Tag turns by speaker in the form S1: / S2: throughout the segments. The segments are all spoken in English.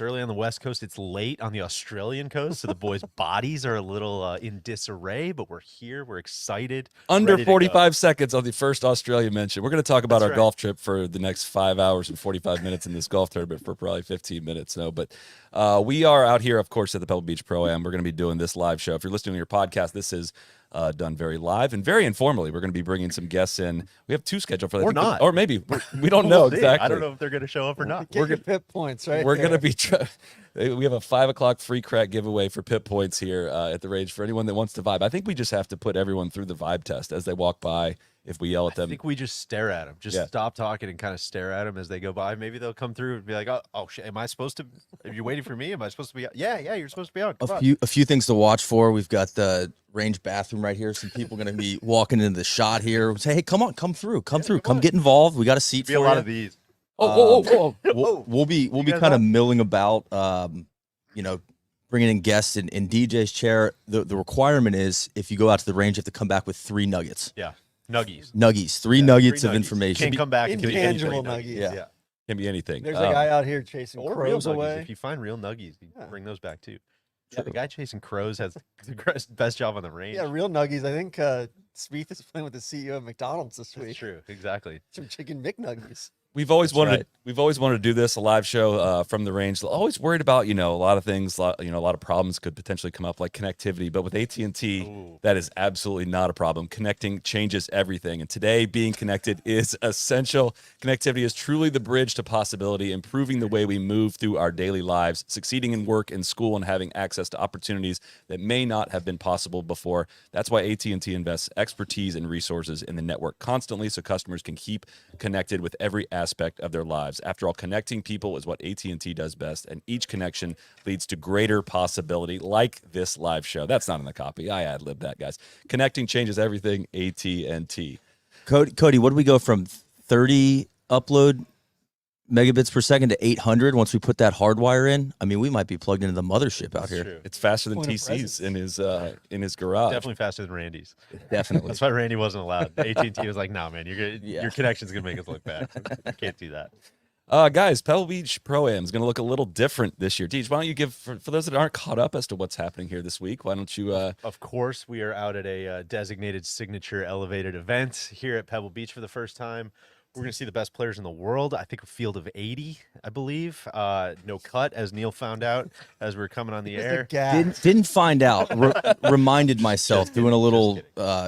S1: early on the West Coast. It's late on the Australian coast, so the boys' bodies are a little in disarray. But we're here. We're excited.
S2: Under
S1: ready to go.
S2: 45 seconds on the first Australia mention. We're going to talk about our
S1: right.
S2: golf trip for the next 5 hours and 45 minutes in this golf tournament for probably 15 minutes. No, but we are out here, of course, at the Pebble Beach Pro-Am. We're going to be doing this live show. If you're listening to your podcast, this is done very live and very informally. We're going to be bringing some guests in. We have 2 scheduled for that.
S1: Or not.
S2: Or maybe. We don't know exactly.
S1: I don't know if they're going to show up or not.
S3: Get your pip points, right?
S2: We're going to be we have a 5 o'clock free crack giveaway for pip points here at the range for anyone that wants to vibe. I think we just have to put everyone through the vibe test as they walk by. If we yell at them,
S1: I think we just stare at them. Just stop talking and kind of stare at them as they go by. Maybe they'll come through and be like, "Oh shit, am I supposed to? Are you waiting for me? Am I supposed to be? Yeah, you're supposed to be on."
S4: A few things to watch for. We've got the range bathroom right here. Some people going to be walking into the shot here. Say, hey, come on, come through, come get involved. We got a seat for
S1: a lot
S4: you.
S1: of these.
S4: We'll be kind of milling about. Bringing in guests in DJ's chair. The requirement is if you go out to the range, you have to come back with 3 nuggets.
S1: Yeah. Nuggies.
S4: 3 nuggets of information.
S1: Can't come back.
S3: Intangible nuggies.
S4: Yeah.
S2: Can be anything.
S3: There's a guy out here chasing
S1: or
S3: crows
S1: real
S3: away.
S1: Nuggies. If you find real nuggies, you bring those back too. Yeah, the guy chasing crows has the best job on the range.
S3: Yeah, real nuggies. I think Spieth is playing with the CEO of McDonald's this week.
S1: That's true. Exactly.
S3: Some chicken McNuggies.
S2: We've always wanted to do this, a live show from the range. Always worried about, a lot of things, a lot of problems could potentially come up like connectivity, but with AT&T, that is absolutely not a problem. Connecting changes everything. And today being connected is essential. Connectivity is truly the bridge to possibility, improving the way we move through our daily lives, succeeding in work and school, and having access to opportunities that may not have been possible before. That's why AT&T invests expertise and resources in the network constantly so customers can keep connected with every aspect of their lives. After all, connecting people is what AT&T does best, and each connection leads to greater possibility, like this live show. That's not in the copy. I ad-libbed that, guys. Connecting changes everything. AT&T.
S4: Cody, what do we go from 30 upload megabits per second to 800 once we put that hardwire in? I mean, we might be plugged into the mothership out here.
S1: True.
S2: It's faster than TC's in his garage.
S1: Definitely faster than Randy's.
S4: Definitely.
S1: That's why Randy wasn't allowed. AT&T was like, "Nah, man, your connection's gonna make us look bad. You can't do that."
S2: Guys, Pebble Beach Pro-Am is going to look a little different this year. Deej, why don't you give, for those that aren't caught up as to what's happening here this week, why don't you...
S1: Of course, we are out at a designated signature elevated event here at Pebble Beach for the first time. We're going to see the best players in the world. I think a field of 80, I believe. No cut, as Neil found out as we were coming on the air.
S4: Didn't find out. Reminded myself doing a little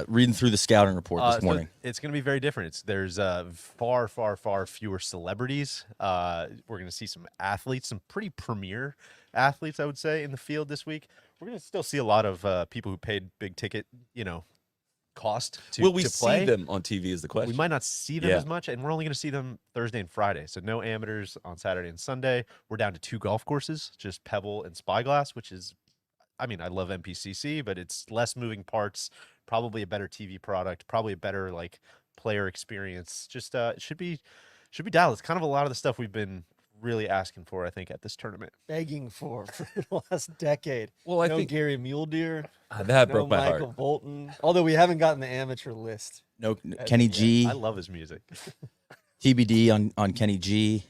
S4: reading through the scouting report this morning.
S1: So it's going to be very different. There's far, far, far fewer celebrities. We're going to see some athletes, some pretty premier athletes, I would say, in the field this week. We're going to still see a lot of people who paid big ticket, cost to
S2: Will we
S1: play.
S2: see them on TV is the question.
S1: We might not see them as much, and we're only going to see them Thursday and Friday. So no amateurs on Saturday and Sunday. We're down to 2 golf courses, just Pebble and Spyglass, which is, I love MPCC, but it's less moving parts, probably a better TV product, probably a better player experience. Just it should be dialed. It's kind of a lot of the stuff we've been really asking for, I think, at this tournament.
S3: Begging for the last decade.
S2: Well, I
S3: no
S2: think
S3: Gary Muldeer.
S2: That
S3: no
S2: broke my
S3: Michael
S2: heart.
S3: Bolton. Although we haven't gotten the amateur list.
S4: No Kenny G.
S1: I love his music.
S4: TBD on Kenny G.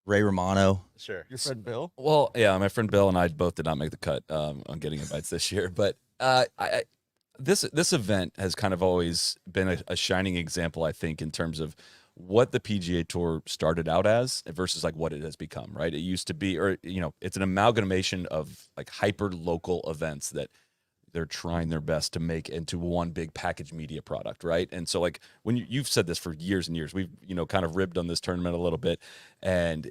S4: Ray Romano.
S1: Sure.
S3: Your friend Bill?
S2: Well, yeah, my friend Bill and I both did not make the cut on getting invites this year, but this event has kind of always been a shining example, I think, in terms of what the PGA Tour started out as versus what it has become, right? It used to be, it's an amalgamation of hyper local events that they're trying their best to make into one big package media product, right? And so when you've said this for years and years, we've kind of ribbed on this tournament a little bit, and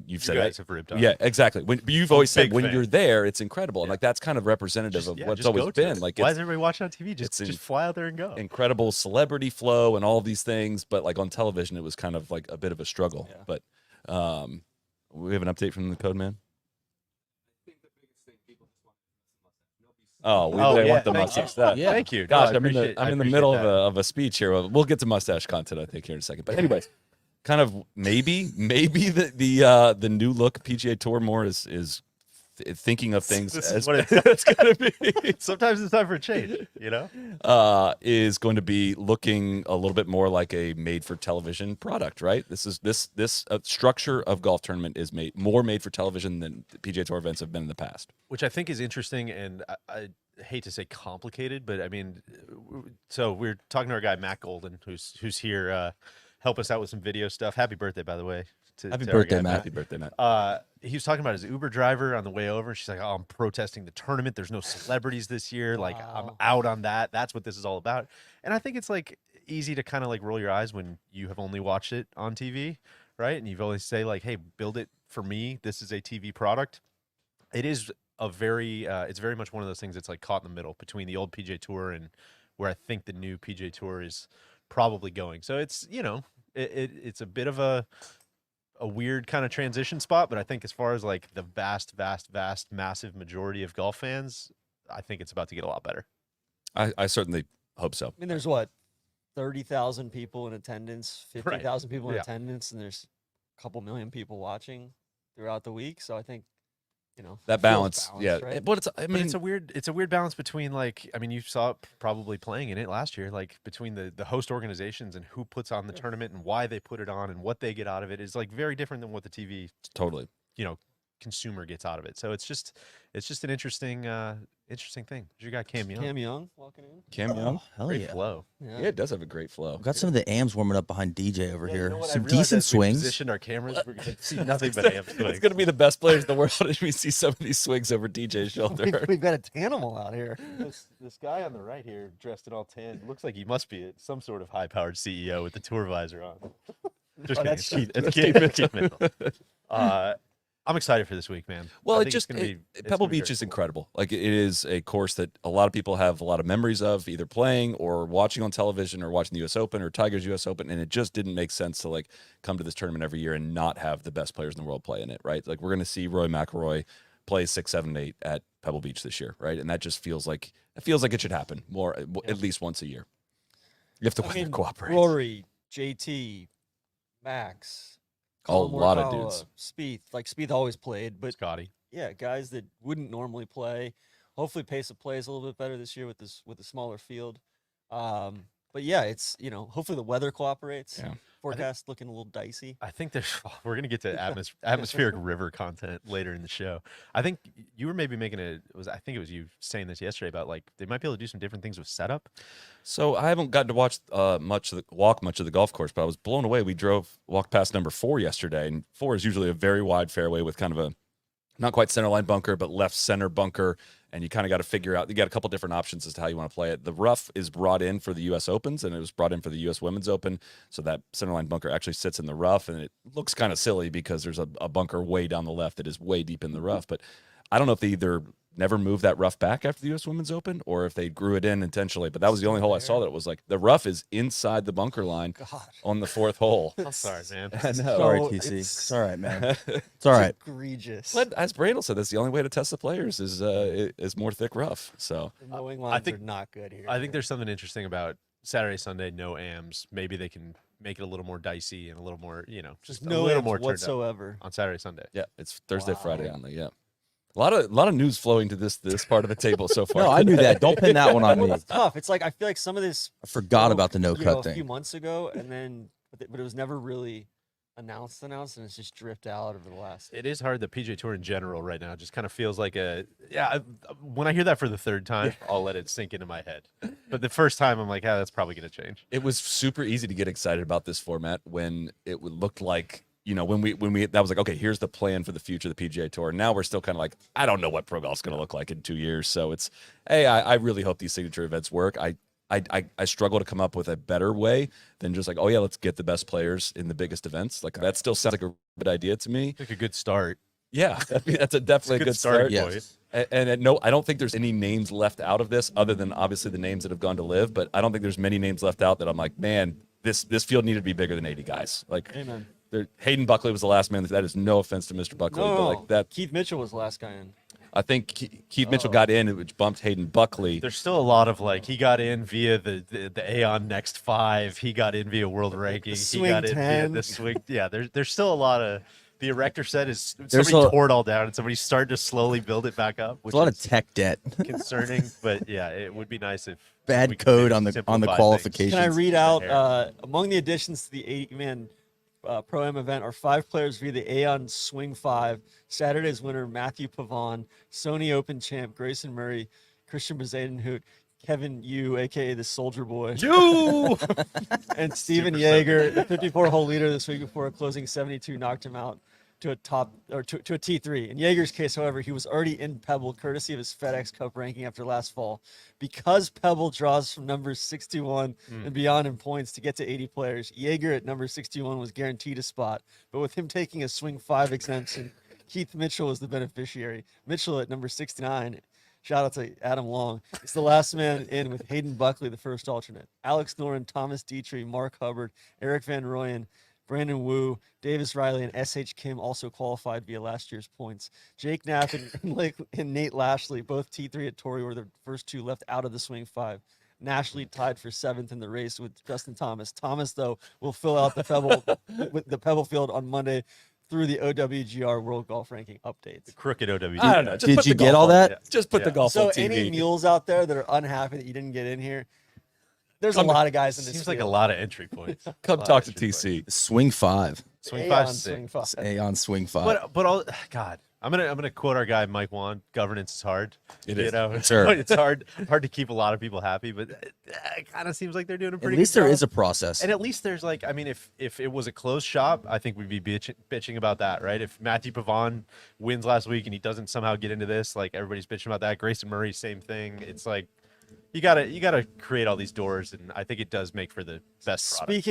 S2: you've said,
S1: you guys have ribbed on.
S2: Yeah, exactly. You've always said when
S1: fan.
S2: you're there, it's incredible, and that's kind of representative of what's always been.
S1: Why is everybody watching on TV? Just fly out there and go.
S2: Incredible celebrity flow and all these things, but on television, it was kind of a bit of a struggle. Yeah. But we have an update from the Code Man. Oh, they want the mustache.
S1: Thank you.
S2: Gosh, I'm in the middle of a speech here. We'll get to mustache content, I think, here in a second. But anyways, kind of maybe the new look PGA Tour more is thinking of things
S1: This is
S2: as
S1: what
S2: it's going to be.
S1: Sometimes it's time for a change, you know?
S2: Is going to be looking a little bit more like a made-for-television product, right? This structure of golf tournament is made for television than the PGA Tour events have been in the past.
S1: Which I think is interesting, and I hate to say complicated, but I mean, so we're talking to our guy Matt Golden, who's here, help us out with some video stuff. Happy birthday, by the way.
S4: Happy
S1: to our
S4: birthday,
S1: guy,
S4: Matt.
S2: Happy birthday, Matt.
S1: He was talking about his Uber driver on the way over. She's like, "Oh, I'm protesting the tournament. There's no celebrities this year. Like, I'm out on that. That's what this is all about." And I think it's like easy to kind of like roll your eyes when you have only watched it on TV, right? And you've always say like, "Hey, build it for me. This is a TV product." It is it's very much one of those things that's like caught in the middle between the old PGA Tour and where I think the new PGA Tour is probably going. So it's, you know, it's a bit of a weird kind of transition spot, but I think as far as like the vast, massive majority of golf fans, I think it's about to get a lot better.
S2: I certainly hope so.
S3: I mean, there's what, 30,000 people in attendance, 50,000 people in
S1: Yeah.
S3: attendance, and there's a couple million people watching throughout the week. So I think, you know,
S2: That
S3: it feels
S2: balance,
S3: balanced,
S2: yeah.
S3: right?
S2: But I
S1: But
S2: mean,
S1: it's a weird balance between like, I mean, you saw it probably playing in it last year, like between the host organizations and who puts on the tournament and why they put it on and what they get out of it is like very different than what the TV,
S2: totally.
S1: you know, consumer gets out of it. So it's just an interesting thing. You got Cam Young.
S3: Cam Young walking in.
S2: Cam Young,
S4: Hell
S1: Great
S4: yeah.
S1: flow.
S2: yeah, it does have a great flow.
S4: Got some of the AMs warming up behind DJ over
S1: Yeah,
S4: here.
S1: you know what? I
S4: Some
S1: realized
S4: decent
S1: as we
S4: swings.
S1: positioned our cameras, we're gonna see nothing but ham swings.
S2: It's going to be the best players in the world if we see some of these swings over DJ's shoulder.
S3: We've got a Tanimal out here.
S1: This guy on the right here, dressed in all tan, looks like he must be some sort of high-powered CEO with the tour visor on. Just
S3: Oh,
S1: kidding.
S3: that's
S1: It's Keith Mitchell. I'm excited for this week, man.
S2: Well,
S1: I
S2: it
S1: think
S2: just
S1: it's gonna be- it's
S2: Pebble
S1: gonna be
S2: Beach
S1: very
S2: is
S1: cool.
S2: incredible. Like it is a course that a lot of people have a lot of memories of, either playing or watching on television or watching the U.S. Open or Tiger's U.S. Open, and it just didn't make sense to like come to this tournament every year and not have the best players in the world play in it, right? Like we're going to see Rory McIlroy play 6, 7, 8 at Pebble Beach this year, right? And that just feels like it should happen more at least once a year. You have to weather cooperate.
S3: Rory, JT, Max.
S2: A
S3: Colin
S2: lot of
S3: Morikawa,
S2: dudes.
S3: Spieth, like Spieth always played, but
S1: Scotty.
S3: yeah, guys that wouldn't normally play. Hopefully, pace of play is a little bit better this year with a smaller field. But yeah, it's, you know, hopefully the weather cooperates.
S2: Yeah.
S3: Forecast looking a little dicey.
S1: I think we're gonna get to atmospheric river content later in the show. I think you were maybe making I think it was you saying this yesterday about like they might be able to do some different things with setup.
S2: So I haven't gotten to watch much of the golf course, but I was blown away. We walked past number 4 yesterday, and 4 is usually a very wide fairway with kind of a not quite center line bunker, but left center bunker. And you kind of got to figure out, you got a couple different options as to how you want to play it. The rough is brought in for the U.S. Opens, and it was brought in for the U.S. Women's Open. So that center line bunker actually sits in the rough, and it looks kind of silly because there's a bunker way down the left that is way deep in the rough. But I don't know if they either never moved that rough back after the U.S. Women's Open or if they grew it in intentionally. But that was the only hole I saw that it was like the rough is inside the bunker line on the 4th hole.
S1: I'm sorry, man.
S2: I know.
S4: Sorry,
S3: So
S4: TC.
S3: it's-
S4: It's all right, man. It's all right.
S3: Egregious.
S2: But as Brandel said, that's the only way to test the players is more thick rough. So
S3: The mowing lines
S1: think-
S3: are not good here.
S1: I think there's something interesting about Saturday, Sunday, no AMs. Maybe they can make it a little more dicey and a little more, you know, just
S3: no
S1: a little
S3: ifs
S1: more turned up
S3: whatsoever.
S1: on Saturday, Sunday.
S2: yeah, it's Thursday,
S3: Wow.
S2: Friday only. Yeah, a lot of news flowing to this part of the table so far.
S4: No, I knew that. Don't pin that one on me.
S3: It's tough. It's like I feel like some of this
S4: I forgot
S3: broke,
S4: about the no
S3: you know,
S4: cut
S3: a few
S4: thing.
S3: months ago, and then but it was never really announced, and it's just drifted out over the last.
S1: It is hard. The PGA Tour in general right now just kind of feels like when I hear that for the third time, I'll let it sink into my head. But the first time, I'm like, that's probably going to change.
S2: It was super easy to get excited about this format when it looked like, you know, when we that was like, okay, here's the plan for the future of the PGA Tour. Now we're still kind of like, I don't know what pro golf's going to look like in 2 years. So it's, hey, I really hope these signature events work. I struggle to come up with a better way than just like, oh yeah, let's get the best players in the biggest events. Like that still sounds like a good idea to me.
S1: Like a good start.
S2: Yeah, that's definitely a good start.
S1: starting point.
S2: And no, I don't think there's any names left out of this other than obviously the names that have gone to live. But I don't think there's many names left out that I'm like, man, this field needed to be bigger than 80 guys. Like,
S3: Amen.
S2: Hayden Buckley was the last man. That is no offense to Mr. Buckley, but like that,
S3: Keith Mitchell was the last guy in.
S2: I think Keith Mitchell got in, which bumped Hayden Buckley.
S1: There's still a lot of like he got in via the Aon Next 5. He got in via world ranking. He
S3: Swing
S1: got in via
S3: 10.
S1: the swing. Yeah, there's still a lot of the erector set is
S4: There's
S1: somebody tore it all down and somebody started to slowly build it back up, which
S4: There's a lot of
S1: is
S4: tech debt.
S1: concerning. But yeah, it would be nice if
S4: Bad
S1: we could
S4: code
S1: maybe
S4: on the
S1: simplify
S4: qualifications.
S3: Can I read out
S1: hair.
S3: among the additions to the 80-man Pro-Am event are 5 players via the Aeon Swing 5. Saturday's winner, Matthew Pavon, Sony Open champ, Grayson Murray, Christian Bezadenhout, Kevin Yu, a.k.a. the Soldier Boy,
S2: You.
S3: and Steven
S1: Super
S3: Yeager, the 54-hole leader this week before a closing 72 knocked him out to a T3. In Yeager's case, however, he was already in Pebble, courtesy of his FedEx Cup ranking after last fall. Because Pebble draws from numbers 61 and beyond in points to get to 80 players, Yeager at number 61 was guaranteed a spot. But with him taking a Swing 5 exemption, Keith Mitchell was the beneficiary. Mitchell at number 69, shout out to Adam Long, is the last man in with Hayden Buckley, the first alternate. Alex Noren, Thomas Dietrich, Mark Hubbard, Eric Van Rooyen, Brandon Wu, Davis Riley, and S.H. Kim also qualified via last year's points. Jake Knapp and Nate Lashley, both T3 at Torrey, were the first 2 left out of the Swing 5. Lashley tied for 7th in the race with Justin Thomas. Thomas, though, will fill out the Pebble field on Monday through the OWGR World Golf Ranking updates.
S1: Crooked OWG.
S2: I don't know. Just
S4: Did
S2: put
S4: you
S2: the
S4: get
S2: golf
S4: all
S2: on-
S4: that?
S2: Just put the
S1: Yeah.
S2: golf
S3: So
S2: on TV.
S3: any mules out there that are unhappy that you didn't get in here, there's a lot of guys in this
S1: Seems like a
S3: field.
S1: lot of entry points.
S2: Come
S1: A lot
S2: talk
S1: of
S2: to
S1: entry points.
S2: TC.
S4: Swing 5.
S1: Swing
S3: Aeon
S1: 5
S3: Swing
S1: sick.
S3: 5.
S4: Aeon Swing 5.
S1: But all God, I'm gonna quote our guy Mike Wan. Governance is hard.
S2: It
S1: You
S2: is.
S1: know,
S4: Sure.
S1: it's hard to keep a lot of people happy, but it kind of seems like they're doing a
S4: At
S1: pretty.
S4: least
S1: good
S4: there
S1: job.
S4: is a process.
S1: And at least there's like, I mean, if it was a closed shop, I think we'd be bitching about that, right? If Matthew Pavon wins last week and he doesn't somehow get into this, like everybody's bitching about that. Grayson Murray, same thing. It's like you gotta create all these doors, and I think it does make for the best product.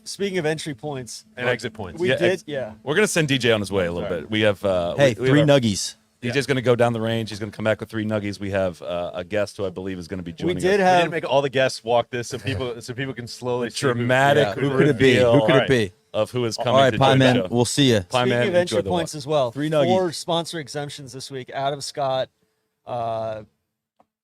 S3: Speaking of entry points,
S1: And exit points.
S3: we
S2: Yeah,
S3: did yeah.
S2: We're gonna send DJ on his way a little
S1: Sorry.
S2: bit. We have
S4: Hey,
S2: we
S4: 3
S2: have our-
S4: nuggies.
S2: DJ's gonna go down the range. He's gonna come back with 3 nuggies. We have a guest who I believe is gonna be joining
S3: We
S2: us.
S3: did
S1: We
S3: have
S1: didn't make all the guests walk this, so people can slowly see who-
S2: dramatic
S4: Yeah, who could it be?
S2: reveal
S4: Who could it be?
S2: of who is coming
S4: All right,
S2: to
S4: Pie
S2: join the
S4: Man,
S2: show.
S4: we'll see you.
S2: Pie
S3: Speaking
S2: Man,
S3: of
S2: enjoy
S3: entry
S2: the walk.
S3: points as well,
S4: 3 nuggies.
S3: 4 sponsor exemptions this week. Adam Scott,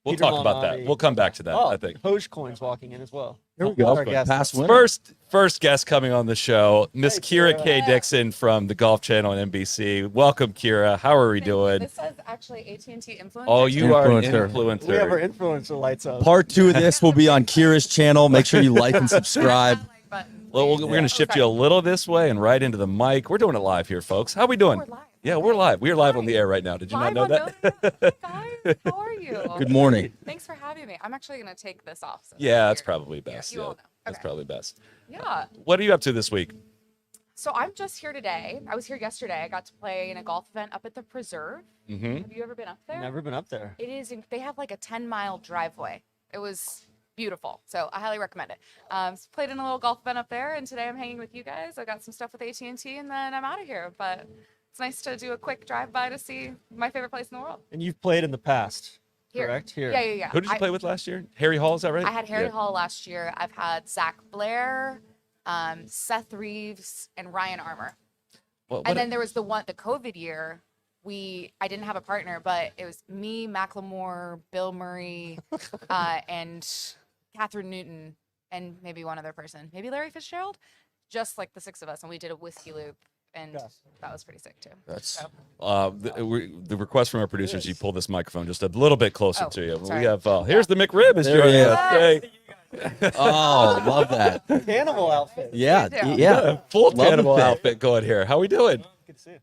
S2: We'll
S3: Peter
S2: talk about that.
S3: Malnati.
S2: We'll come back to that. I think.
S3: Dogecoin's walking in as well.
S4: Here we go.
S3: Our guest.
S4: Past winner.
S2: First guest coming on the show, Miss
S3: Hey,
S2: Kira
S3: Kira.
S2: K. Dixon from the Golf Channel on NBC. Welcome, Kira. How are we doing?
S5: This is actually AT&T influencer.
S2: Oh, you are an
S4: Influencer.
S2: influencer.
S3: We have our influencer lights up.
S4: Part 2 of this will be on Kira's channel. Make sure you like and subscribe.
S2: Well, we're going to shift you a little this way and right into the mic. We're doing it live here, folks. How we doing?
S5: We're live.
S2: Yeah, we're live. We're live on the air right now. Did you not know that?
S5: Guys, how are you?
S4: Good morning.
S5: Thanks for having me. I'm actually going to take this off. since
S2: Yeah,
S5: I'm
S2: that's
S5: here.
S2: probably best.
S5: you
S2: Yeah,
S5: all know.
S2: that's
S5: Okay.
S2: probably best.
S5: Yeah.
S2: What are you up to this week?
S5: So I'm just here today. I was here yesterday. I got to play in a golf event up at the Preserve.
S2: Mm-hmm.
S5: Have you ever been up there?
S3: Never been up there.
S5: It is. They have like a 10-mile driveway. It was beautiful. So I highly recommend it. So played in a little golf event up there, and today I'm hanging with you guys. I got some stuff with AT&T, and then I'm out of here. But it's nice to do a quick drive-by to see my favorite place in the world.
S3: And you've played in the past,
S5: Here.
S3: correct? Here.
S5: Yeah.
S2: Who did you play with last year? Harry Hall, is that right?
S5: I had Harry
S2: Yeah.
S5: Hall last year. I've had Zach Blair, Seth Reeves, and Ryan Armour. And then there was the COVID year. I didn't have a partner, but it was me, Macklemore, Bill Murray, and Catherine Newton, and maybe one other person, maybe Larry Fitzgerald. Just like the 6 of us, and we did a whiskey loop, and
S3: Yes.
S5: that was pretty sick too.
S4: That's
S2: the request from our producers, you pull this microphone just a little bit closer
S5: Oh,
S2: to you.
S5: sorry.
S2: We have here's the McRib is
S4: There
S2: joining
S4: he is.
S2: us. Hey,
S4: oh, love that.
S3: Animal outfit.
S4: Yeah,
S5: Me too.
S4: yeah.
S2: full
S4: Love the
S2: cannibal
S4: fit.
S2: outfit going here. How we doing?
S3: Good to see you.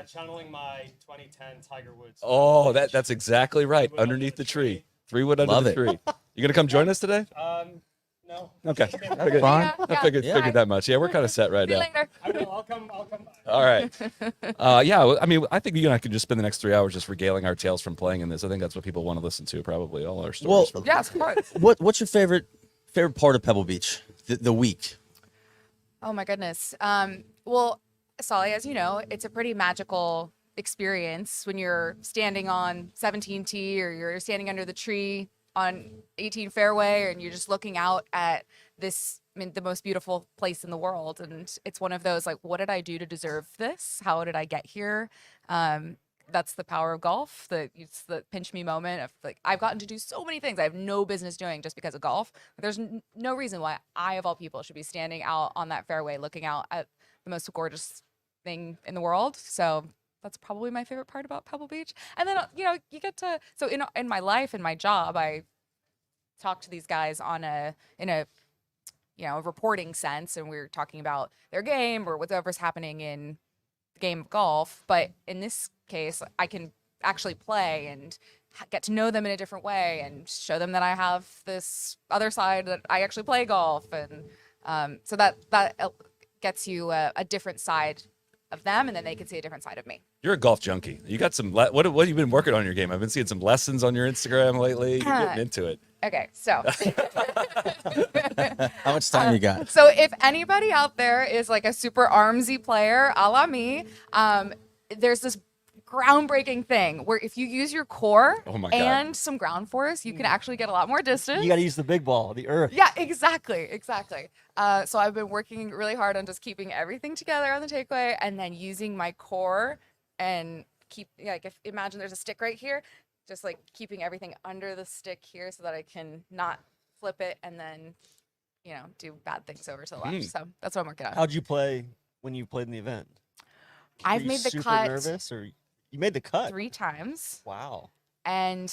S6: Channeling my 2010 Tiger Woods.
S2: Oh, that's exactly right. Underneath the tree. 3 wood under
S4: Love
S2: the
S4: it.
S2: tree. You gonna come join us today?
S6: No.
S2: Okay.
S4: That's fine.
S2: I figured that much. Yeah, we're kind of set right
S5: See you
S2: now.
S5: later.
S6: I will. I'll come by.
S2: All right. Yeah, well, I mean, I think you and I could just spend the next 3 hours just regaling our tales from playing in this. I think that's what people want to listen to, probably all our stories.
S4: Well,
S2: from-
S5: Yes, of course.
S4: What's your favorite part of Pebble Beach? The week.
S5: Oh my goodness. Well, Solly, as you know, it's a pretty magical experience when you're standing on 17T or you're standing under the tree on 18 fairway and you're just looking out at this, I mean, the most beautiful place in the world. And it's one of those like, what did I do to deserve this? How did I get here? That's the power of golf. It's the pinch me moment of like, I've gotten to do so many things I have no business doing just because of golf. There's no reason why I, of all people, should be standing out on that fairway looking out at the most gorgeous thing in the world. So that's probably my favorite part about Pebble Beach. And then you get to in my life and my job, I talk to these guys in a reporting sense, and we're talking about their game or whatever's happening in the game of golf. But in this case, I can actually play and get to know them in a different way and show them that I have this other side that I actually play golf. And so that gets you a different side of them, and then they can see a different side of me.
S2: You're a golf junkie. You got some. What have you been working on in your game? I've been seeing some lessons on your Instagram lately. You're getting into it.
S5: Okay, so
S4: How much time you got?
S5: so if anybody out there is like a super armsy player, a la me, there's this groundbreaking thing where if you use your core
S2: Oh my God.
S5: and some ground force, you can actually get a lot more distance.
S3: You got to use the big ball, the earth.
S5: Yeah, exactly. So I've been working really hard on just keeping everything together on the takeaway, and then using my core and imagine there's a stick right here, just like keeping everything under the stick here so that I can not flip it and then, do bad things over to the left. So that's what I'm working on.
S3: How'd you play when you played in the event?
S5: I've
S3: Were you
S5: made the
S3: super
S5: cut
S3: nervous, or you made the cut?
S5: 3 times.
S3: Wow.
S5: And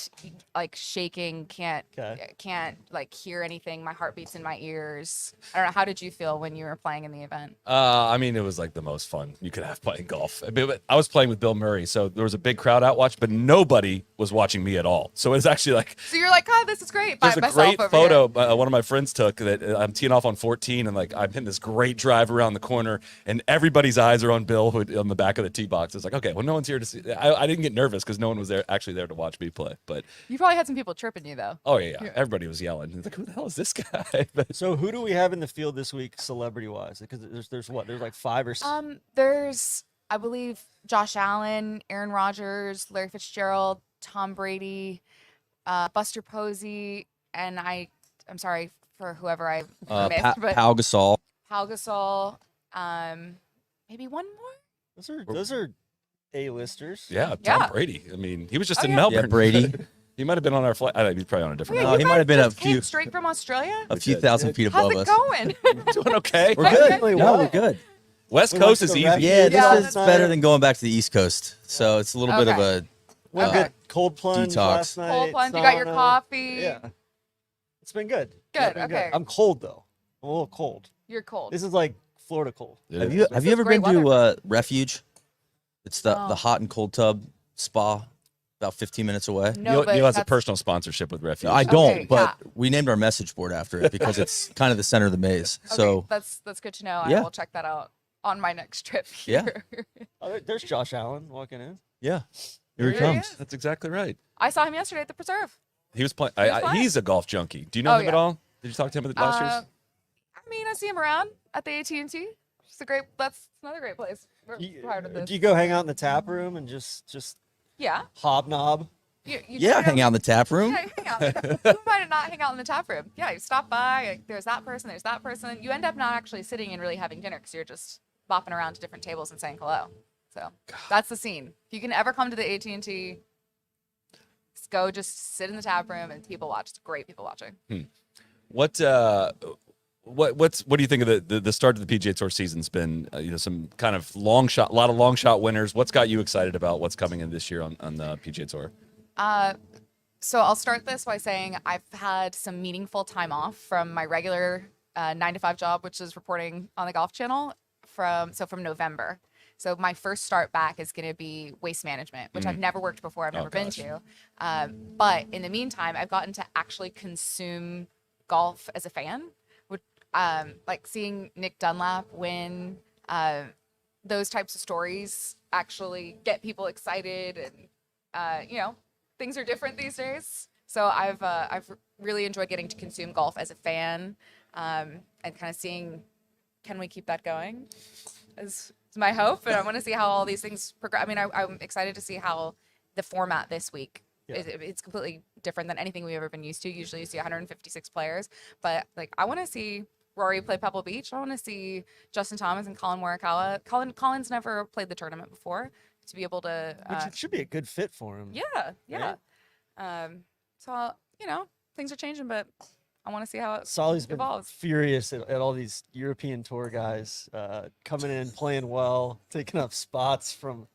S5: like shaking, can't
S3: Okay.
S5: like hear anything. My heart beats in my ears. I don't know. How did you feel when you were playing in the event?
S2: I mean, it was like the most fun you could have playing golf. I was playing with Bill Murray, so there was a big crowd out watch, but nobody was watching me at all. So it was actually like
S5: So you're like, God, this is great. By
S2: there's a
S5: myself
S2: great
S5: over
S2: photo
S5: here.
S2: one of my friends took that I'm teeing off on 14, and like I'm hitting this great drive around the corner, and everybody's eyes are on Bill on the back of the tee box. It's like, okay, well, no one's here to see. I didn't get nervous because no one was actually there to watch me play, but.
S5: You probably had some people tripping you though.
S2: Oh yeah. Everybody was yelling. It's like, who the hell is this guy? But
S3: So who do we have in the field this week, celebrity-wise? Because there's like 5 or 6.
S5: There's, I believe, Josh Allen, Aaron Rodgers, Larry Fitzgerald, Tom Brady, Buster Posey, and I'm sorry for whoever I missed, but
S4: Pau Gasol.
S5: Pau Gasol. Maybe one more.
S3: Those are A-listers.
S2: yeah,
S5: Yeah.
S2: Tom Brady. I mean, he was just
S5: Oh,
S2: in
S5: yeah.
S2: Melbourne.
S4: Yeah, Brady.
S2: He might have been on our flight. He's probably on a different.
S4: No,
S5: Wait,
S4: he
S5: you
S4: might
S5: guys
S4: have been a
S5: just came
S4: few-
S5: straight from Australia.
S4: A few
S2: did.
S4: thousand feet
S5: How's
S4: above
S5: it
S4: us.
S5: going?
S2: Doing okay.
S4: We're good.
S3: Wait,
S4: No,
S3: what?
S4: we're good.
S2: West
S3: We
S2: Coast
S3: went
S2: is
S3: to the
S2: easy.
S3: Refuge
S4: Yeah, this
S5: Yeah,
S4: is
S3: last
S4: better
S3: night.
S4: than going back to the East Coast. So it's a little bit of
S5: Okay.
S4: a
S3: Went
S5: Okay.
S3: good cold plunge
S4: Detox.
S3: last night.
S5: Cold plunge. You got your
S3: sauna.
S5: coffee.
S3: Yeah. It's been good.
S5: Good,
S3: It's been
S5: okay.
S3: I'm cold though. I'm a little cold.
S5: You're cold.
S3: This is like Florida cold.
S2: It
S4: Have
S2: is.
S4: you
S5: This is
S4: ever
S5: great
S4: been to
S5: weather.
S4: Refuge? It's the
S5: No.
S4: hot and cold tub spa, about 15 minutes away.
S5: No,
S2: Neil
S5: but
S2: has a
S5: that's-
S2: personal sponsorship with Refuge.
S4: I don't,
S5: Okay,
S4: but
S5: yeah.
S4: we named our message board after it because it's kind of the center of the maze.
S5: Okay,
S4: So
S5: that's good to know.
S4: Yeah.
S5: I will check that out on my next trip.
S4: Yeah.
S5: Here.
S3: Oh, there's Josh Allen walking in.
S4: yeah, here he
S5: There he
S4: comes.
S5: is.
S2: That's exactly right.
S5: I saw him yesterday at the preserve.
S2: He was playing.
S5: was playing.
S2: He's a golf junkie. Do you know
S5: Oh,
S2: him at
S5: yeah.
S2: all? Did you talk to him at last year's?
S5: I mean, I see him around at the AT&T. That's another great place. We're part of
S3: Do
S5: this.
S3: you go hang out in the tap room and just
S5: Yeah.
S3: hobnob?
S5: You
S4: Yeah, hang out in the tap room.
S5: Yeah, hang out. Who might not hang out in the tap room? Yeah, you stop by. Like, there's that person. There's that person. You end up not actually sitting and really having dinner because you're just bopping around to different tables and saying hello. So that's the scene. If you can ever come to the AT&T, go just sit in the tap room and people watch. It's great people watching.
S2: What do you think of the start of the PGA Tour season's been? Some kind of a lot of long shot winners. What's got you excited about what's coming in this year on the PGA Tour?
S5: So I'll start this by saying I've had some meaningful time off from my regular 9-to-5 job, which is reporting on the Golf Channel from November. So my first start back is going to be waste management, which I've never worked before. I've never been
S2: gosh.
S5: to. But in the meantime, I've gotten to actually consume golf as a fan. Like seeing Nick Dunlap win, those types of stories actually get people excited, and things are different these days. So I've really enjoyed getting to consume golf as a fan, and kind of seeing, can we keep that going? Is my hope, and I want to see how all these things progress. I mean, I'm excited to see how the format this week.
S3: Yeah.
S5: It's completely different than anything we've ever been used to. Usually, you see 156 players, but like I want to see Rory play Pebble Beach. I want to see Justin Thomas and Colin Morikawa. Colin's never played the tournament before. To be able to,
S3: Which it should be a good fit for him.
S5: yeah. So things are changing, but I want to see how it
S3: Solly's been
S5: evolves.
S3: furious at all these European Tour guys coming in, playing well, taking up spots from.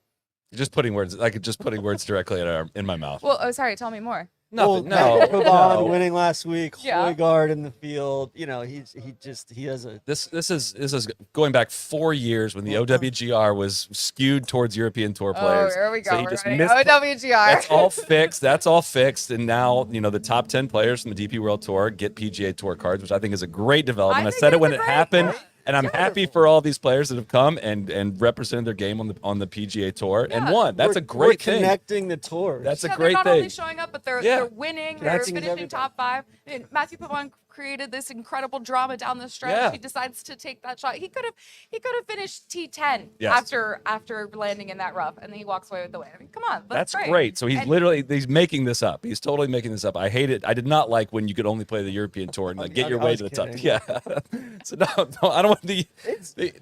S2: Just putting words, just putting words directly in my mouth.
S5: Well, oh, sorry. Tell me more.
S2: Nothing.
S3: Well,
S2: No,
S3: Pavon
S2: no.
S3: winning last week.
S5: Yeah.
S3: Højgaard in the field. You know, he has a.
S2: This is going back 4 years when the OWGR was skewed towards European Tour players.
S5: Oh, here we go.
S2: So he
S5: We're
S2: just
S5: ready.
S2: missed.
S5: OWGR.
S2: That's all fixed. That's all fixed. And now, the top 10 players from the DP World Tour get PGA Tour cards, which I think is a great development. I
S5: think
S2: said it
S5: it's
S2: when
S5: a
S2: it
S5: great-
S2: happened. And I'm happy for all these players that have come and represented their game on the PGA Tour and
S5: Yeah.
S2: won. That's a
S3: we're
S2: great thing.
S3: connecting the tours.
S2: That's a
S5: Yeah,
S2: great
S5: they're not
S2: thing.
S5: only showing up, but they're winning. They're
S3: Connecting is
S5: finishing
S3: everything.
S5: top 5. And Matthew Pavon created this incredible drama down the stretch.
S2: Yeah.
S5: He decides to take that shot. He could have finished T10
S2: Yes.
S5: after landing in that rough, and then he walks away with the win. I mean, come on,
S2: That's
S5: great.
S2: great. So he's
S5: And-
S2: he's making this up. He's totally making this up. I hate it. I did not like when you could only play the European Tour and get your
S3: I
S2: way
S3: was
S2: to the top.
S3: kidding.
S2: Yeah. So no, I don't want the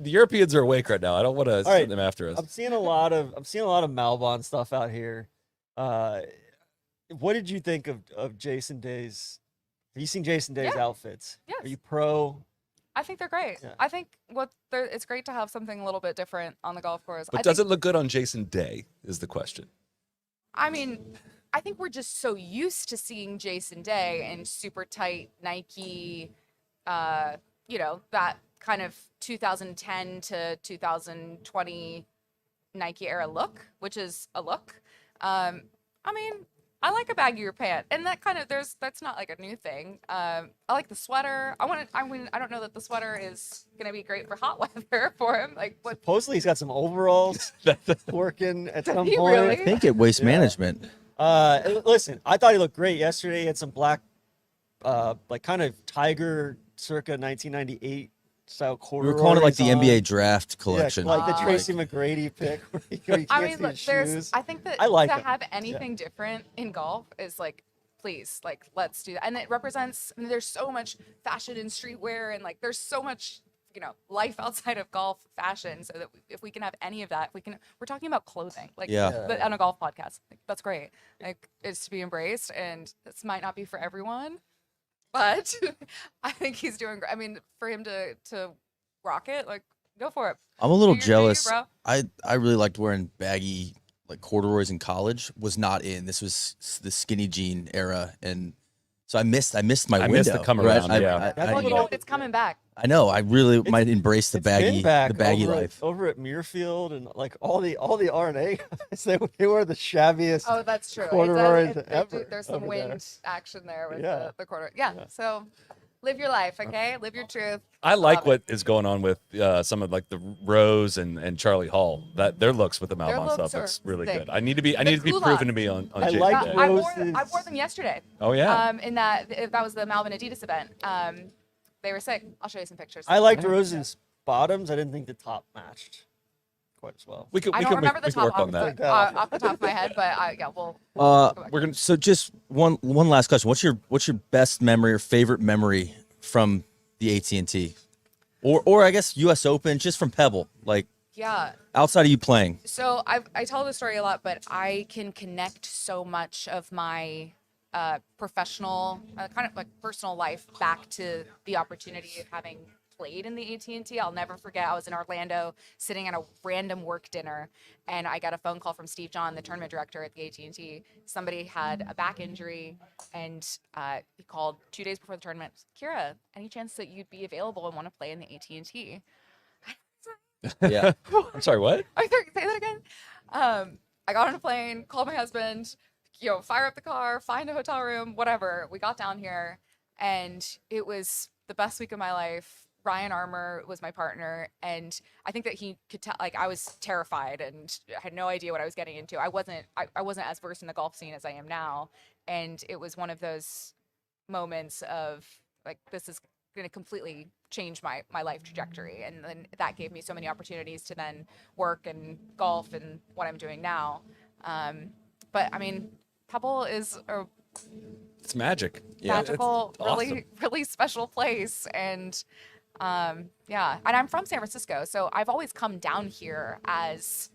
S2: Europeans are awake right now. I don't want to
S3: right.
S2: send them after us.
S3: I'm seeing a lot of Malbon stuff out here. What did you think of Jason Day's? Have you seen Jason Day's
S5: Yeah.
S3: outfits?
S5: Yes.
S3: Are you pro?
S5: I think they're great.
S3: Yeah.
S5: I think it's great to have something a little bit different on the golf course.
S2: But does it look good on Jason Day is the question.
S5: I mean, I think we're just so used to seeing Jason Day in super tight Nike, that kind of 2010 to 2020 Nike era look, which is a look. I mean, I like a baggier pant, and that kind of that's not like a new thing. I like the sweater. I don't know that the sweater is gonna be great for hot weather for him. Like what?
S3: Supposedly he's got some overalls working at some
S5: he
S3: point.
S5: really?
S4: I think at Waste
S3: Yeah.
S4: Management.
S3: Listen, I thought he looked great yesterday. He had some black, like kind of Tiger circa 1998 style
S4: We
S3: corduroys.
S4: were calling it like the
S3: on.
S4: NBA draft collection.
S3: Yeah, like the
S5: Ah.
S3: Tracy McGrady pick. Where you can't
S5: I
S3: see
S5: mean,
S3: his
S5: look,
S3: shoes.
S5: I think that
S3: I like
S5: to
S3: them.
S5: have anything different in golf is like, please, like, let's do that. And it represents, I mean, there's so much fashion in streetwear, and like, there's so much, life outside of golf fashion. So that if we can have any of that, we're talking about clothing, like,
S4: Yeah.
S5: but on a golf podcast, like, that's great. Like, it's to be embraced, and this might not be for everyone, but I think he's doing great. I mean, for him to rock it, like, go for it.
S4: I'm a little
S5: Do you,
S4: jealous.
S5: bro?
S4: I really liked wearing baggy like corduroys in college. Was not in. This was the skinny jean era, and so I missed my
S2: I
S4: window.
S2: missed the come
S4: right?
S2: around, yeah.
S3: That's
S5: Well,
S3: what
S5: you know
S3: all-
S5: what? It's coming back.
S4: I know. I really
S3: It's-
S4: might embrace the
S3: It's been
S4: baggy
S3: back
S4: baggy
S3: over
S4: life.
S3: over at Muirfield and like all the R&A guys. They were the shabbiest.
S5: Oh, that's true.
S3: corduroys ever
S5: There's some
S3: over
S5: wind
S3: there.
S5: action there with
S3: Yeah.
S5: the corduroy. Yeah. So live your life, okay? Live your truth.
S2: I like
S5: Love
S2: what is going on with some of like the Rose and Charlie Hall. That their looks with the
S5: Their
S2: Malbon
S5: looks
S2: stuff
S5: are
S2: looks really
S5: sick.
S2: good. I need to be
S5: The
S2: proven
S5: culottes.
S2: to be on
S3: I
S2: Jason
S3: like
S2: Day.
S5: I
S3: Roses.
S5: wore them yesterday.
S2: Oh yeah.
S5: In that was the Malvin Adidas event. They were sick. I'll show you some pictures.
S3: I liked Rose's bottoms. I didn't think the top matched quite as well.
S2: we could
S5: I
S2: we
S5: don't
S2: could,
S5: remember
S2: we
S5: the
S2: could work
S5: top
S2: on that.
S5: off the top of my head, but we'll.
S2: We're gonna
S4: So just one last question. What's your best memory or favorite memory from the AT&T, or I guess U.S. Open, just from Pebble, like
S5: Yeah.
S4: outside of you playing?
S5: So I tell the story a lot, but I can connect so much of my professional, kind of like personal life back to the opportunity of having played in the AT&T. I'll never forget. I was in Orlando sitting at a random work dinner, and I got a phone call from Steve John, the tournament director at the AT&T. Somebody had a back injury, and he called 2 days before the tournament. Kira, any chance that you'd be available and want to play in the AT&T?
S4: Yeah.
S2: I'm sorry, what?
S5: Say that again. I got on a plane, called my husband, fire up the car, find a hotel room, whatever. We got down here, and it was the best week of my life. Ryan Armour was my partner, and I think that he could tell. Like, I was terrified and had no idea what I was getting into. I wasn't as versed in the golf scene as I am now, and it was one of those moments of like, this is going to completely change my life trajectory. And then that gave me so many opportunities to then work and golf and what I'm doing now. But I mean, Pebble is a
S2: It's magic.
S5: magical,
S2: it's awesome.
S5: really, really special place. And yeah, and I'm from San Francisco, so I've always come down here as,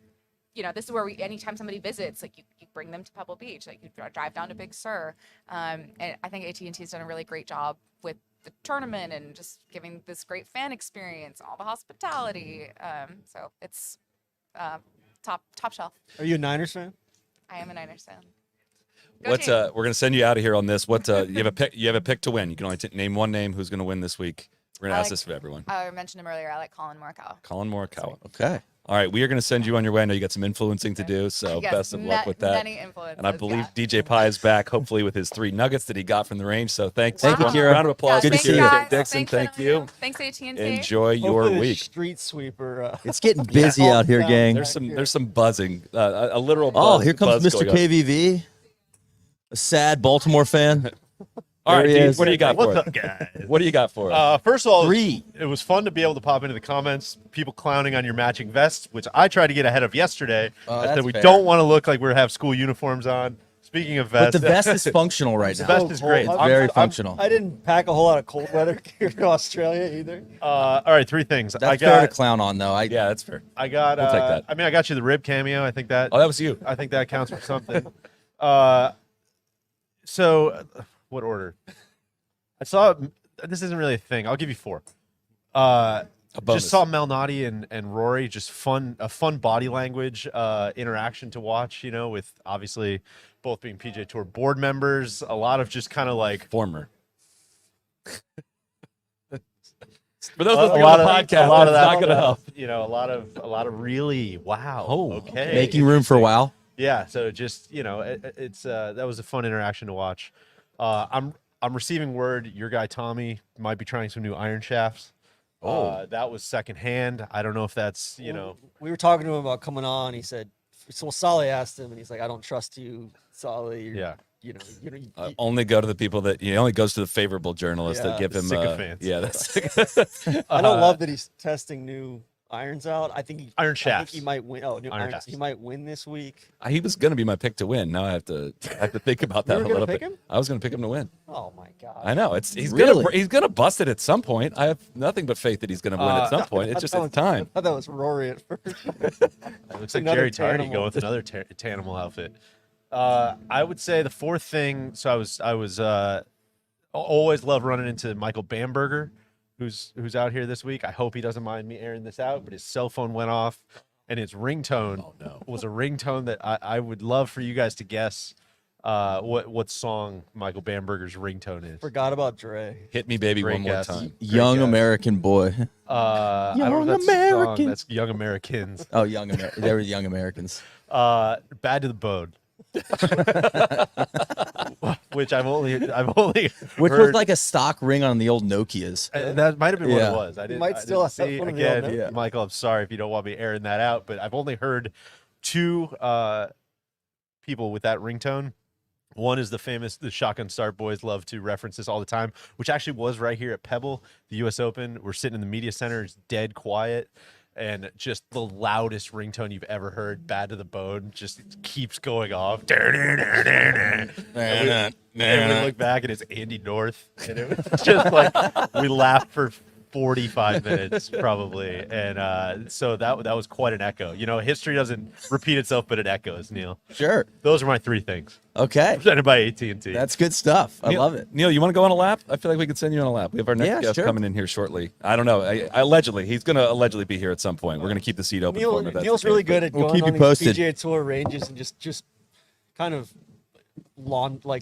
S5: this is where anytime somebody visits, like you bring them to Pebble Beach. Like you drive down to Big Sur. And I think AT&T has done a really great job with the tournament and just giving this great fan experience, all the hospitality. So it's top shelf.
S3: Are you a Niners fan?
S5: I am a Niners fan. Go
S2: What's
S5: team.
S2: we're gonna send you out of here on this. What you have a pick? You have a pick to win. You can only name one name who's gonna win this week. We're gonna ask this of everyone.
S5: I mentioned him earlier. I like Colin Morikawa.
S2: Colin Morikawa.
S4: Okay.
S2: All right, we are going to send you on your way. I know you got some influencing to do, so
S5: Yes,
S2: best of luck with that.
S5: Many influences.
S2: And I believe DJ Pie is back, hopefully with his 3 nuggets that he got from the range. So thanks.
S4: Thank you,
S2: everyone.
S4: Kira.
S2: Round of applause
S4: Good to
S2: for
S4: see
S2: Kira
S4: you.
S5: guys.
S2: Dixon.
S5: Thanks,
S2: Thank you.
S5: Thanks, AT&T.
S2: Enjoy your
S3: Hopefully the
S2: week.
S3: street sweeper.
S4: It's getting busy out here, gang.
S2: There's some buzzing, a literal buzz.
S4: Oh, here comes
S2: buzz
S4: Mr.
S2: going on.
S4: KVV, a sad Baltimore fan.
S2: All right,
S4: There he
S2: Dee,
S4: is.
S2: what do you got for
S1: What's
S2: us?
S1: up, guys?
S2: What do you got for us?
S1: First of all,
S4: 3.
S1: it was fun to be able to pop into the comments, people clowning on your matching vests, which I tried to get ahead of yesterday.
S4: Oh,
S1: I said
S4: that's
S1: we
S4: fair.
S1: don't want to look like we have school uniforms on. Speaking of
S4: But
S1: vests,
S4: the vest is functional right
S1: the
S4: now.
S1: vest is great.
S3: I'm-
S4: Very functional.
S3: I didn't pack a whole lot of cold weather gear to Australia either.
S1: All right, 3 things.
S4: That's
S1: I
S4: fair to
S1: got.
S4: clown on, though.
S2: Yeah, that's fair.
S1: I got.
S2: We'll take that.
S1: I mean, I got you the rib cameo. I think that.
S2: Oh, that was you.
S1: I think that counts for something. So, what order? I saw. This isn't really a thing. I'll give you 4.
S2: A bonus.
S1: Just saw Malnati and Rory. Just a fun body language interaction to watch. You know, with obviously both being PGA Tour board members. A lot of just kind of like
S2: Former. For those
S1: a
S2: listening
S1: lot
S2: on the
S1: of
S2: podcast,
S1: a lot of
S2: that's
S1: that.
S2: not going to help.
S1: You know, a lot of really wow.
S2: Oh,
S1: okay.
S4: Making room for wow.
S1: Yeah, so just it's that was a fun interaction to watch. I'm receiving word your guy Tommy might be trying some new iron shafts. That was secondhand. I don't know if that's
S3: We were talking to him about coming on. He said, so Solly asked him, and he's like, I don't trust you, Solly.
S1: Yeah.
S3: You
S2: Only go to the people that only goes to the favorable journalists
S3: Yeah,
S2: that give
S1: the
S2: him.
S1: sycophants.
S2: Yeah, that's.
S3: I don't love that he's testing new irons out. I think
S1: Iron
S3: I think
S1: shafts.
S3: he might win. Oh, new
S1: Iron
S3: irons.
S1: shafts.
S3: He might win this week.
S2: He was going to be my pick to win. Now I have to think about that
S3: You were
S2: a
S3: gonna
S2: little
S3: pick
S2: bit.
S3: him?
S2: I was going to pick him to win.
S3: Oh my God.
S2: I know he's
S4: Really?
S2: gonna bust it at some point. I have nothing but faith that he's going to win at some point. It's just it's time.
S3: I thought that was Rory at first.
S1: It looks like
S3: Another
S1: Jerry Tardy
S3: Tanimal.
S1: going with another Tanimal outfit. I would say the 4th thing. So I was always love running into Michael Bamberger, who's out here this week. I hope he doesn't mind me airing this out, but his cell phone went off, and his ringtone was a ringtone that I would love for you guys to guess what song Michael Bamberger's ringtone is.
S3: Forgot about Dre.
S2: Hit me, baby,
S1: Great
S2: one more
S1: guess.
S2: time.
S4: Young
S1: guess.
S4: American boy.
S1: I don't know
S4: Young
S1: if that's the song.
S4: American.
S1: That's Young Americans.
S4: Oh, they were Young Americans.
S1: Bad to the Bone. Which I've only
S4: Which
S1: heard,
S4: was like a stock ring on the old Nokias.
S1: that might have been what
S4: Yeah.
S1: it was. I didn't.
S3: might
S1: I
S3: still
S1: didn't
S3: have
S1: see
S3: one of the old
S1: again,
S3: Nokias.
S1: Michael. I'm sorry if you don't want me airing that out, but I've only heard 2 people with that ringtone. One is the Shotgun Start Boys love to reference this all the time, which actually was right here at Pebble, the U.S. Open. We're sitting in the media center, it's dead quiet, and just the loudest ringtone you've ever heard, Bad to the Bone, just keeps going off. And we look back and it's Andy North, and it was just like we laughed for 45 minutes probably, and so that was quite an echo. History doesn't repeat itself, but it echoes. Neil,
S4: Sure.
S1: those are my 3 things
S4: Okay.
S1: presented by AT&T.
S4: That's good stuff. I
S2: Neil-
S4: love it.
S2: Neil, you want to go on a lap? I feel like we could send you on a lap. We have our next
S4: Yeah,
S2: guest
S4: sure.
S2: coming in here shortly. I don't know. Allegedly, he's going to allegedly be here at some point. We're going to keep the seat open for him. if that's
S3: Neil's
S2: the
S3: really
S2: case,
S3: good at
S4: We'll
S3: going
S4: keep
S3: on
S4: you
S3: these
S4: posted.
S3: PGA Tour ranges and just kind of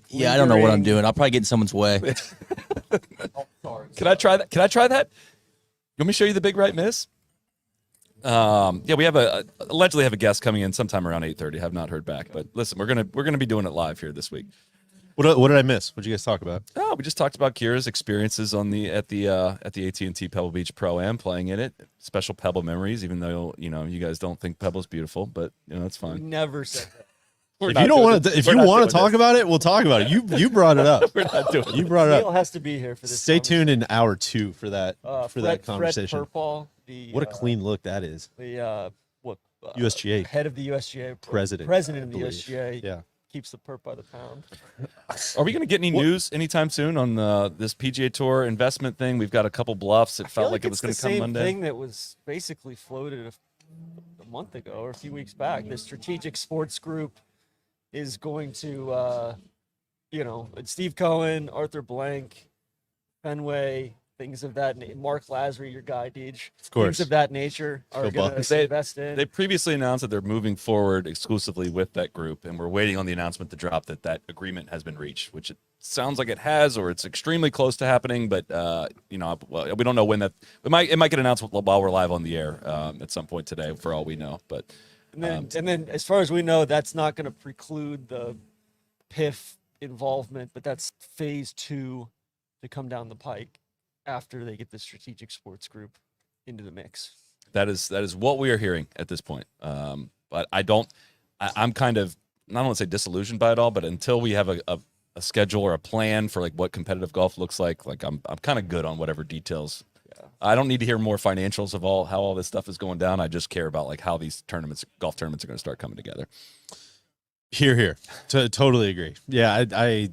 S4: Yeah, I don't know what I'm
S3: lingering-
S4: doing. I'll probably get in someone's way.
S2: Can I try that? Can I try that? You want me to show you the big right miss? Yeah, we have allegedly have a guest coming in sometime around 8:30. Have not heard back, but listen, we're gonna be doing it live here this week.
S1: What did I miss? What did you guys talk about?
S2: Oh, we just talked about Kira's experiences at the AT&T Pebble Beach Pro-Am, playing in it. Special Pebble memories, even though you guys don't think Pebble's beautiful, but it's
S3: We
S2: fine.
S3: never said that.
S1: If you don't want to, if you want to talk about it, we'll talk about it. You brought it up.
S2: We're not doing
S1: You brought it
S3: Neil
S1: up.
S3: has to be here for this.
S1: Stay tuned in hour 2 for that
S3: Fred
S1: conversation.
S3: Purple, the
S1: What a clean look that is.
S3: USGA
S1: USGA
S3: head of the USGA
S1: president
S3: of the
S1: believe.
S3: USGA
S1: Yeah.
S3: keeps the perp by the pound.
S2: Are we going to get any news anytime soon on this PGA Tour investment thing? We've got a couple bluffs. It felt like it was going to come
S3: the same
S2: Monday.
S3: thing that was basically floated a month ago or a few weeks back. The Strategic Sports Group is going to, Steve Cohen, Arthur Blank, Fenway, things of that. Mark Lazary, your guy, Deej.
S1: Of course.
S3: Things of that nature are
S1: Go
S3: going
S1: Bucks.
S3: to invest in.
S2: They previously announced that they're moving forward exclusively with that group, and we're waiting on the announcement to drop that agreement has been reached, which it sounds like it has, or it's extremely close to happening. But we don't know when that. It might get announced while we're live on the air at some point today, for all we know. But
S3: and then, as far as we know, that's not going to preclude the PIF involvement, but that's phase 2 to come down the pike after they get the strategic sports group into the mix.
S2: that is what we are hearing at this point. But I'm kind of, I don't want to say disillusioned by it all, but until we have a schedule or a plan for like what competitive golf looks like I'm kind of good on whatever details. Yeah. I don't need to hear more financials of how all this stuff is going down. I just care about like how these golf tournaments are going to start coming together.
S1: Here. Totally agree. Yeah, I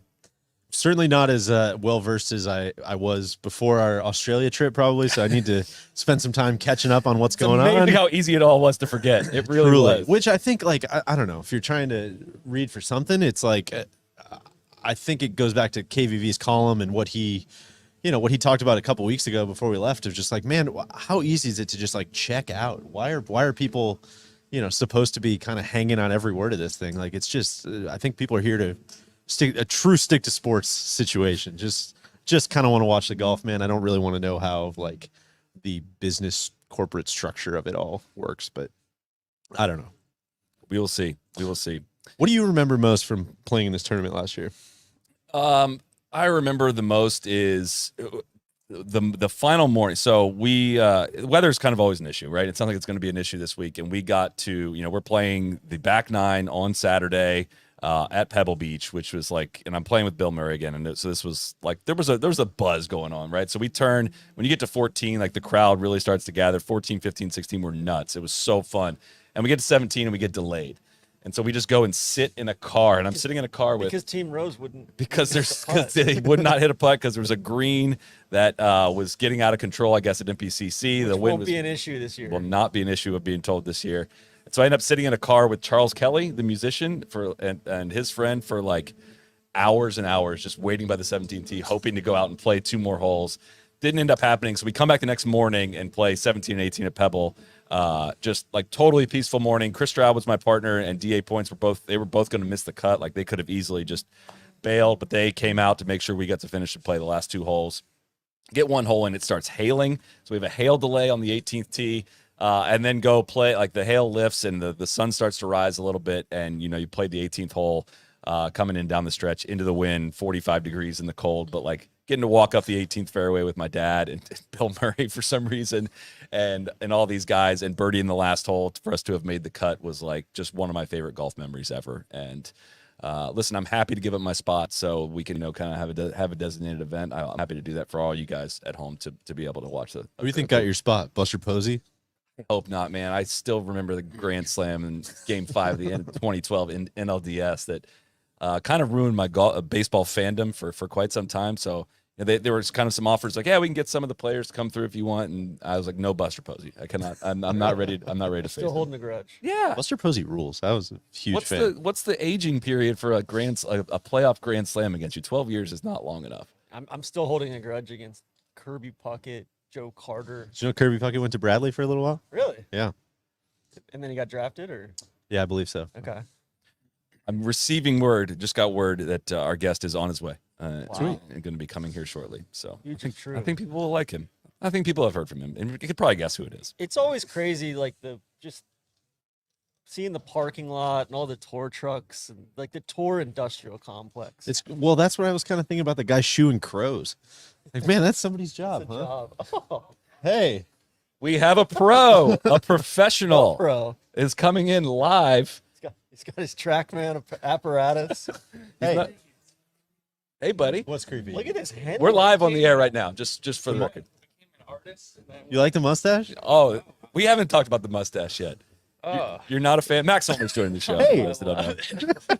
S1: certainly not as well versed as I was before our Australia trip, probably. So I need to spend some time catching up on what's going on.
S2: Amazing how easy it all was to forget. It really was.
S1: Which I think, like, I don't know, if you're trying to read for something, it's like I think it goes back to KVV's column and what he talked about a couple weeks ago before we left, of just like, man, how easy is it to just like check out? Why are people, supposed to be kind of hanging on every word of this thing? Like, it's just, I think people are here to stick to sports situation. Just kind of want to watch the golf, man. I don't really want to know how like the business corporate structure of it all works, but I don't know.
S2: We will see.
S1: What do you remember most from playing in this tournament last year?
S2: I remember the most is the final morning. So weather's kind of always an issue, right? It sounds like it's going to be an issue this week. And we got to, we're playing the back 9 on Saturday at Pebble Beach, which was like, and I'm playing with Bill Murray again. And so this was like, there was a buzz going on, right? So we turn, when you get to 14, like the crowd really starts to gather. 14, 15, 16 were nuts. It was so fun. And we get to 17 and we get delayed. And so we just go and sit in a car, and I'm sitting in a car with
S3: because Team Rose wouldn't
S2: because they would not hit a putt because there was a green that was getting out of control, I guess, at NPCC.
S3: The wind won't be an issue this year.
S2: Will not be an issue of being told this year. And so I end up sitting in a car with Charles Kelly, the musician, and his friend for like hours and hours, just waiting by the 17th tee, hoping to go out and play 2 more holes. Didn't end up happening. So we come back the next morning and play 17 and 18 at Pebble. Just like totally peaceful morning. Chris Stroud was my partner, and DA Points were both going to miss the cut. Like they could have easily just bailed, but they came out to make sure we got to finish and play the last 2 holes. Get 1 hole in, it starts hailing. So we have a hail delay on the 18th tee, and then go play. Like the hail lifts and the sun starts to rise a little bit, and you played the 18th hole, coming in down the stretch into the wind, 45 degrees in the cold, but like getting to walk up the 18th fairway with my dad and Bill Murray for some reason, and all these guys, and birdie in the last hole for us to have made the cut was like just one of my favorite golf memories ever. And listen, I'm happy to give up my spot so we can kind of have a designated event. I'm happy to do that for all you guys at home to be able to watch the.
S1: Who do you think got your spot? Buster Posey?
S2: I hope not, man. I still remember the Grand Slam in Game 5 of the end of 2012 in NLDS that kind of ruined my baseball fandom for quite some time. So there was kind of some offers like, yeah, we can get some of the players to come through if you want, and I was like, no, Buster Posey. I cannot. I'm not ready. I'm not ready to face.
S3: Still holding a grudge.
S2: Yeah,
S1: Buster Posey rules. I was a huge fan.
S2: What's the aging period for a playoff Grand Slam against you? 12 years is not long enough.
S3: I'm still holding a grudge against Kirby Puckett, Joe Carter.
S1: Did you know Kirby Puckett went to Bradley for a little while?
S3: Really?
S1: Yeah.
S3: And then he got drafted, or?
S1: Yeah, I believe so.
S3: Okay.
S2: I'm receiving word. Just got word that our guest is on his way.
S3: Wow.
S2: And going to be coming here shortly. So
S3: Huge and true.
S2: I think people will like him. I think people have heard from him, and you could probably guess who it is.
S3: It's always crazy, like just seeing the parking lot and all the tour trucks and like the tour industrial complex.
S1: That's what I was kind of thinking about, the guy shooing crows. Like, man, that's somebody's job,
S3: It's a
S1: huh?
S3: job. Oh,
S1: Hey,
S2: We have a pro, a professional
S3: bro.
S2: is coming in live.
S3: He's got his TrackMan apparatus. Hey,
S2: Hey, buddy.
S1: what's creepy?
S3: look at his head.
S2: We're live on the air right now, just for the record.
S1: You like the mustache?
S2: Oh, we haven't talked about the mustache yet. You're not a fan. Max Homer's joining the show.
S1: Hey.
S2: Just don't know.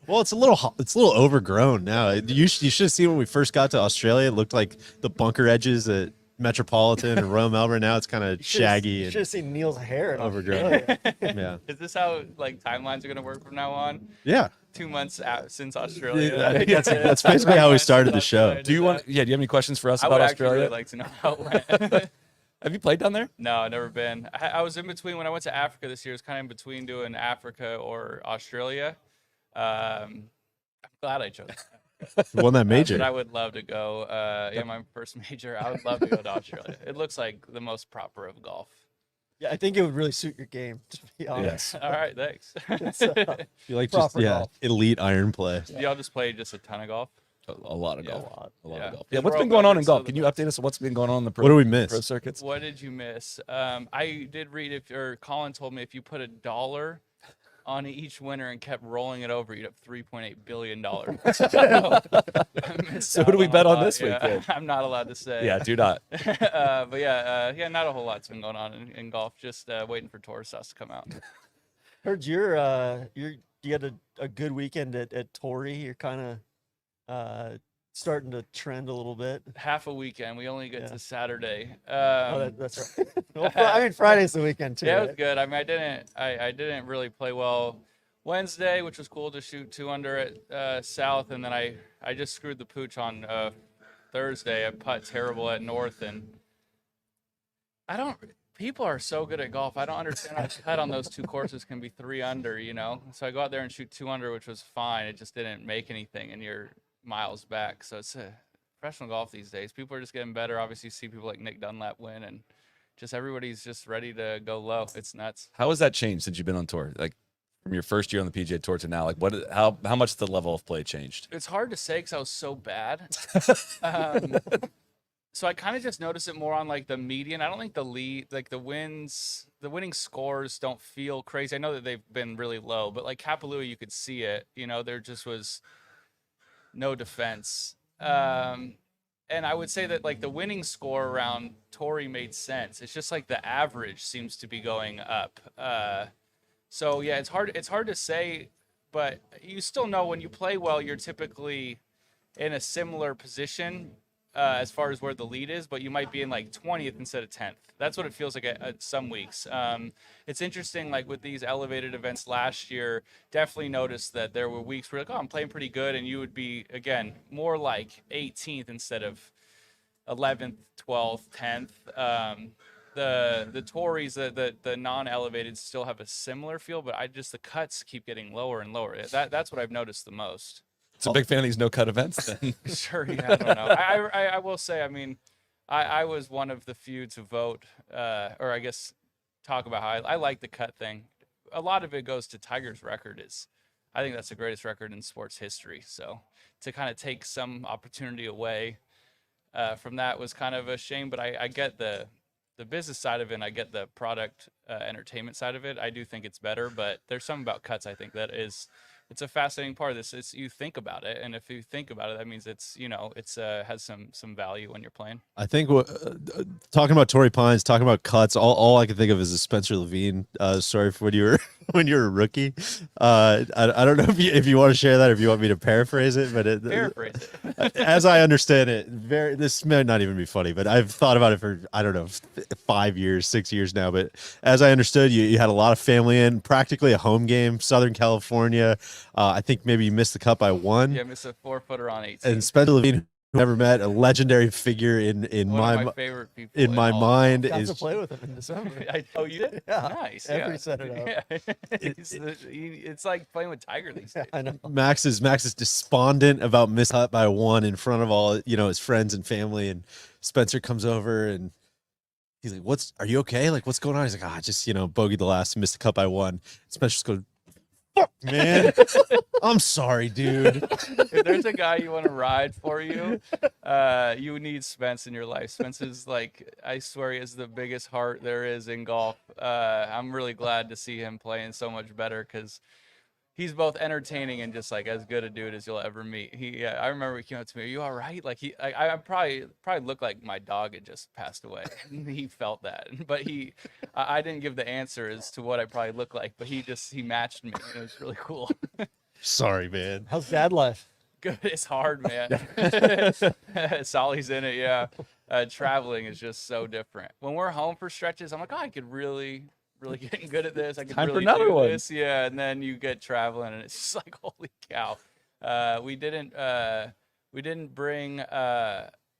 S1: Well, it's a little overgrown now. You should have seen when we first got to Australia. It looked like the bunker edges at Metropolitan and Rome Melbourne. Now it's kind of shaggy
S3: You
S1: and
S3: should have seen Neil's hair in
S1: overgrown.
S3: Australia.
S1: Yeah.
S7: Is this how like timelines are gonna work from now on?
S1: Yeah.
S7: 2 months out since Australia.
S1: I think that's basically how we started the show.
S2: Do you want? Yeah. Do you have any questions for us
S7: I
S2: about
S7: would actually
S2: Australia?
S7: really like to know how it went.
S2: Have you played down there?
S7: No, I've never been. I was in between when I went to Africa this year. It's kind of in between doing Africa or Australia. I'm glad I chose.
S1: You won that major.
S7: But I would love to go. Yeah, my first major. I would love to go to Australia. It looks like the most proper of golf.
S3: Yeah, I think it would really suit your game, to be honest.
S7: All right, thanks.
S3: It's,
S1: You like just
S3: proper golf.
S1: elite iron play.
S7: Y'all just play just a ton of golf.
S2: A lot of golf. A lot
S7: Yeah.
S2: of golf.
S7: Yeah,
S2: Yeah. What's
S7: we're
S2: been
S7: all
S2: going on
S7: good,
S2: in
S7: so
S2: golf? Can you update us on what's been going on in the pro,
S1: What do we miss?
S2: pro circuits?
S7: What did you miss? I did read or Colin told me if you put $1 on each winner and kept rolling it over, you'd have $3.8 billion.
S2: So who do we bet on this
S7: Yeah,
S2: weekend?
S7: I'm not allowed to say.
S2: Yeah. Do not.
S7: But yeah, not a whole lot's been going on in golf. Just waiting for Tour Sauce to come out.
S3: Heard you had a good weekend at Torrey. You're kind of starting to trend a little bit.
S7: Half a weekend. We only get
S3: Yeah.
S7: to Saturday.
S3: That's right. Well, I mean, Friday's the weekend too.
S7: Yeah, it was
S3: right?
S7: good. I mean, I didn't really play well Wednesday, which was cool to shoot 2 under at South, and then I just screwed the pooch on Thursday. I putt terrible at North, and people are so good at golf. I don't understand how a putt on those 2 courses can be 3 under, you know? So I go out there and shoot 2 under, which was fine. It just didn't make anything, and you're miles back. So it's professional golf these days. People are just getting better. Obviously, you see people like Nick Dunlap win, and just everybody's just ready to go low. It's nuts.
S2: How has that changed since you've been on tour? Like from your first year on the PGA Tour to now, like how much the level of play changed?
S7: It's hard to say because I was so bad. So I kind of just notice it more on like the median. I don't think the lead, like the winning scores don't feel crazy. I know that they've been really low, but like Kapalua, you could see it. You know, there just was no defense. And I would say that like the winning score around Torrey made sense. It's just like the average seems to be going up. So yeah, it's hard to say, but you still know when you play well, you're typically in a similar position as far as where the lead is, but you might be in like 20th instead of 10th. That's what it feels like at some weeks. It's interesting, like with these elevated events last year, definitely noticed that there were weeks where like, oh, I'm playing pretty good, and you would be, again, more like 18th instead of 11th, 12th, 10th. The Tories, the non-elevated still have a similar feel, but the cuts keep getting lower and lower. That's what I've noticed the most.
S2: It's a big fan of these no cut events. Then
S7: Sure, yeah, I don't know. I will say, I mean, I was one of the few to vote, or I guess talk about how I like the cut thing. A lot of it goes to Tiger's record. I think that's the greatest record in sports history. So to kind of take some opportunity away from that was kind of a shame. But I get the business side of it, and I get the product entertainment side of it. I do think it's better, but there's something about cuts I think that it's a fascinating part of this. It's you think about it, and if you think about it, that means it's has some value when you're playing.
S1: I think talking about Torrey Pines, talking about cuts, all I can think of is a Spencer Levine story for when you were a rookie. I don't know if you want to share that or if you want me to paraphrase it, but
S7: Paraphrase it.
S1: as I understand it, this may not even be funny, but I've thought about it for, I don't know, 5 years, 6 years now. But as I understood, you had a lot of family in, practically a home game, Southern California. I think maybe you missed the cut by 1.
S7: Yeah, miss a 4-footer on 18.
S1: And Spencer Levine, who I never met, a legendary figure in
S7: One of my favorite people
S1: in my
S7: all-
S1: mind
S3: Got to
S1: is
S3: play with him in December.
S7: Oh, you did?
S3: Yeah,
S7: Nice.
S3: every
S7: Yeah.
S3: Saturday.
S7: Yeah. It's like playing with Tiger these days.
S3: I know.
S1: Max is despondent about missed cut by 1 in front of all his friends and family, and Spencer comes over and he's like, are you okay? Like, what's going on? He's like, just bogeyed the last, missed the cut by 1. Spencer's going, fuck, man. I'm sorry, dude.
S7: If there's a guy you want to ride for you, you need Spence in your life. Spence is like, I swear he has the biggest heart there is in golf. I'm really glad to see him playing so much better because he's both entertaining and just like as good a dude as you'll ever meet. I remember he came up to me, "Are you all right?" Like I probably looked like my dog had just passed away. He felt that, but I didn't give the answer as to what I probably looked like, but he matched me. And it was really cool.
S1: Sorry, man.
S3: How's dad life?
S7: Good. It's hard, man. Solly's in it, yeah. Traveling is just so different. When we're home for stretches, I'm like, oh, I could really getting good at this. I could
S2: Time for
S7: really
S2: another
S7: do
S2: one.
S7: this. Yeah, and then you get traveling, and it's just like, holy cow. We didn't bring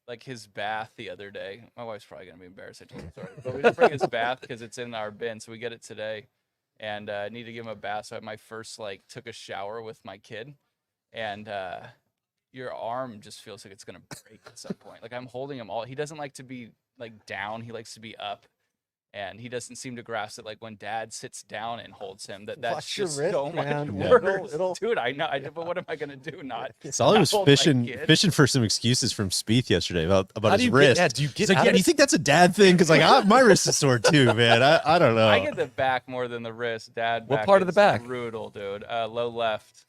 S7: like his bath the other day. My wife's probably gonna be embarrassed. I told her, sorry, but we didn't bring his bath because it's in our bin, so we get it today. And I need to give him a bath. So my first took a shower with my kid, and your arm just feels like it's gonna break at some point. Like I'm holding him all. He doesn't like to be down. He likes to be up, and he doesn't seem to grasp it. Like when Dad sits down and holds him, that's
S3: Watch your
S7: just
S3: wrist,
S7: so much
S3: man.
S7: worse.
S3: It'll-
S7: Dude, I know. But what am I gonna do? Not.
S1: Solly was
S7: hold my
S1: fishing
S7: kid.
S1: for some excuses from Spieth yesterday about
S2: How
S1: his
S2: do you
S1: wrist.
S2: Get, do you get
S1: He's like,
S2: out
S1: yeah,
S2: of
S1: do you think that's a dad thing? Because my wrist is sore too, man. I don't know.
S7: I get the back more than the wrist. Dad.
S2: What
S7: back
S2: part of the
S7: is
S2: back?
S7: Brutal, dude. Low left.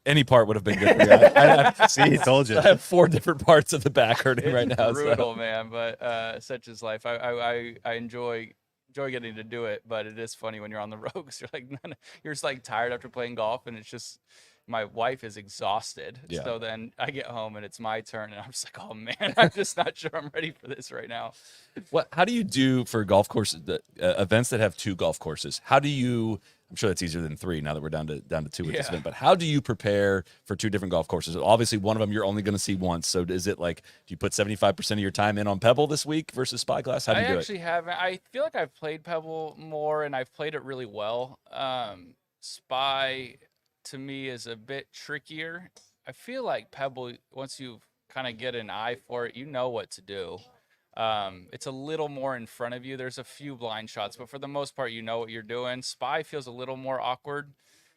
S2: any part would have been good for you. I
S1: See, he told you.
S2: I have 4 different parts of the back hurting
S7: It's
S2: right now.
S7: brutal,
S2: So.
S7: man. But such is life. I enjoy getting to do it, but it is funny when you're on the road because you're like you're just tired after playing golf, and it's just my wife is exhausted.
S2: Yeah.
S7: So then I get home and it's my turn, and I'm just like, oh man, I'm just not sure I'm ready for this right now.
S2: How do you do for golf courses, events that have 2 golf courses? How do you? I'm sure that's easier than 3 now that we're down to 2 with this
S7: Yeah.
S2: event. But how do you prepare for 2 different golf courses? Obviously, one of them you're only going to see once. So is it do you put 75% of your time in on Pebble this week versus Spyglass? How do you do
S7: I actually haven't. I feel like I've played Pebble more, and I've played it really well. Spy to me is a bit trickier. I feel like Pebble, once you kind of get an eye for it, you know what to do. It's a little more in front of you. There's a few blind shots, but for the most part, you know what you're doing. Spy feels a little more awkward.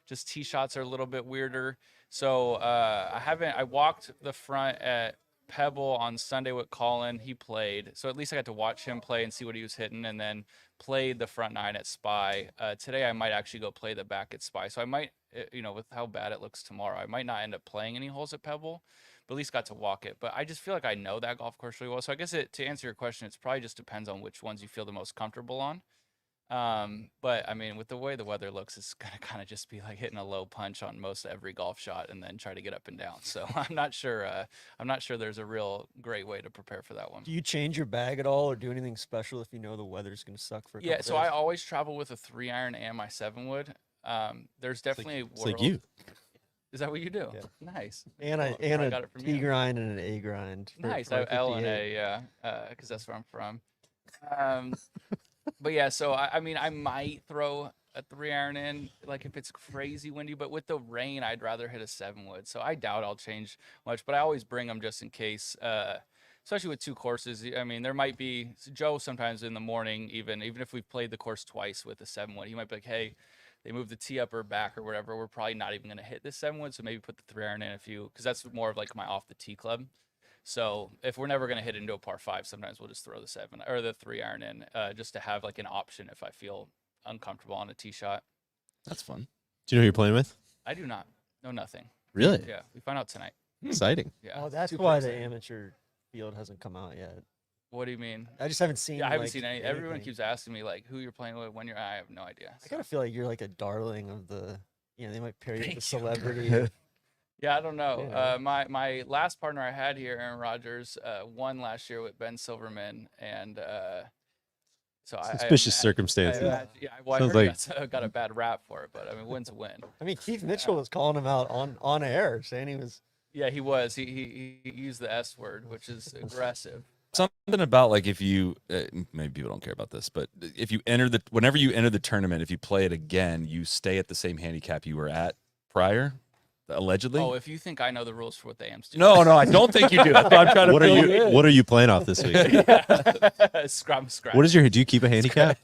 S7: Just tee shots are a little bit weirder. So I walked the front at Pebble on Sunday with Colin. He played, so at least I got to watch him play and see what he was hitting, and then played the front 9 at Spy. Today I might actually go play the back at Spy. So I might, with how bad it looks tomorrow, I might not end up playing any holes at Pebble, but at least got to walk it. But I just feel like I know that golf course really well. So I guess to answer your question, it's probably just depends on which ones you feel the most comfortable on. But I mean, with the way the weather looks, it's gonna kind of just be like hitting a low punch on most every golf shot and then try to get up and down. So I'm not sure there's a real great way to prepare for that one.
S3: Do you change your bag at all or do anything special if you know the weather's going to suck for a
S7: Yeah,
S3: couple
S7: so
S3: days?
S7: I always travel with a 3-iron and my 7-wood. There's definitely a
S1: It's like
S7: world.
S1: you.
S7: Is that what you do?
S3: Yeah.
S7: Nice.
S3: And
S7: Well,
S3: and
S7: I
S3: a
S7: got it from
S3: T
S7: you.
S3: grind and an A grind.
S7: Nice.
S3: for
S7: I have L and
S3: 58.
S7: A, yeah, because that's where I'm from. But yeah, so I mean, I might throw a 3-iron in, if it's crazy windy. But with the rain, I'd rather hit a 7-wood. So I doubt I'll change much. But I always bring them just in case. Especially with 2 courses. I mean, there might be Joe sometimes in the morning, even if we've played the course twice with a 7-wood, he might be like, hey, they moved the tee up or back or whatever. We're probably not even going to hit this 7-wood, so maybe put the 3-iron in because that's more of my off the tee club. So if we're never going to hit into a par 5, sometimes we'll just throw the 7 or the 3-iron in just to have an option if I feel uncomfortable on a tee shot.
S2: That's fun.
S1: Do you know who you're playing with?
S7: I do not know nothing.
S1: Really?
S7: Yeah, we find out tonight.
S1: Exciting.
S7: Yeah.
S3: Oh, that's
S7: super
S3: why the
S7: excited.
S3: amateur field hasn't come out yet.
S7: What do you mean?
S3: I just haven't seen.
S7: Yeah, I haven't seen any. Everyone
S3: anything.
S7: keeps asking me who you're playing with, when you're. I have no idea.
S3: I kind of feel like you're like a darling of the. They might pair you with a
S7: Thank you.
S3: celebrity.
S7: Yeah, I don't know.
S3: Yeah.
S7: My last partner I had here, Aaron Rodgers, won last year with Ben Silverman, and so
S1: Suspicious circumstances.
S7: I
S1: Sounds
S7: heard
S1: like-
S7: got a bad rap for it, but I mean, win's a win.
S3: I mean, Keith Mitchell was calling him out on air, saying he was.
S7: Yeah, he was. He used the S word, which is aggressive.
S2: Something about if you maybe people don't care about this, but if you whenever you enter the tournament, if you play it again, you stay at the same handicap you were at prior, allegedly.
S7: Oh, if you think I know the rules for what the AMs do.
S2: No, I don't think you do. That's why I'm trying to.
S1: What are
S2: fill
S1: you
S2: in.
S1: What are you playing off this week?
S7: Scrum scratch.
S1: What is your? Do you keep a handicap?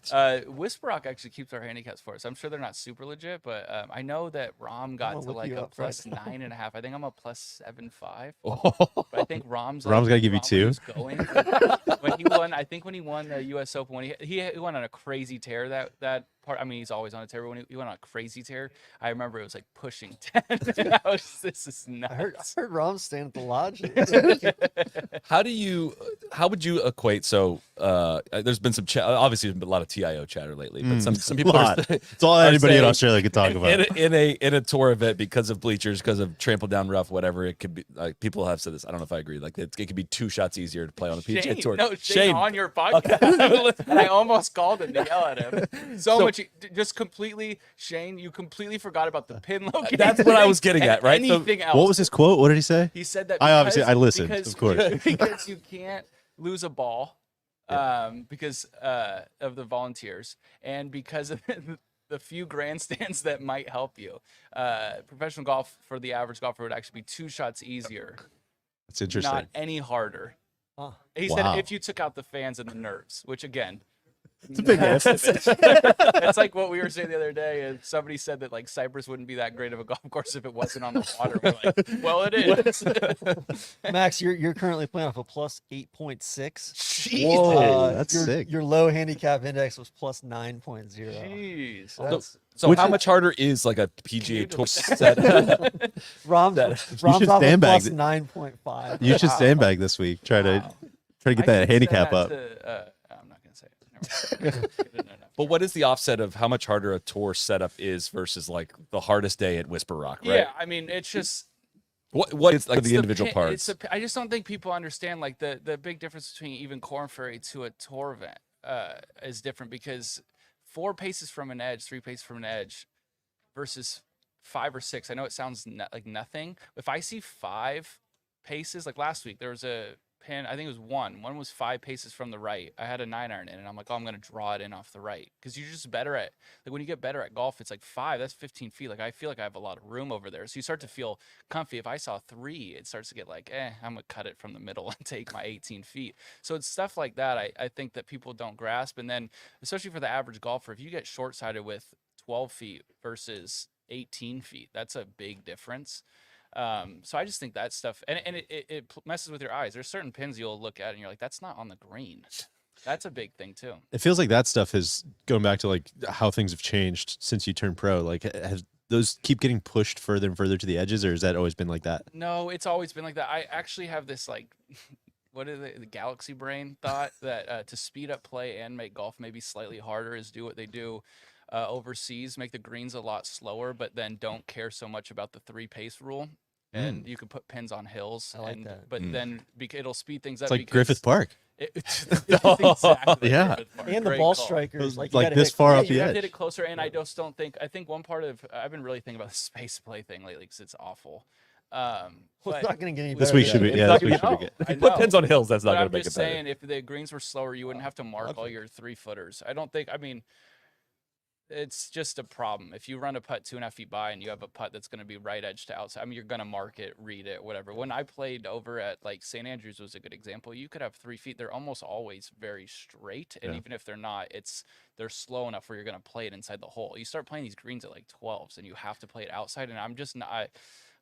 S7: Whisper Rock actually keeps our handicaps for us. I'm sure they're not super legit, but I know that Rom got
S3: gonna
S7: to
S3: look you
S7: a
S3: up right
S7: plus 9.5. I think I'm a plus 7.5.
S2: Oh.
S7: But I think Rom's
S1: Rom's gotta give you
S7: Rom, when he
S1: 2?
S7: was Going when he won, I think when he won the U.S. Open, when he went on a crazy tear that part. I mean, he's always on a tear. But when he went on a crazy tear, I remember it was pushing 10. This is nuts.
S3: I heard Rom staying at the lodge.
S2: How would you equate? So there's been some obviously there's been a lot of TIO chatter lately, but some people
S1: lot.
S2: are
S1: It's all
S2: are
S1: anybody in
S2: saying
S1: Australia could talk about.
S2: in a tour event because of bleachers, because of trampled down rough, whatever it could be. Like people have said this. I don't know if I agree. Like it could be 2 shots easier to play on the PGA
S7: Shane,
S2: Tour.
S7: no, Shane on your podcast. And I almost called him to yell at him. So much, just completely, Shane, you completely forgot about the pin location.
S2: That's what I was getting at, right? So
S7: Anything else.
S1: What was his quote? What did he say?
S7: He said that
S1: I listened, of course.
S7: because you can't lose a ball because of the volunteers and because of the few grandstands that might help you. Professional golf for the average golfer would actually be 2 shots easier.
S1: That's interesting.
S7: Not any harder. He
S1: Wow.
S7: said if you took out the fans and the nerves, which again,
S1: It's a big if.
S7: it's like what we were saying the other day. And somebody said that like Cyprus wouldn't be that great of a golf course if it wasn't on the water. We're like, well, it is.
S3: Max, you're currently playing off a plus 8.6.
S1: Whoa, that's
S3: your,
S1: sick.
S3: Your low handicap index was plus 9.0.
S7: Jeez.
S3: That's,
S2: So how much harder is like a PGA Tour set?
S3: Rom's
S1: should
S3: off a
S1: sandbag
S3: plus
S1: it.
S3: 9.5.
S1: You should sandbag this week. Try to get that handicap up.
S7: I'm not gonna say it. Never mind. No.
S2: But what is the offset of how much harder a tour setup is versus like the hardest day at Whisper Rock, right?
S7: Yeah, I mean, it's just
S2: What is like
S7: it's
S2: the individual
S7: pin-
S2: parts?
S7: I just don't think people understand like the big difference between even Corn Ferry to a tour event is different because 4 paces from an edge, 3 paces from an edge versus 5 or 6. I know it sounds like nothing. If I see 5 paces, like last week, there was a pin, I think it was one. One was 5 paces from the right. I had a 9-iron in, and I'm like, oh, I'm going to draw it in off the right. Because you're just better at, like, when you get better at golf, it's like 5, that's 15 feet. Like, I feel like I have a lot of room over there. So you start to feel comfy. If I saw 3, it starts to get like, I'm going to cut it from the middle and take my 18 feet. So it's stuff like that I think that people don't grasp. And then, especially for the average golfer, if you get short-sighted with 12 feet versus 18 feet, that's a big difference. So I just think that stuff, and it messes with your eyes. There's certain pins you'll look at and you're like, that's not on the green. That's a big thing too.
S1: It feels like that stuff is going back to like how things have changed since you turned pro. Like, has those keep getting pushed further and further to the edges, or has that always been like that?
S7: No, it's always been like that. I actually have this like, what is it? The galaxy brain thought that to speed up play and make golf maybe slightly harder is do what they do overseas, make the greens a lot slower, but then don't care so much about the 3 pace rule. And you can put pins on hills.
S3: I like that.
S7: But then it'll speed things up.
S1: It's like
S7: because
S1: Griffith Park.
S7: Exactly.
S1: Yeah.
S7: Griffith Park.
S3: And the
S7: Great
S3: ball
S7: call.
S3: strikers, like, you
S1: Like
S3: gotta
S1: this
S3: hit
S1: far
S3: close.
S1: off the
S7: You have to
S1: edge.
S7: hit it closer, and I just don't think. I think one part of I've been really thinking about the space play thing lately because it's awful.
S3: Well,
S7: But
S3: it's not going to get any
S1: This
S3: better
S1: week
S3: than
S1: should be
S3: that.
S1: yeah.
S2: not
S1: This week should
S2: gonna
S1: be
S2: be-
S1: good.
S7: I
S2: Put
S7: know.
S2: pins on hills. That's not
S7: But
S2: going
S7: I'm
S2: to make
S7: just
S2: it better.
S7: saying, if the greens were slower, you wouldn't have to mark all your 3-footers. I don't think. I mean, it's just a problem. If you run a putt 2.5 feet by and you have a putt that's going to be right edge to outside, I mean, you're going to mark it, read it, whatever. When I played over at like St. Andrews was a good example. You could have 3 feet. They're almost always very straight. And
S1: Yeah.
S7: even if they're not, they're slow enough where you're going to play it inside the hole. You start playing these greens at like 12s and you have to play it outside. And I'm just not,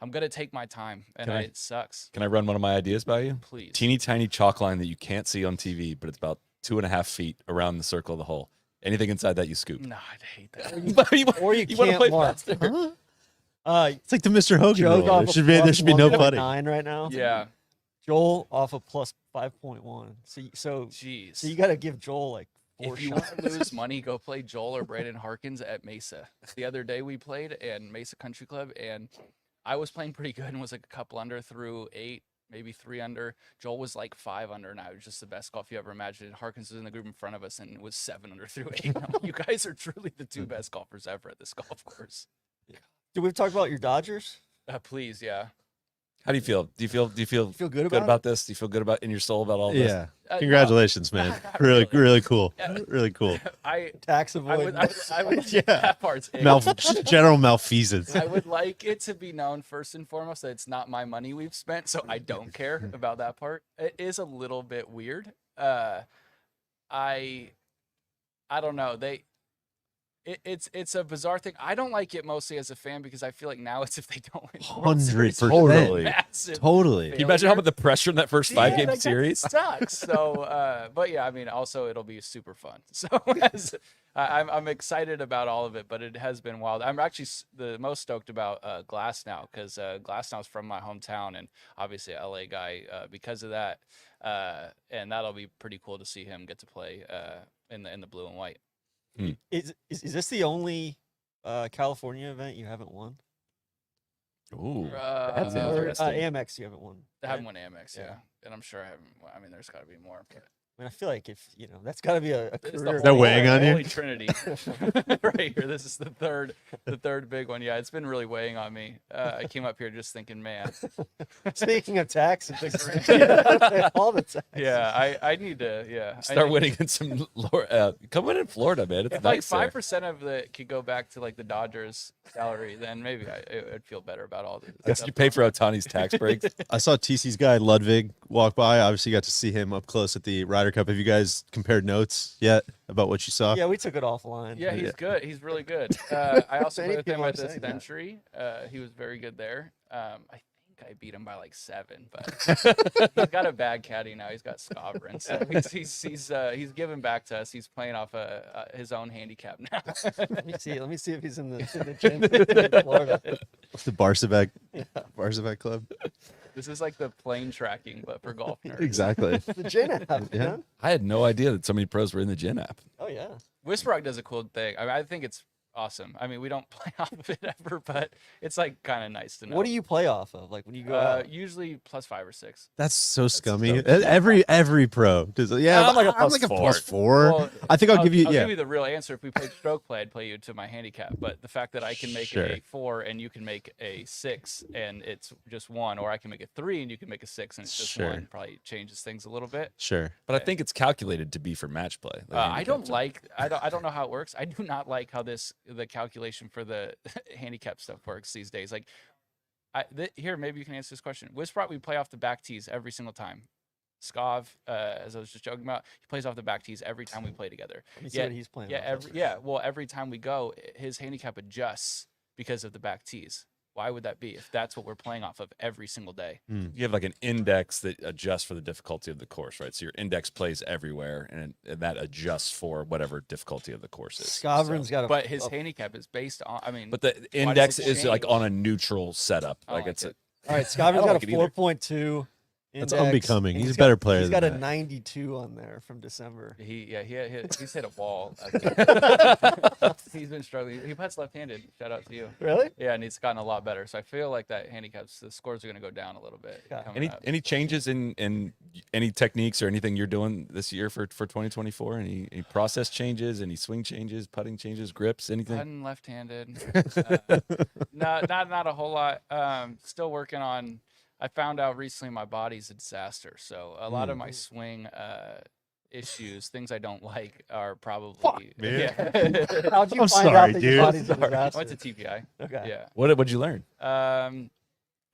S7: I'm going to take my time and it sucks.
S2: Can I run one of my ideas by you?
S7: Please.
S2: Teeny tiny chalk line that you can't see on TV, but it's about 2.5 feet around the circle of the hole. Anything inside that you scoop.
S7: No, I'd hate that.
S3: Or you
S2: wanna
S3: can't
S2: play
S3: mark.
S2: faster.
S1: It's like the Mr. Hogan
S3: Joe
S1: rule.
S3: off
S1: There
S3: a
S1: should be
S3: plus
S1: no
S3: 1.9
S1: putting.
S3: right now.
S7: Yeah.
S3: Joel off a plus 5.1. So
S7: Jeez.
S3: you got to give Joel like 4
S7: If you
S3: shots.
S7: want to lose money, go play Joel or Brandon Harkins at Mesa. The other day we played and Mesa Country Club, and I was playing pretty good and was like a couple under through 8, maybe 3 under. Joel was like 5 under, and I was just the best golf you ever imagined. Harkins was in the group in front of us and was 7 under through 8. I'm like, you guys are truly the 2 best golfers ever at this golf course.
S3: Did we talk about your Dodgers?
S7: Please, yeah.
S2: How do you feel? Do you feel
S3: Feel good about it?
S2: this? Do you feel good about in your soul about all this?
S1: Yeah.
S7: No,
S1: Congratulations, man.
S7: not
S1: Really,
S7: really.
S1: really cool.
S7: Yeah.
S1: Really cool.
S3: Tax
S7: I
S3: avoidance.
S7: would
S1: Yeah.
S7: that part's it.
S1: General malfeasance.
S7: I would like it to be known first and foremost that it's not my money we've spent, so I don't care about that part. It is a little bit weird. I don't know. It's a bizarre thing. I don't like it mostly as a fan because I feel like now it's if they don't win,
S1: 100%.
S2: Totally.
S7: massive.
S1: Totally.
S2: Can you imagine how much the pressure in that first
S7: Yeah,
S2: 5-game
S7: like, that
S2: series?
S7: sucks. So, but yeah, I mean, also it'll be super fun. So I'm excited about all of it, but it has been wild. I'm actually the most stoked about Glass now because Glass now is from my hometown and obviously a LA guy because of that, and that'll be pretty cool to see him get to play in the blue and white.
S3: Is this the only California event you haven't won?
S2: Ooh,
S7: That's
S3: Or
S7: interesting.
S3: Amex you haven't won?
S7: I
S3: right?
S7: haven't won Amex,
S3: Yeah.
S7: yeah, and I'm sure I haven't. I mean, there's got to be more. But
S3: I mean, I feel like if that's got to be a
S7: it's the
S3: career.
S1: They're
S7: holy-
S1: weighing on you?
S7: Holy Trinity, right here. This is the third big one. Yeah, it's been really weighing on me. I came up here just thinking, man,
S3: Speaking of taxes, all the taxes.
S7: yeah, I need to, yeah, I
S2: start
S7: need-
S2: winning in some come win in Florida, man. It's
S7: If like
S2: nice there.
S7: 5% of it could go back to like the Dodgers salary, then maybe I'd feel better about all this.
S2: Guess you pay for Otani's tax breaks.
S1: I saw TC's guy Ludwig walk by. Obviously, got to see him up close at the Ryder Cup. Have you guys compared notes yet about what you saw?
S3: Yeah, we took it offline.
S7: Yeah, he's good. He's really good. I also
S3: Many
S7: played with him
S3: people
S7: at
S3: are
S7: the
S3: saying that.
S7: Century. He was very good there. I think I beat him by like 7, but he's got a bad caddy now. He's got Sovereign, so he's giving back to us. He's playing off his own handicap now.
S3: Let me see if he's in the gym in Florida.
S1: The Barsavec Club.
S7: This is like the plane tracking, but for golf nerds.
S1: Exactly.
S3: The gym app,
S1: Yeah.
S3: man.
S2: I had no idea that so many pros were in the Gin app.
S3: Oh yeah.
S7: Whisperock does a cool thing. I think it's awesome. I mean, we don't play off of it ever, but it's like kind of nice to know.
S3: What do you play off of? Like when you go out?
S7: Usually +5 or 6.
S1: That's so scummy.
S2: so dumb.
S1: Every pro does. Yeah,
S2: I'm like a
S1: I'm like a
S2: +4.
S1: +4.
S7: Well,
S1: I think I'll give you.
S7: I'll
S1: Yeah.
S7: give you the real answer. If we played stroke play, I'd play you to my handicap. But the fact that I can make
S1: Sure.
S7: a 4 and you can make a 6 and it's just 1, or I can make a 3 and you can make a 6 and it's just
S1: Sure.
S7: 1, probably changes things a little bit.
S1: Sure.
S2: But I think it's calculated to be for match play. the
S7: I don't
S2: handicap.
S7: I don't know how it works. I do not like how the calculation for the handicap stuff works these days. Like, here maybe you can answer this question. Whisperock, we play off the back tees every single time. Skov, as I was just joking about, he plays off the back tees every time we play together.
S3: Let me see what he's playing.
S7: Yeah,
S3: off of.
S7: every time we go, his handicap adjusts because of the back tees. Why would that be if that's what we're playing off of every single day?
S2: You have like an index that adjusts for the difficulty of the course, right? So your index plays everywhere, and that adjusts for whatever difficulty of the course is.
S3: Sovereign's got a.
S7: But his handicap is based on. I mean,
S2: But the
S7: does
S2: index
S7: it
S2: is like
S7: change?
S2: on a neutral setup.
S7: I
S2: Like
S7: like
S2: it's
S7: it.
S3: all right,
S2: I
S3: Sovereign's
S2: don't
S3: got
S2: like
S3: a
S2: it either.
S3: 4.2.
S1: That's
S3: index,
S1: unbecoming.
S3: and
S1: He's a better player
S3: He's
S1: than
S3: got a
S1: that.
S3: 92 on there from December.
S7: he's hit a wall. He's been struggling. He puts left-handed. Shout out to you.
S3: Really?
S7: Yeah, and he's gotten a lot better. So I feel like that handicaps, the scores are going to go down a little bit.
S3: Yeah.
S7: coming up.
S2: any changes in any techniques or anything you're doing this year for 2024? Any process changes? Any swing changes? Putting changes? Grips? Anything?
S7: Putting left-handed. No, not a whole lot. Still working on. I found out recently my body's a disaster. So a lot of my swing issues, things I don't like, are probably.
S1: man.
S7: Yeah.
S3: How'd you
S1: I'm
S3: find
S1: sorry,
S3: out that
S1: dude.
S3: your body's a
S7: I
S3: disaster?
S7: went to TPI.
S3: Okay.
S7: Yeah.
S2: What'd you learn?
S7: I've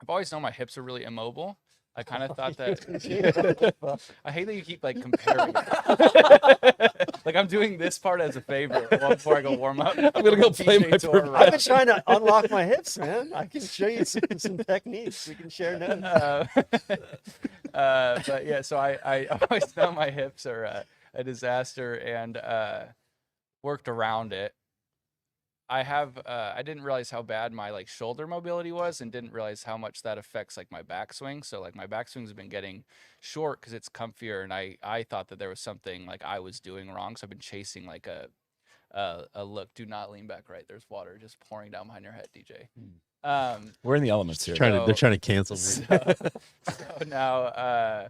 S7: always known my hips are really immobile. I kind of thought that. I hate that you keep like comparing. Like I'm doing this part as a favor before I go warm up.
S2: I'm gonna go play my
S3: I've been trying to unlock my hips, man. I can show you some techniques. We can share notes.
S7: But yeah, so I always know my hips are a disaster and worked around it. I didn't realize how bad my like shoulder mobility was, and didn't realize how much that affects like my backswing. So like my backswings have been getting short because it's comfier, and I thought that there was something like I was doing wrong. So I've been chasing like a look. Do not lean back. Right, there's water just pouring down behind your head, DJ.
S2: We're in the elements here.
S1: They're trying to cancel me.
S7: So now,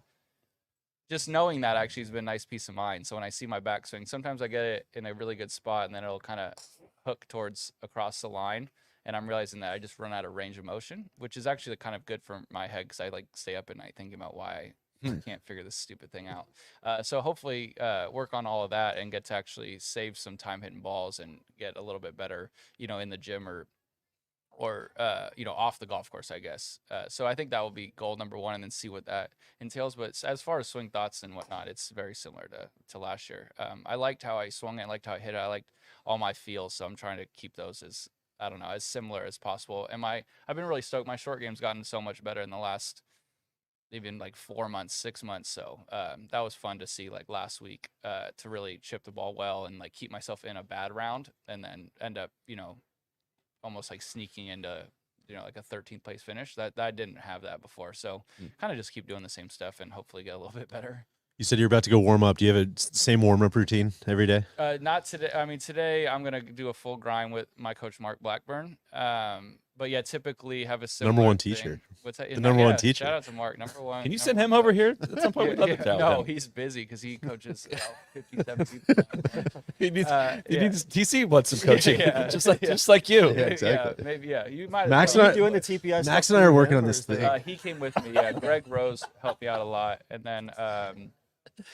S7: just knowing that actually has been a nice peace of mind. So when I see my backswing, sometimes I get it in a really good spot, and then it'll kind of hook towards across the line, and I'm realizing that I just run out of range of motion, which is actually kind of good for my head because I like stay up at night thinking about why I can't figure this stupid thing out. So hopefully work on all of that and get to actually save some time hitting balls and get a little bit better, in the gym or or off the golf course, I guess. So I think that will be goal number one, and then see what that entails. But as far as swing thoughts and whatnot, it's very similar to last year. I liked how I swung it, I liked how I hit it, I liked all my feels, so I'm trying to keep those as, I don't know, as similar as possible. And I've been really stoked. My short game's gotten so much better in the last even like 4 months, 6 months. So that was fun to see, like last week, to really chip the ball well and like keep myself in a bad round and then end up, almost like sneaking into, like a 13th place finish. That I didn't have that before. So kind of just keep doing the same stuff and hopefully get a little bit better.
S1: You said you're about to go warm up. Do you have a same warm up routine every day?
S7: Not today. I mean, today I'm going to do a full grind with my coach, Mark Blackburn. But yeah, typically have a similar
S1: Number one
S7: thing.
S1: teacher.
S7: What's that?
S1: The number one teacher.
S7: Shout out to Mark, number one.
S2: Can you send him over here at some point? We'd love to chat
S7: No,
S2: with him.
S7: he's busy because he coaches 50, 70 people.
S2: He needs,
S7: Yeah.
S2: TC wants some coaching,
S7: Yeah.
S2: just like you.
S1: Yeah, exactly.
S7: Yeah, maybe, yeah. You might.
S1: Max
S7: well,
S1: and I-
S3: doing the TPI.
S1: Max
S3: stuff
S1: and I are
S3: for
S1: working
S3: him,
S1: on
S3: or
S1: this
S3: is it-
S1: thing.
S7: he came with me. Yeah, Greg Rose helped me out a lot, and then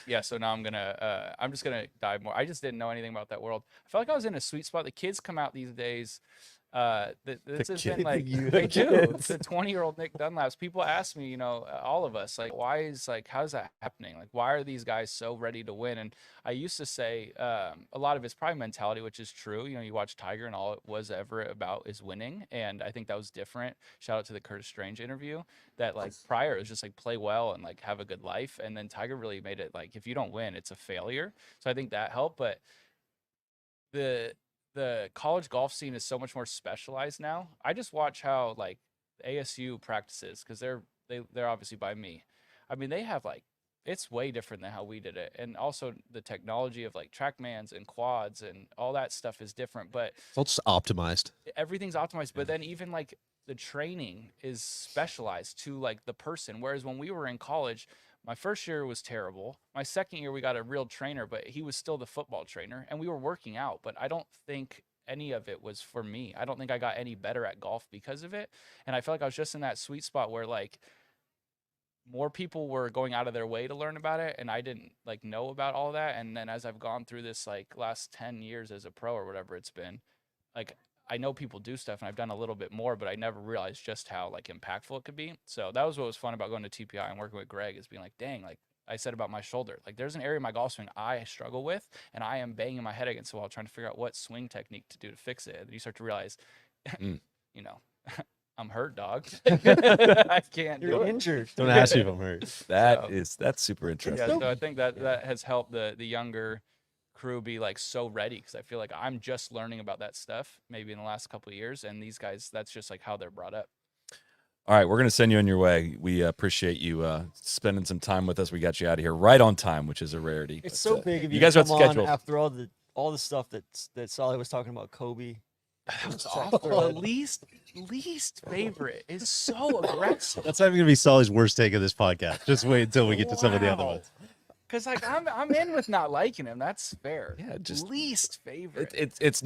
S7: yeah. So now I'm just gonna dive more. I just didn't know anything about that world. I felt like I was in a sweet spot. The kids come out these days. This has been like they do. The 20-year-old Nick Dunlaps. People ask me, all of us, like, how's that happening? Like, why are these guys so ready to win? And I used to say a lot of it's probably mentality, which is true. You watch Tiger and all it was ever about is winning, and I think that was different. Shout out to the Curtis Strange interview. That like prior it was just like play well and like have a good life, and then Tiger really made it like if you don't win, it's a failure. So I think that helped, but the college golf scene is so much more specialized now. I just watch how like ASU practices because they're obviously by me. I mean, they have like it's way different than how we did it, and also the technology of like TrackMans and quads and all that stuff is different. But
S1: It's all just optimized.
S7: everything's optimized. But then even like the training is specialized to like the person. Whereas when we were in college, my first year was terrible. My second year, we got a real trainer, but he was still the football trainer, and we were working out. But I don't think any of it was for me. I don't think I got any better at golf because of it. And I felt like I was just in that sweet spot where like more people were going out of their way to learn about it, and I didn't like know about all that. And then as I've gone through this like last 10 years as a pro or whatever it's been, like I know people do stuff and I've done a little bit more, but I never realized just how like impactful it could be. So that was what was fun about going to TPI and working with Greg is being like, dang, like I said about my shoulder, like there's an area of my golf swing I struggle with and I am banging my head against the wall trying to figure out what swing technique to do to fix it. And you start to realize, I'm hurt, dog. I can't do
S3: You're
S7: it.
S3: injured.
S1: Don't ask me if I'm hurt.
S2: That's super interesting.
S7: Yeah, so I think that has helped the younger crew be like so ready because I feel like I'm just learning about that stuff maybe in the last couple of years, and these guys, that's just like how they're brought up.
S2: All right, we're going to send you on your way. We appreciate you spending some time with us. We got you out of here right on time, which is a rarity.
S3: It's
S2: But,
S3: so big of
S2: you guys
S3: to
S2: are
S3: come
S2: scheduled.
S3: on after all the stuff that Solly was talking about Kobe.
S7: It's awful. The least favorite is so aggressive.
S1: That's not even gonna be Solly's worst take of this podcast. Just wait until we get to some of the other ones.
S7: Because like I'm in with not liking him. That's fair.
S2: Yeah, just
S7: least favorite.
S2: it's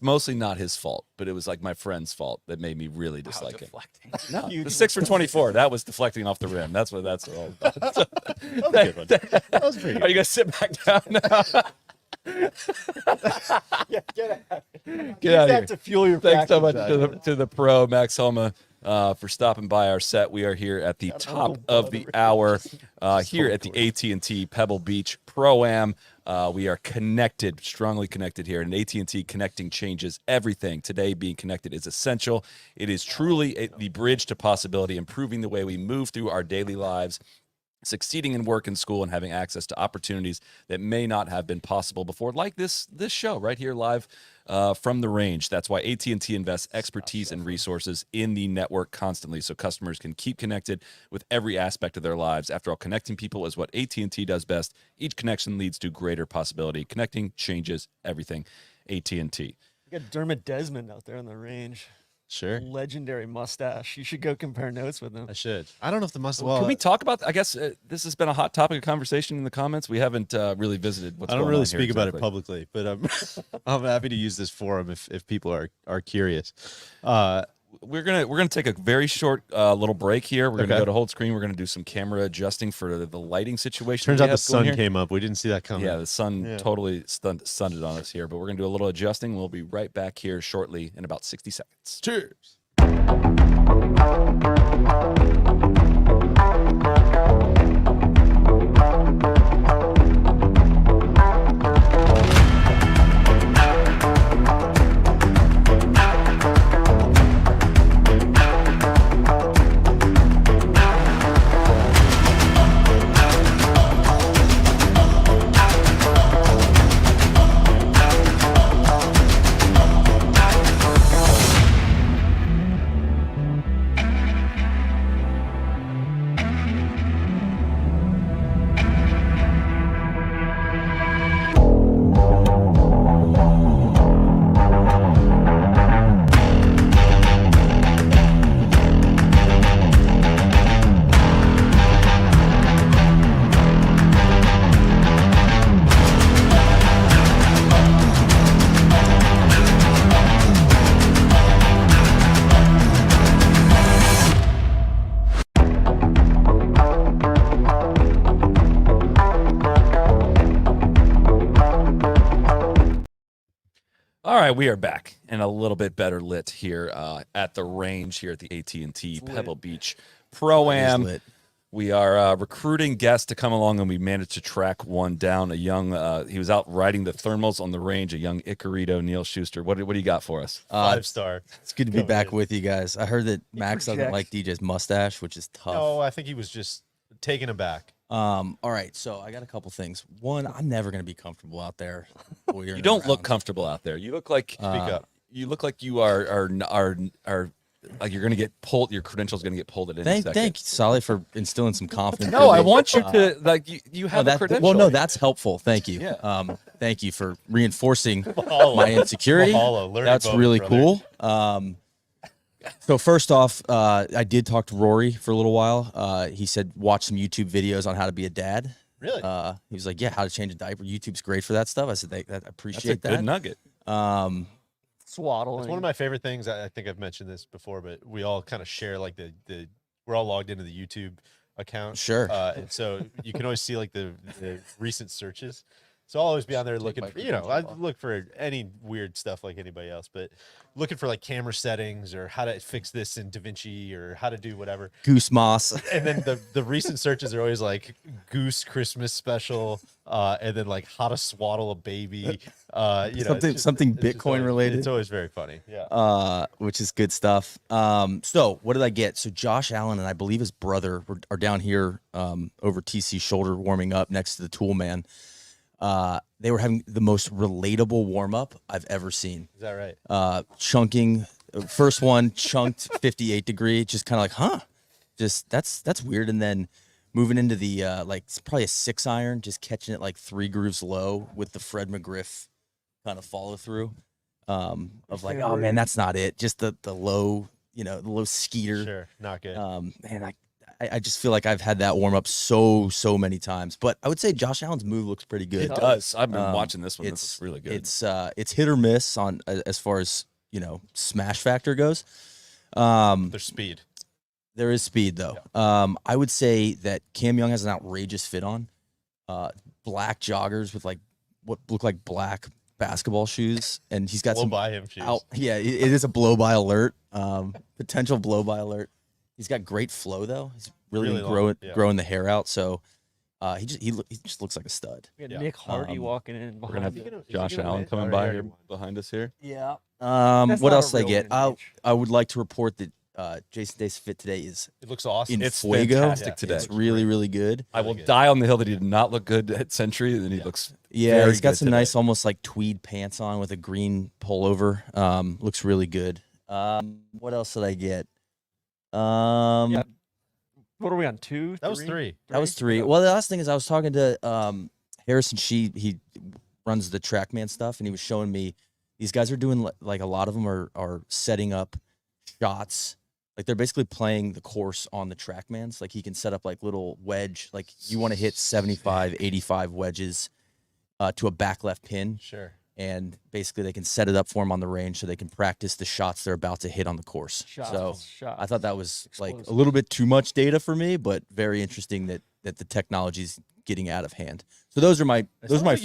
S2: mostly not his fault, but it was like my friend's fault that made me really dislike him.
S7: Deflecting.
S2: No,
S3: Huge
S2: the 6 for 24. That was deflecting off the rim. That's what that's all about.
S1: That was a good one. That was pretty
S2: Are
S1: good.
S2: you gonna sit back down now?
S3: Yeah, get out.
S2: Get out of here.
S3: To fuel your
S2: Thanks so
S3: practice.
S2: much to the pro, Max Homa, for stopping by our set. We are here at the top of the hour here at the AT&T Pebble Beach Pro-Am. We are connected, strongly connected here, and AT&T connecting changes everything. Today, being connected is essential. It is truly the bridge to possibility, improving the way we move through our daily lives, succeeding in work and school, and having access to opportunities that may not have been possible before, like this show right here live from the range. That's why AT&T invests expertise and resources in the network constantly so customers can keep connected with every aspect of their lives. After all, connecting people is what AT&T does best. Each connection leads to greater possibility. Connecting changes everything. AT&T.
S3: You got Dermot Desmond out there on the range.
S1: Sure.
S3: Legendary mustache. You should go compare notes with him.
S1: I should. I don't know if the must.
S2: Can we talk about, I guess this has been a hot topic of conversation in the comments. We haven't really visited what's
S1: I
S2: going
S1: don't
S2: on
S1: really
S2: here
S1: speak about it
S2: exactly.
S1: publicly, but I'm happy to use this forum if people are curious.
S2: We're gonna take a very short little break here. We're gonna
S1: Okay.
S2: go to hold screen. We're gonna do some camera adjusting for the lighting situation.
S1: Turns
S2: we
S1: out the
S2: have going
S1: sun
S2: here.
S1: came up. We didn't see that coming.
S2: Yeah, the sun
S1: Yeah.
S2: totally stunned it on us here. But we're gonna do a little adjusting. We'll be right back here shortly in about 60 seconds.
S1: Cheers.
S2: All right, we are back and a little bit better lit here at the range here at the AT&T Pebble Beach Pro-Am.
S4: lit.
S2: We are recruiting guests to come along, and we managed to track one down. A young, he was out riding the thermals on the range. A young Icarito, Neil Schuster. What do you got for us?
S1: 5-star.
S4: It's good to be
S1: Coming
S4: back
S1: in.
S4: with you guys. I heard that Max doesn't
S3: projects.
S4: like DJ's mustache, which is tough.
S1: No, I think he was just taken aback.
S4: All right, so I got a couple things. One, I'm never gonna be comfortable out there.
S2: You don't look comfortable out there. You look like
S1: Speak up.
S2: you look like you are like you're gonna get pulled. Your credentials gonna get pulled at any second.
S4: Thank you, Solly, for instilling some confidence.
S2: No,
S4: in
S2: I
S4: me.
S2: want you to like you have a credential.
S4: Well, no, that's helpful. Thank you.
S2: Yeah.
S4: Thank you for reinforcing
S1: Mahalo.
S4: my insecurity.
S1: Mahalo. Learning
S4: That's
S1: moment,
S4: really
S1: brother.
S4: cool. So first off, I did talk to Rory for a little while. He said watch some YouTube videos on how to be a dad.
S1: Really?
S4: He was like, yeah, how to change a diaper. YouTube's great for that stuff. I said, I
S2: That's a
S4: appreciate
S2: good
S4: that.
S2: nugget.
S3: Swaddling.
S1: It's one of my favorite things. I think I've mentioned this before, but we all kind of share like the we're all logged into the YouTube account.
S4: Sure.
S1: And so you can always see like the recent searches. So I'll always be on there looking for, I look for any weird stuff like anybody else, but looking for like camera settings or how to fix this in DaVinci or how to do whatever.
S4: Goose moss.
S1: And then the recent searches are always like goose Christmas special, and then like how to swaddle a baby.
S4: Something
S1: it's just
S4: Bitcoin
S1: always-
S4: related.
S1: It's always very funny. Yeah.
S4: Which is good stuff. So what did I get? So Josh Allen and I believe his brother are down here over TC shoulder warming up next to the tool man. They were having the most relatable warm up I've ever seen.
S1: Is that right?
S4: Chunking, first one chunked 58 degree, just kind of like, huh? Just that's weird. And then moving into the like it's probably a 6-iron, just catching it like 3 grooves low with the Fred McGriff kind of follow through. Of like, oh man, that's not it. Just the low, the low skeeter.
S1: Sure. Not good.
S4: Man, I just feel like I've had that warm up so many times. But I would say Josh Allen's move looks pretty good.
S2: It does. I've been watching this one.
S4: It's
S2: This is really good.
S4: It's hit or miss on as far as smash factor goes.
S1: There's speed.
S4: There is speed though. I would say that Cam Young has an outrageous fit on. Black joggers with like what look like black basketball shoes, and he's got
S1: Blow
S4: some
S1: by him shoes.
S4: Yeah, it is a blow by alert. Potential blow by alert. He's got great flow though. He's really
S1: Really
S4: been
S1: long, yeah.
S4: growing the hair out. So he just looks like a stud.
S3: We had
S1: Yeah.
S3: Nick Hardy walking in.
S2: We're gonna
S3: behind
S2: have
S3: him.
S2: Josh Allen coming
S1: Already
S2: by
S1: heard
S2: here
S1: one.
S2: behind us here.
S3: Yeah.
S4: What
S3: not
S4: else
S3: a
S4: did I
S3: real
S4: get?
S3: range.
S4: I would like to report that Jason Day's fit today is
S1: It looks awesome.
S4: in
S2: It's
S4: fuego.
S2: fantastic today.
S4: It's really good.
S2: I will
S1: good.
S2: die on the hill that he did not look good at Century, and he looks
S4: Yeah,
S2: very
S4: he's got
S2: good
S4: some
S2: today.
S4: nice, almost like tweed pants on with a green pullover. Looks really good. What else did I get?
S3: Yeah. What are we on? 2?
S1: That was 3.
S4: That was 3. Well, the last thing is I was talking to Harrison. He runs the TrackMan stuff, and he was showing me these guys are doing like a lot of them are setting up shots. Like they're basically playing the course on the TrackMans. Like he can set up like little wedge. Like you want to hit 75, 85 wedges to a back left pin.
S1: Sure.
S4: And basically they can set it up for them on the range so they can practice the shots they're about to hit on the course. So I thought that was like a
S3: Explosive.
S4: little bit too much data for me, but very interesting that the technology's getting out of hand. So those are my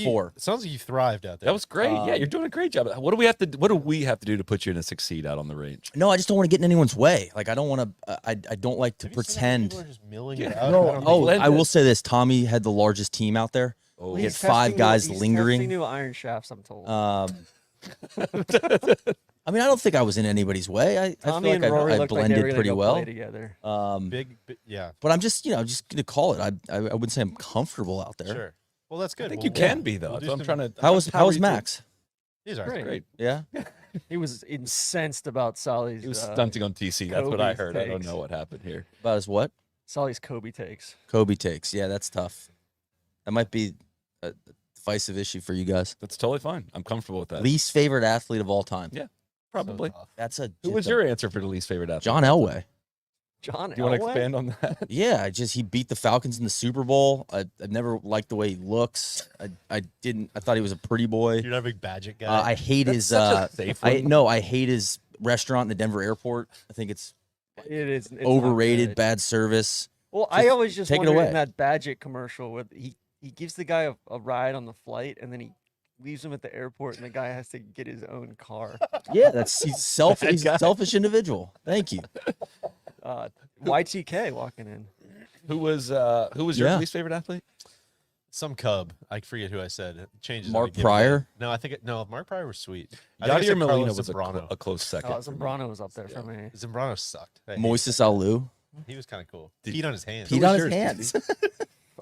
S4: four.
S1: It sounds like you thrived out there.
S2: That was great. Yeah, you're doing a great job. What do we have to do to put you in a succeed out on the range?
S4: No, I just don't want to get in anyone's way. Like I don't want to. I don't like to
S1: Have you seen how many
S4: pretend.
S1: people are just milling it out?
S4: No,
S1: around the
S4: oh,
S1: league?
S4: I will say this: Tommy had the largest team out there.
S2: Oh,
S4: He had
S3: He's
S4: 5
S3: testing
S4: guys
S3: he's
S4: lingering.
S3: testing new iron shafts, I'm told.
S4: I mean, I don't think I was in anybody's way. I feel
S3: Tommy
S4: like
S3: and Rory
S4: I
S3: looked like they
S4: blended
S3: were gonna
S4: pretty
S3: go
S4: well.
S3: play together.
S1: Yeah,
S4: But I'm just gonna call it. I wouldn't say I'm comfortable out there.
S1: sure. Well, that's good.
S2: I think
S1: Well,
S2: you can be though.
S1: We'll do
S2: So I'm
S1: some-
S2: trying to.
S4: How was
S2: how
S4: Max?
S1: He's all
S3: Great.
S1: right.
S2: Great.
S4: Yeah.
S3: He was incensed about Solly's.
S2: He was stunting on TC. That's what I
S3: Kobe's
S2: heard. I don't
S3: takes.
S2: know what happened here.
S4: About his what?
S3: Solly's Kobe takes.
S4: Kobe takes. Yeah, that's tough. That might be a divisive issue for you guys.
S2: That's totally fine. I'm comfortable with that.
S4: Least favorite athlete of all time.
S2: Yeah, probably.
S4: That's
S2: Who was your answer for the least favorite athlete?
S4: John Elway.
S3: John
S2: Do you want to
S3: Elway?
S2: expand on that?
S4: Yeah, he beat the Falcons in the Super Bowl. I never liked the way he looks. I thought he was a pretty boy.
S1: You're not a big Badgett guy.
S4: I hate his.
S2: such a safe one.
S4: I hate his restaurant in the Denver airport. I think it's
S3: It is it's not
S4: overrated,
S3: good.
S4: bad service.
S3: Well, I always just
S4: take it
S3: wondered
S4: away.
S3: in that Badgett commercial where he gives the guy a ride on the flight and then he leaves him at the airport and the guy has to get his own car.
S4: Yeah, he's a selfish individual. Thank you.
S3: YTK walking in.
S2: Who was your
S4: Yeah.
S2: least favorite athlete?
S1: Some Cub. I forget who I said. It changes.
S4: Mark
S1: every given
S4: Pryor?
S1: day. No, I think no. Mark Pryor was sweet. I think I
S2: Yadier
S1: said
S2: Molina
S1: Carlos
S2: was
S1: Zambrano.
S2: a close second.
S3: Zambrano was up there for me.
S1: Zambrano sucked. I hate
S4: Moises Alou.
S1: him. He was kind of cool. Peed on his hands.
S4: Peed on his hands.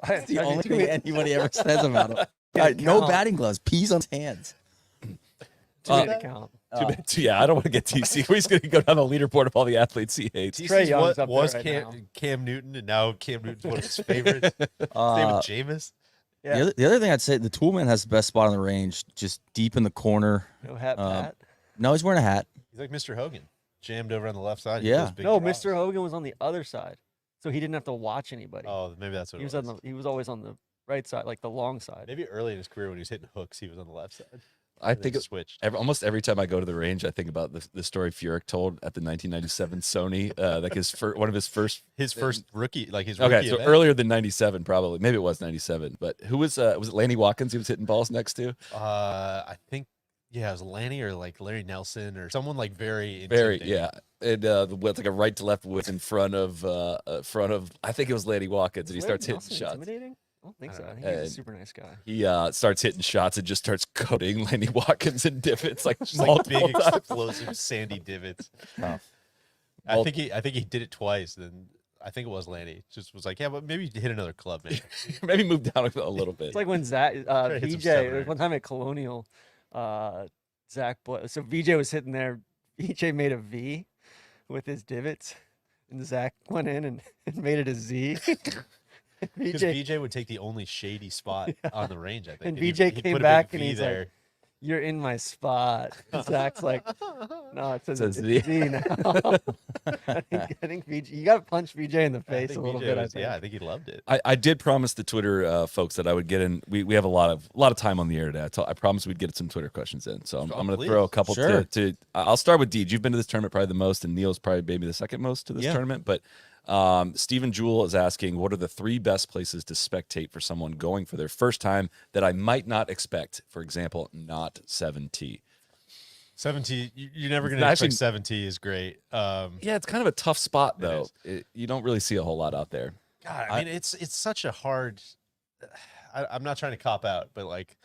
S3: That's
S4: the only thing anybody ever says about him. No batting gloves. Pees on his hands.
S3: account.
S2: Yeah, I don't want to get TC. We're just going to go down the leaderboard of all the athletes he hates.
S3: Trey Young's up there
S1: was
S3: right now.
S1: Cam Newton, and now Cam Newton's one of his favorites. His name was Jameis.
S3: Yeah.
S4: The other thing I'd say, the Toolman has the best spot on the range, just deep in the corner.
S3: No hat,
S4: Um,
S3: Pat.
S4: No, he's wearing a hat.
S1: He's like Mr. Hogan, jammed over on the left side. He
S4: Yeah.
S1: throws big
S3: No,
S1: draws.
S3: Mr. Hogan was on the other side, so he didn't have to watch anybody.
S1: Oh, maybe that's what
S3: he
S1: it
S3: was
S1: was.
S3: on the. He was always on the right side, like the long side.
S1: Maybe early in his career when he was hitting hooks, he was on the left side.
S2: I
S1: They
S2: think
S1: switched.
S2: almost every time I go to the range, I think about the story Furyk told at the 1997 Sony, like one of his first.
S1: His first rookie, like his
S2: Okay,
S1: rookie
S2: so
S1: event.
S2: earlier than 97, probably. Maybe it was 97. But who was it Lanny Watkins he was hitting balls next to?
S1: I think, yeah, it was Lanny or like Larry Nelson or someone like very
S2: Very,
S1: intimidating.
S2: yeah. And with like a right to left width in front of I think it was Lanny Watkins, and he
S3: Was
S2: starts
S3: Larry
S2: hitting
S3: Nelson
S2: shots.
S3: Intimidating? I don't think so. I think
S2: And-
S3: he's a super nice guy.
S2: He starts hitting shots and just starts coating Lanny Watkins in divots like
S1: Just like
S2: multiple
S1: big
S2: times.
S1: explosive sandy divots. I
S2: Well-
S1: think he did it twice. Then I think it was Lanny. Just was like, yeah, but maybe hit another club, man.
S2: Maybe move down a little bit.
S3: It's like when Zach,
S1: hit some
S3: VJ,
S1: seven
S3: there was one time at Colonial, Zach, so VJ was hitting there. VJ made a V with his divots, and Zach went in and made it a Z.
S1: Because
S3: VJ,
S1: VJ would take the only shady spot on the range, I think.
S3: And
S1: he'd-
S3: VJ
S1: he'd
S3: came
S1: put a big
S3: back and
S1: V
S3: he's like, you're in my spot. And Zach's like, no, it says
S2: Says
S3: it's
S2: Z.
S3: Z now. I think VJ, you got to punch VJ in the
S1: I
S3: face
S1: think
S3: a little
S1: VJ
S3: bit.
S1: was-
S3: I think.
S1: yeah, I think he loved it.
S2: I did promise the Twitter folks that I would get in. We have a lot of time on the air today. I promised we'd get some Twitter questions in. So I'm
S1: Oh,
S2: going to
S1: please.
S2: throw a couple
S4: Sure.
S2: to. I'll start with Deej. You've been to this tournament probably the most, and Neil's probably maybe the second most to this
S4: Yeah.
S2: tournament. But Stephen Jewell is asking, what are the 3 best places to spectate for someone going for their first time that I might not expect? For example, not 7T.
S1: 7T, you're never going
S2: It's
S1: to
S2: actually-
S1: expect 7T is great.
S2: Yeah, it's kind of a tough spot
S1: It
S2: though.
S1: is.
S2: You don't really see a whole lot out there.
S1: God, I mean, it's such a hard. I'm not trying to cop out, but like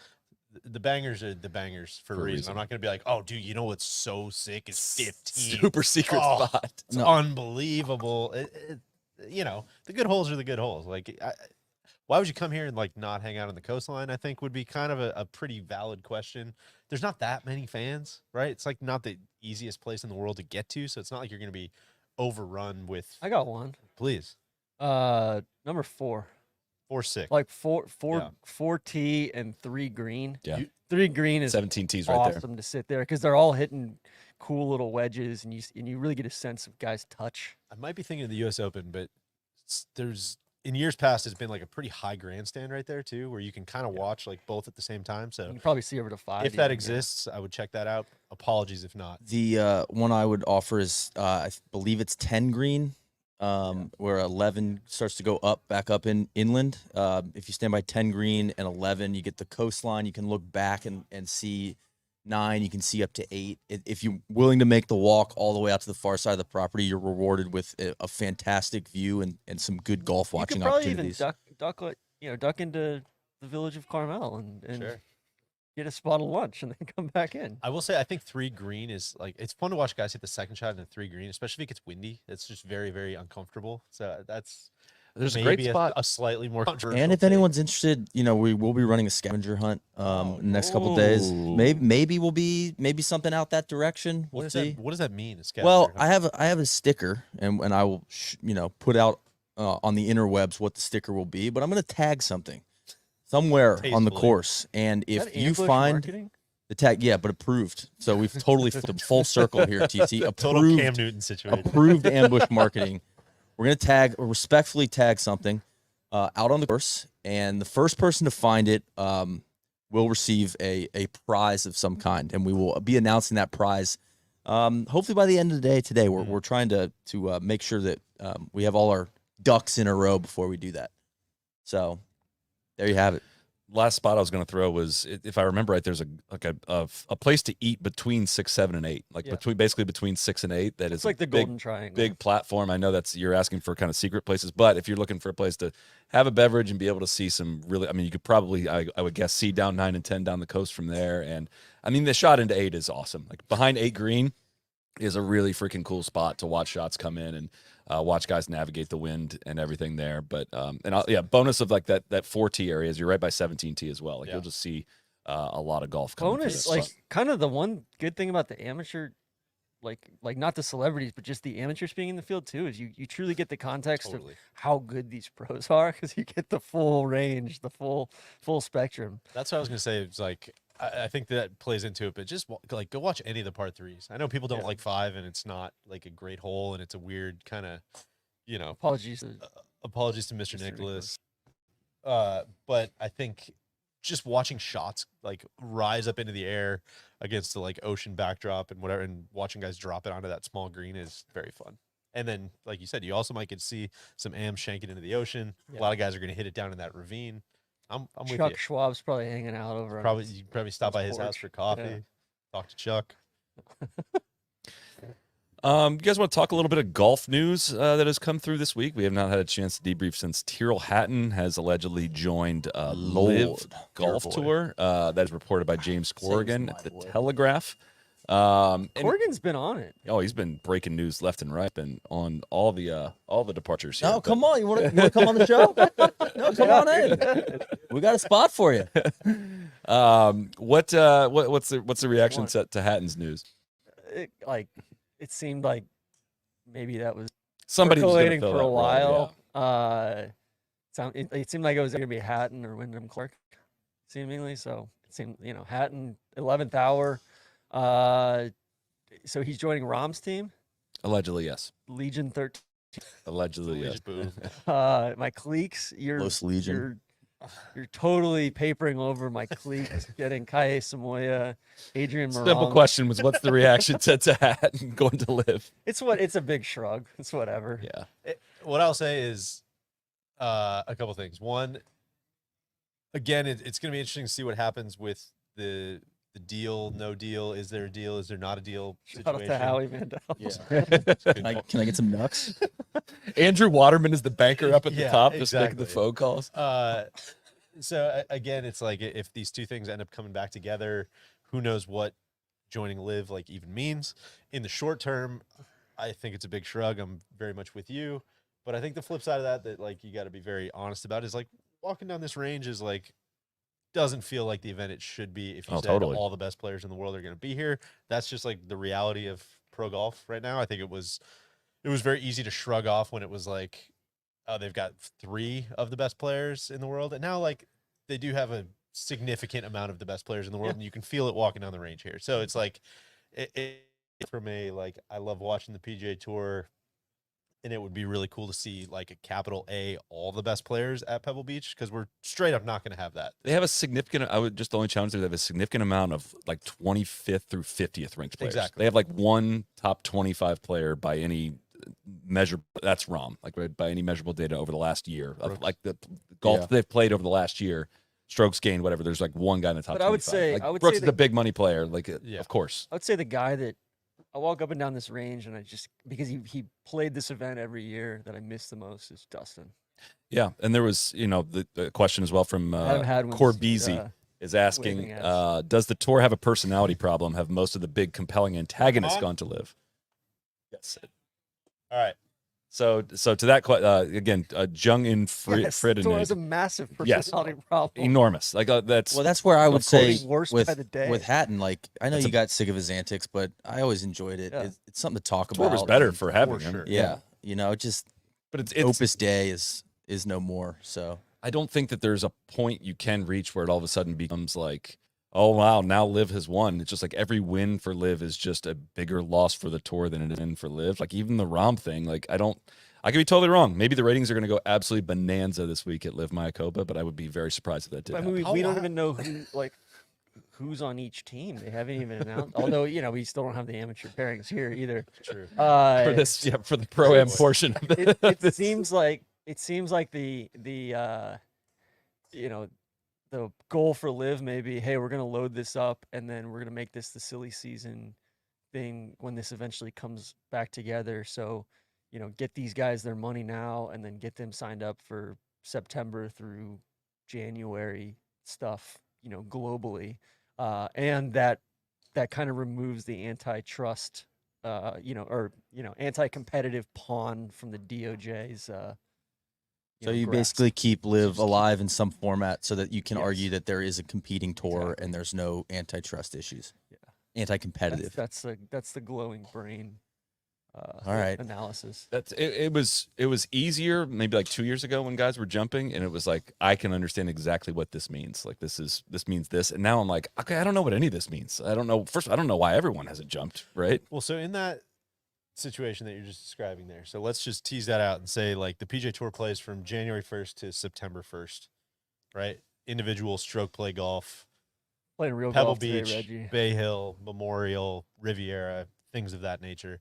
S1: the bangers are the bangers for a reason. I'm not going to be like, oh, dude, you know what's so sick? It's 15.
S2: Super secret
S1: Oh,
S2: spot.
S1: It's unbelievable. You know, the good holes are the good holes. Like, why would you come here and like not hang out on the coastline? I think would be kind of a pretty valid question. There's not that many fans, right? It's like not the easiest place in the world to get to, so it's not like you're going to be overrun with.
S3: I got one.
S1: Please,
S3: Number 4.
S1: 4-6.
S3: Like
S1: Yeah.
S3: 4T and 3 green.
S2: Yeah.
S3: 3 green is
S2: 17 T's right there.
S3: awesome to sit there because they're all hitting cool little wedges, and you really get a sense of guys' touch.
S1: I might be thinking of the U.S. Open, but there's in years past has been like a pretty high grandstand right there too, where you can kind of watch like both at the same time. So
S3: You can probably see over to 5.
S1: if that
S3: even, yeah.
S1: exists, I would check that out. Apologies if not.
S4: The one I would offer is I believe it's 10 green where 11 starts to go back up inland. If you stand by 10 green and 11, you get the coastline. You can look back and see 9. You can see up to 8. If you're willing to make the walk all the way out to the far side of the property, you're rewarded with a fantastic view and some good golf watching
S3: you could probably
S4: opportunities.
S3: even duck into the village of Carmel and
S1: Sure.
S3: get a spot of lunch and then come back in.
S1: I will say, I think 3 green is like, it's fun to watch guys hit the second shot in a 3 green, especially if it gets windy. It's just very, very uncomfortable. So
S2: There's a
S1: maybe
S2: great spot.
S1: a slightly more controversial
S4: And if
S1: take.
S4: anyone's interested, we will be running a scavenger hunt in the next couple days.
S2: Ooh.
S4: Maybe we'll be something out that direction. We'll see.
S1: What does that mean? A
S4: Well,
S1: scavenger
S4: I have a sticker, and I will put out on the interwebs what the sticker will be. But I'm going to tag something somewhere on the
S1: Tastefully.
S4: course, and
S3: Is
S4: if
S3: that
S4: you
S3: ambush
S4: find
S3: marketing?
S4: the tag, yeah, but approved. So we've totally flipped full circle here, TC.
S1: Total
S4: Approved,
S1: Cam Newton situation.
S4: approved ambush marketing. We're going to respectfully tag something out on the course, and the first person to find it will receive a prize of some kind, and we will be announcing that prize hopefully by the end of the day today. We're trying to make sure that we have all our ducks in a row before we do that. So there you have it.
S2: Last spot I was going to throw was, if I remember right, there's a place to eat between 6, 7, and 8, like
S3: Yeah.
S2: between 6 and 8. That is
S3: It's like the
S2: big,
S3: Golden Triangle.
S2: big platform. I know you're asking for kind of secret places, but if you're looking for a place to have a beverage and be able to see some really, I mean, you could probably, I would guess, see down 9 and 10 down the coast from there. And I mean, the shot into 8 is awesome. Like behind 8 green is a really freaking cool spot to watch shots come in and watch guys navigate the wind and everything there. But bonus of like that 4T area is you're right by 17T as well. Like you'll just see a lot of golf coming through
S3: Bonus,
S2: this
S3: like
S2: spot.
S3: kind of the one good thing about the amateur, like not the celebrities, but just the amateurs being in the field too, is you truly get the context
S1: Totally.
S3: of how good these pros are, because you get the full range, the full spectrum.
S1: That's what I was gonna say. It's like I think that plays into it, but just like go watch any of the par 3s. I know people don't like 5, and it's not like a great hole, and it's a weird kind of,
S3: Apologies.
S1: apologies to Mr. Nicholas. But I think just watching shots like rise up into the air against the like ocean backdrop and whatever, and watching guys drop it onto that small green is very fun. And then, like you said, you also might get to see some AMs shanking into the ocean. A lot of guys are going to hit it down in that ravine. I'm with
S3: Chuck
S1: you.
S3: Schwab's probably hanging out over.
S1: You probably stop by his house
S3: porch.
S1: for coffee,
S3: Yeah.
S1: talk to Chuck.
S2: You guys want to talk a little bit of golf news that has come through this week? We have not had a chance to debrief since Tyrrell Hatton has allegedly joined Live Golf
S4: dear boy.
S2: Tour. That is reported by James Corrigan
S4: my
S2: at the
S4: boy.
S2: Telegraph. And-
S3: Corrigan's been on it.
S2: oh, he's been breaking news left and right, been on all the departures here.
S4: No,
S2: But,
S4: come on. You want to come on the show? No, come on in. We got a spot for you.
S2: what's the reaction to Hatton's news?
S3: It seemed like maybe that was
S2: Somebody was gonna
S3: percolating
S2: fill
S3: for
S2: that
S3: a
S2: role,
S3: while. It seemed like it was going to be Hatton or Wyndham Clark, seemingly. So it seemed, Hatton 11th hour. So he's joining Rahm's team,
S2: Allegedly, yes.
S3: Legion 13.
S2: Allegedly, yes.
S1: Boo.
S3: My cliques,
S4: Los Legion.
S3: you're totally papering over my cliques, getting Kaye Samoya, Adrian Moran.
S2: Simple question was, what's the reaction to Hatton going to Live?
S3: It's a big shrug. It's whatever.
S2: Yeah.
S1: What I'll say is a couple things. One, again, it's going to be interesting to see what happens with the deal, no deal. Is there a deal? Is there not a deal
S3: Shout out
S1: situation?
S3: to Howie Mandel.
S4: Can I get some nuts?
S2: Andrew Waterman is the banker up at the
S1: Yeah,
S2: top, just making the
S1: exactly.
S2: phone calls.
S1: So again, it's like if these two things end up coming back together, who knows what joining Live like even means. In the short term, I think it's a big shrug. I'm very much with you, but I think the flip side of that like you got to be very honest about is like walking down this range is like doesn't feel like the event it should be. If you said
S2: totally.
S1: all the best players in the world are going to be here, that's just like the reality of pro golf right now. I think it was very easy to shrug off when it was like, oh, they've got 3 of the best players in the world, and now like they do have a significant amount of the best players in the world, and you can feel it walking down the range here. So it's like, from a like, I love watching the PGA Tour, and it would be really cool to see like a capital A all the best players at Pebble Beach, because we're straight up not going to have that.
S2: They have a significant, the only challenge is they have a significant amount of like 25th through 50th ranked players.
S1: Exactly.
S2: They have like one top 25 player by any measure. That's wrong. Like by any measurable data over the last year, of
S1: Brooks.
S2: like the golf
S4: Yeah.
S2: they've played over the last year, strokes gained, whatever. There's like one guy in the top.
S3: But I would
S2: 25.
S3: say-
S2: like,
S3: I would
S2: Brooks
S3: say
S2: is a big money player. Like,
S1: Yeah.
S2: of course.
S3: I would say the guy that I walk up and down this range, and I just because he played this event every year that I miss the most is Dustin.
S2: Yeah, and there was the question as well from
S3: Adam Hadwin's,
S2: Corbeezy is asking,
S3: waving at
S2: does the tour have a personality problem? Have most of the big compelling antagonists gone to live? Yes.
S1: All right.
S2: So to that again, Jung in
S3: Yes, the tour has a
S2: Fridinid,
S3: massive
S2: Yes.
S3: personality problem.
S2: enormous. Like that's
S4: Well, that's where I would say
S3: Getting worse
S4: with
S3: by the day.
S4: with Hatton. Like I know
S2: That's
S4: you got sick of his antics, but I always enjoyed it.
S3: Yeah.
S4: It's something to talk
S2: tour
S4: about.
S2: was better
S4: and-
S2: for having
S1: For
S2: him.
S1: sure.
S4: Yeah, just
S2: But it's
S4: Opus Day is no more. So
S2: I don't think that there's a point you can reach where it all of a sudden becomes like, oh wow, now Liv has won. It's just like every win for Liv is just a bigger loss for the tour than it is in for Liv. Like even the Rom thing, like I could be totally wrong. Maybe the ratings are going to go absolutely bonanza this week at Liv Mayakoba, but I would be very surprised if that did
S3: I
S2: happen.
S3: mean, we don't even know who's on each team. They haven't even announced. Although we still don't have the amateur pairings here either.
S1: True.
S2: For this, for the Pro-Am portion of
S3: It seems like the the goal for Liv may be, hey, we're gonna load this up and then we're gonna make this the silly season thing when this eventually comes back together. So, get these guys their money now and then get them signed up for September through January stuff, globally. And that kind of removes the antitrust, anti-competitive pawn from the DOJ's.
S4: so you
S3: grasp.
S4: basically keep Live alive in some format so that you can
S3: Yes.
S4: argue that there is a competing tour
S3: Exactly.
S4: and there's no antitrust issues.
S3: Yeah.
S4: Anti-competitive.
S3: That's the glowing brain.
S4: All right.
S3: Analysis.
S2: That's it was easier maybe like 2 years ago when guys were jumping and it was like I can understand exactly what this means. Like this means this, and now I'm like, okay, I don't know what any of this means. I don't know. First, I don't know why everyone hasn't jumped, right?
S1: Well, so in that situation that you're just describing there, so let's just tease that out and say like the PJ Tour plays from January 1st to September 1st, right? Individual stroke play golf,
S3: Playing real
S1: Pebble
S3: golf today,
S1: Beach,
S3: Reggie.
S1: Bay Hill, Memorial, Riviera, things of that nature.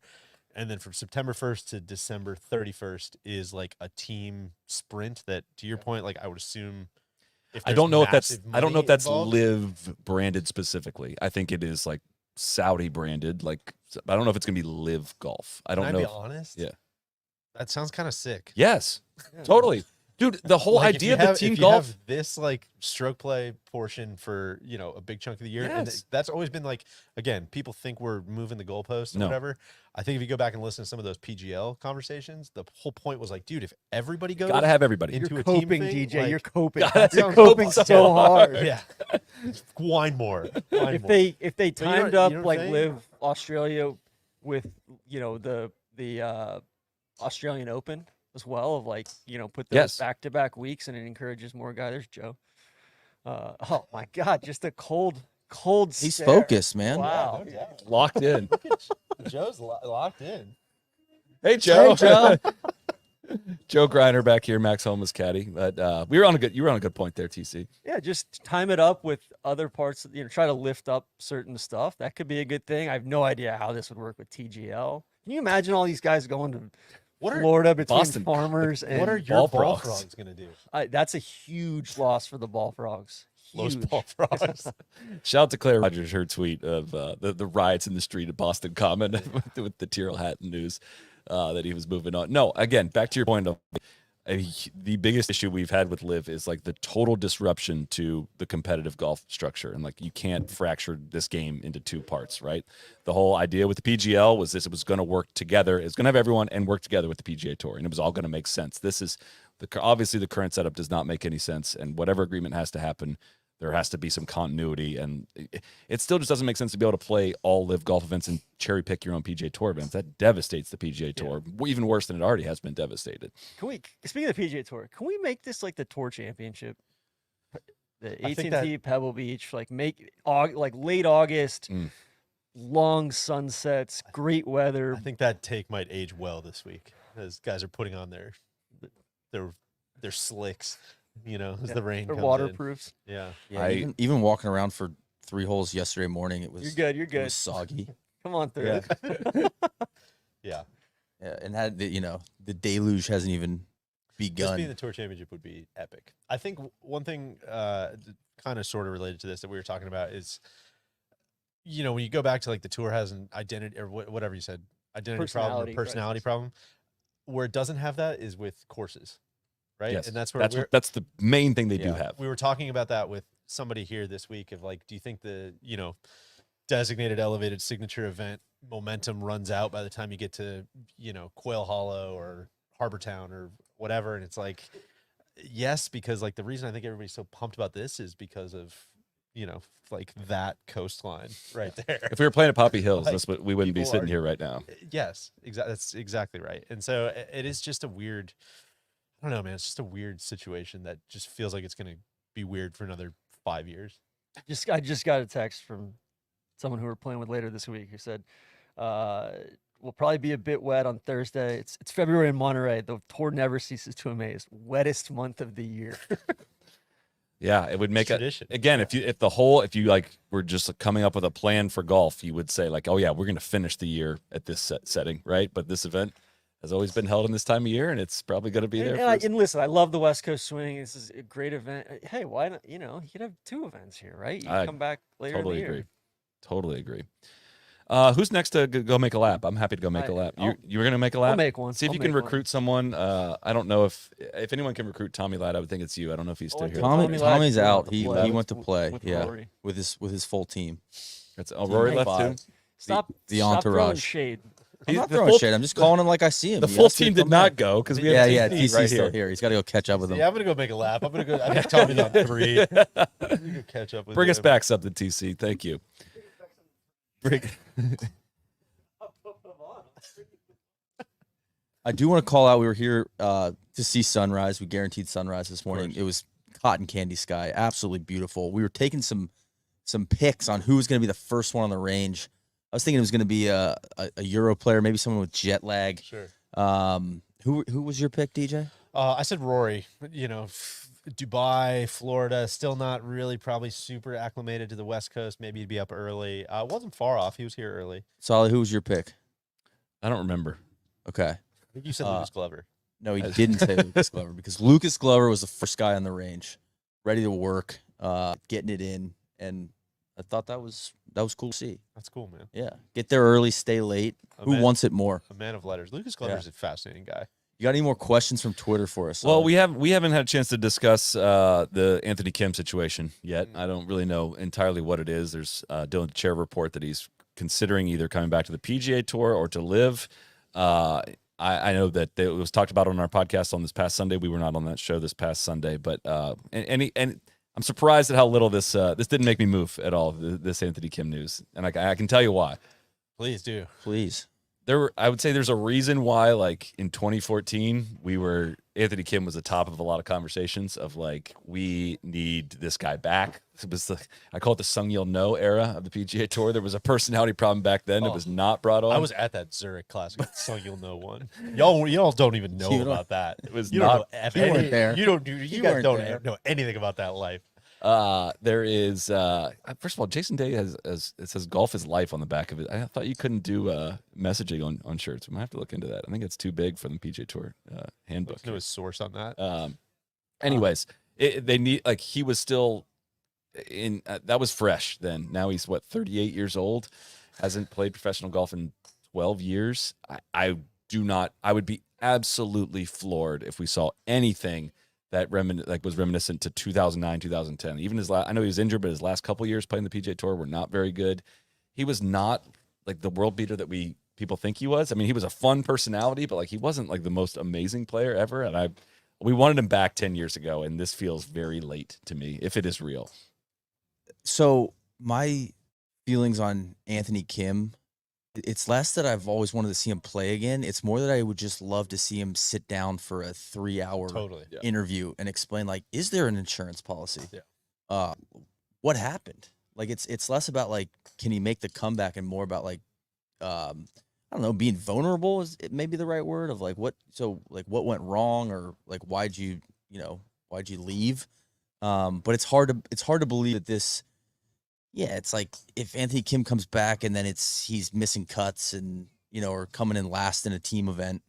S1: And then from September 1st to December 31st is like a team sprint that, to your point, like I would assume if
S2: I don't know if that's
S1: massive
S2: I don't know if
S1: money
S2: that's
S1: involved-
S2: Live branded specifically. I think it is like Saudi branded. Like I don't know if it's gonna be Live Golf. I don't
S1: Can
S2: know.
S1: I
S2: if-
S1: be honest?
S2: yeah.
S1: That sounds kind of sick.
S2: Yes, totally, dude. The whole
S1: Like, if
S2: idea
S1: you
S2: of the
S1: have-
S2: team
S1: if you
S2: golf.
S1: have this like stroke play portion for a big chunk of the year, and
S2: Yes.
S1: that's always been like, again, people think we're moving the goalposts and
S2: No.
S1: whatever. I think if you go back and listen to some of those PGL conversations, the whole point was like, dude, if everybody goes,
S2: Gotta have everybody.
S1: into
S3: You're
S1: a team
S3: coping,
S1: thing,
S3: DJ.
S1: like-
S3: You're coping.
S2: God,
S3: That
S2: you're
S3: sounds
S2: coping
S3: so
S2: so
S3: hard.
S1: yeah, whine more. Whine
S3: If
S1: more.
S3: they
S1: you know
S3: timed
S1: what-
S3: up
S1: you know what
S3: like
S1: I'm saying?
S3: Live Australia with the Australian Open as well, of like put those
S2: Yes.
S3: back-to-back weeks, and it encourages more guys. There's Joe. Oh my God, just a cold
S4: He's
S3: stare.
S4: focused, man.
S3: Wow.
S2: Locked in.
S1: Joe's locked in.
S2: Hey Joe.
S4: Hey, Joe.
S2: Joe Griner back here, Max Holmes caddy. But you were on a good point there, TC.
S3: Yeah, just time it up with other parts. Try to lift up certain stuff. That could be a good thing. I have no idea how this would work with TGL. Can you imagine all these guys going to Florida between
S2: Boston?
S3: farmers and
S1: What are your
S2: Ball
S1: ball
S2: frogs.
S1: frogs gonna do?
S3: that's a huge loss for the ball frogs.
S1: Lowest
S3: Huge.
S1: ball frogs.
S2: Shout out to Claire Rogers, her tweet of the riots in the street of Boston Common with the Tyrrell Hatton news that he was moving on. No, again, back to your point of the biggest issue we've had with Liv is like the total disruption to the competitive golf structure. And like you can't fracture this game into two parts, right? The whole idea with the PGL was it was going to work together. It's going to have everyone and work together with the PGA Tour. And it was all going to make sense. This is obviously the current setup does not make any sense. And whatever agreement has to happen, there has to be some continuity, and it still just doesn't make sense to be able to play all Live golf events and cherry pick your own PGA Tour events. That devastates the PGA Tour, even worse than it already has been devastated.
S3: Can we, speaking of the PGA Tour, can we make this like the Tour Championship? The
S1: I think
S3: AT&T Pebble Beach, like make like late August, long sunsets, great weather.
S1: I think that take might age well this week. As guys are putting on their slicks, as the rain
S3: They're
S1: comes
S3: waterproofs.
S1: in. Yeah.
S4: Yeah, even walking around for 3 holes yesterday morning, it was
S3: You're good. You're
S4: it
S3: good.
S4: was soggy.
S3: Come on through.
S1: Yeah.
S4: Yeah, and had the deluge hasn't even
S1: Just
S4: begun.
S1: being the tour championship would be epic. I think one thing kind of sort of related to this that we were talking about is, when you go back to like the tour has an identity or whatever you said, identity problem or
S3: Personality
S1: personality
S3: crisis.
S1: problem, where it doesn't have that is with courses, right?
S2: Yes,
S1: And that's where
S2: that's the main thing they do
S4: Yeah.
S2: have.
S1: we were talking about that with somebody here this week of like, do you think the, designated elevated signature event momentum runs out by the time you get to, Quail Hollow or Harbor Town or whatever? And it's like, yes, because like the reason I think everybody's so pumped about this is because of, like that coastline right there.
S2: If we were playing at Poppy Hills,
S1: Like,
S2: that's what we wouldn't be
S1: people
S2: sitting
S1: are-
S2: here right now.
S1: Yes, exactly. That's exactly right. And so it is just a weird, I don't know, man. It's just a weird situation that just feels like it's going to be weird for another 5 years.
S3: I just got a text from someone who we're playing with later this week who said, "We'll probably be a bit wet on Thursday. It's February in Monterey. The tour never ceases to amaze. Wettest month of the year."
S2: Yeah, it would make it
S1: Tradition.
S2: again. If you like were just coming up with a plan for golf, you would say like, oh yeah, we're going to finish the year at this setting, right? But this event has always been held in this time of year, and it's probably going to be there.
S3: And listen, I love the West Coast swing. This is a great event. Hey, why not? You could have 2 events here, right? You
S2: I
S3: come back later
S2: totally
S3: in the year.
S2: agree. Totally agree. Who's next to go make a lap? I'm happy to go make a lap. You were going to make a lap?
S3: I'll make one.
S2: See if
S3: I'll
S2: you can
S3: make one.
S2: recruit someone. I don't know if anyone can recruit Tommy Ladd. I would think it's you. I don't know if he's still
S3: Well,
S2: here.
S3: Tommy Ladd
S4: Tommy's
S3: went
S4: out.
S3: to
S4: He
S3: play
S4: went to play.
S3: with
S4: Yeah,
S3: Rory.
S4: with his full team.
S2: That's Rory left too.
S3: Stop
S4: the
S3: stop throwing
S4: entourage.
S3: shade.
S4: I'm not
S2: the
S4: throwing
S2: full-
S4: shade. I'm just calling him like I see him.
S2: The
S4: He
S2: full
S4: asked me to
S2: team did
S4: come
S2: not
S4: back.
S2: go because we
S4: Yeah,
S2: have
S4: yeah.
S2: TC
S4: TC's
S2: right
S4: still
S2: here.
S4: here. He's got to go catch up with him.
S1: Yeah, I'm gonna go make a lap. I think Tommy's on 3. I'm gonna catch up with
S2: Bring us
S1: him.
S2: back something, TC. Thank you.
S4: I do want to call out. We were here to see sunrise. We guaranteed sunrise this morning. It was cotton candy sky, absolutely beautiful. We were taking some picks on who was going to be the first one on the range. I was thinking it was going to be a Euro player, maybe someone with jet lag.
S1: Sure.
S4: Who was your pick, DJ?
S1: I said Rory. Dubai, Florida, still not really probably super acclimated to the West Coast. Maybe he'd be up early. Wasn't far off. He was here early.
S4: Solly, who was your pick?
S2: I don't remember.
S4: Okay.
S1: I think you said Lucas Glover.
S4: No, he didn't say Lucas Glover because Lucas Glover was the first guy on the range, ready to work, getting it in, and I thought that was cool to see.
S1: That's cool, man.
S4: Yeah, get there early, stay late. Who wants it more?
S1: A man of letters. Lucas Glover's a fascinating guy.
S4: You got any more questions from Twitter for us?
S2: Well, we haven't had a chance to discuss the Anthony Kim situation yet. I don't really know entirely what it is. There's Dylan Chair report that he's considering either coming back to the PGA Tour or to live. I know that it was talked about on our podcast on this past Sunday. We were not on that show this past Sunday, but and I'm surprised at how little this didn't make me move at all. This Anthony Kim news, and I can tell you why.
S1: Please do.
S4: Please.
S2: I would say there's a reason why, like in 2014, Anthony Kim was the top of a lot of conversations of like, we need this guy back. It was I call it the Sung Yil No era of the PGA Tour. There was a personality problem back then. It was not brought on.
S1: I was at that Zurich Classic, so you'll know one. Y'all don't even know about that.
S2: It was
S1: you
S2: not.
S1: Don't
S4: You weren't there.
S1: You guys
S4: weren't
S1: don't
S4: there.
S1: know anything about that life.
S2: There is first of all, Jason Day has it says golf is life on the back of it. I thought you couldn't do messaging on shirts. We might have to look into that. I think it's too big for the PGA Tour handbook.
S1: Listen to his source on that.
S2: Anyways, they need he was still in that was fresh then. Now he's 38 years old, hasn't played professional golf in 12 years. I would be absolutely floored if we saw anything that was reminiscent to 2009, 2010. Even I know he was injured, but his last couple years playing the PGA Tour were not very good. He was not like the world beater that people think he was. I mean, he was a fun personality, but he wasn't like the most amazing player ever. And we wanted him back 10 years ago, and this feels very late to me, if it is real.
S4: So my feelings on Anthony Kim, it's less that I've always wanted to see him play again. It's more that I would just love to see him sit down for a 3-hour
S1: Totally.
S4: interview and explain, is there an insurance policy?
S1: Yeah.
S4: What happened? It's less about can he make the comeback and more about I don't know, being vulnerable is it maybe the right word of what went wrong or why'd you leave? But it's hard to believe that this. Yeah, it's if Anthony Kim comes back and then he's missing cuts and or coming in last in a team event,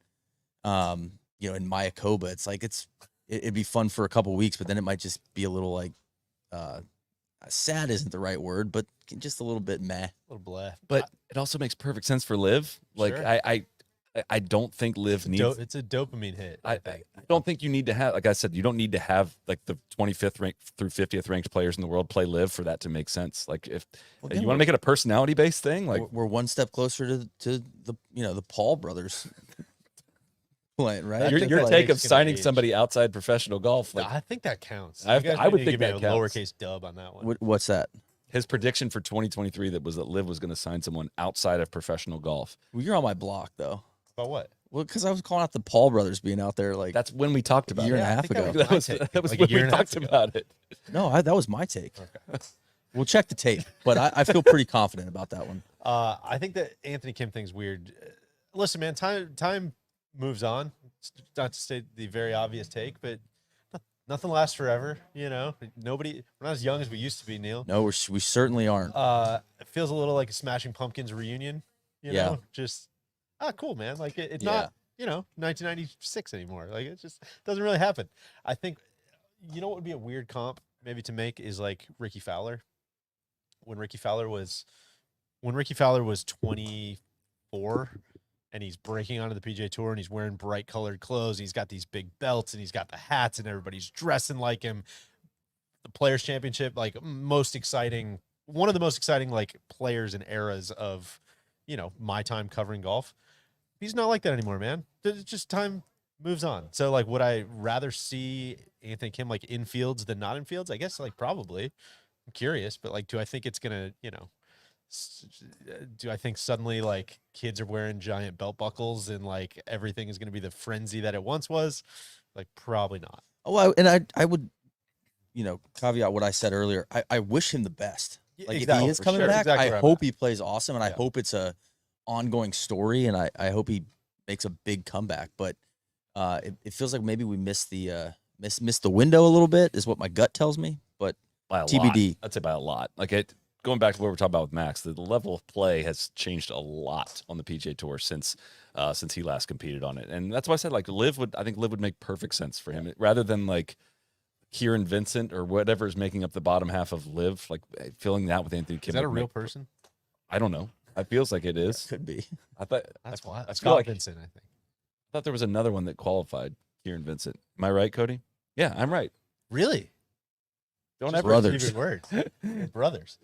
S4: in Mayakoba. It's like it'd be fun for a couple weeks, but then it might just be a little like sad isn't the right word, but just a little bit meh.
S1: A little blah.
S2: But it also makes perfect sense for Liv. Like
S1: Sure.
S2: I don't think Liv needs.
S1: It's a dopamine hit.
S2: I don't think you need to have, like I said, you don't need to have like the 25th ranked through 50th ranked players in the world play Liv for that to make sense. Like if
S4: Again,
S2: you want to make it a personality based thing, like
S4: we're one step closer to the the Paul brothers playing, right?
S1: I
S2: your
S1: think
S2: your
S1: that
S2: take
S1: take's
S2: of
S1: gonna
S2: signing
S1: age.
S2: somebody outside professional golf, like
S1: I think that counts.
S2: I
S1: You guys
S2: would
S1: need to
S2: think
S1: give me
S2: that
S1: a
S2: counts.
S1: lowercase dub on that one.
S4: What's that?
S2: his prediction for 2023 that was that Liv was going to sign someone outside of professional golf.
S4: Well, you're on my block though.
S1: About what?
S4: Well, because I was calling out the Paul brothers being out there like
S2: That's when we talked about
S4: year
S2: it.
S4: and a
S1: I
S4: half
S1: think that
S4: ago.
S1: was
S2: That was,
S1: my take,
S2: that was
S1: like a
S2: when
S1: year
S2: we
S1: and a half
S2: talked
S1: ago.
S2: about it.
S4: No, that was my take. We'll check the tape, but I feel pretty confident about that one.
S1: I think that Anthony Kim thing's weird. Listen, man, time moves on. It's not to state the very obvious take, but nothing lasts forever. Nobody. We're not as young as we used to be, Neil.
S4: No, we certainly aren't.
S1: It feels a little like a Smashing Pumpkins reunion.
S4: Yeah.
S1: Know? Just cool, man. Like it's
S4: Yeah.
S1: not 1996 anymore. Like it just doesn't really happen. I think what would be a weird comp maybe to make is like Ricky Fowler. When Ricky Fowler was 24 and he's breaking onto the PGA Tour and he's wearing bright colored clothes and he's got these big belts and he's got the hats and everybody's dressing like him. The Players Championship, like one of the most exciting like players and eras of my time covering golf. He's not like that anymore, man. It's just time moves on. So like, would I rather see Anthony Kim like in fields than not in fields? I guess like probably. I'm curious, but like, do I think it's gonna do I think suddenly like kids are wearing giant belt buckles and like everything is gonna be the frenzy that it once was? Like probably not.
S4: Oh, I would, caveat what I said earlier. I wish him the best. Like if
S1: Exactly,
S4: he is
S1: for
S4: coming
S1: sure.
S4: back,
S1: Exactly
S4: I
S1: where I'm
S4: hope
S1: at.
S4: he plays awesome, and I
S1: Yeah.
S4: hope it's a ongoing story, and I hope he makes a big comeback. But it feels like maybe we missed the missed the window a little bit, is what my gut tells me. But
S2: By a
S4: TBD.
S2: lot. I'd say by a lot. Like going back to what we're talking about with Max, the level of play has changed a lot on the PGA Tour since he last competed on it, and that's why I said like I think Liv would make perfect sense for him rather than like Kieran Vincent or whatever is making up the bottom half of Liv. Like filling that with Anthony Kim.
S1: Is that a
S2: would
S1: real
S2: make-
S1: person?
S2: I don't know. It feels like it is.
S4: could be.
S2: I thought
S1: That's
S2: I
S1: why.
S2: feel
S1: Scott
S2: like-
S1: Vincent, I think.
S2: I thought there was another one that qualified. Kieran Vincent. Am I right, Cody? Yeah, I'm right.
S1: Really?
S2: Don't
S1: Just
S2: ever.
S4: Brothers.
S1: even words. Brothers.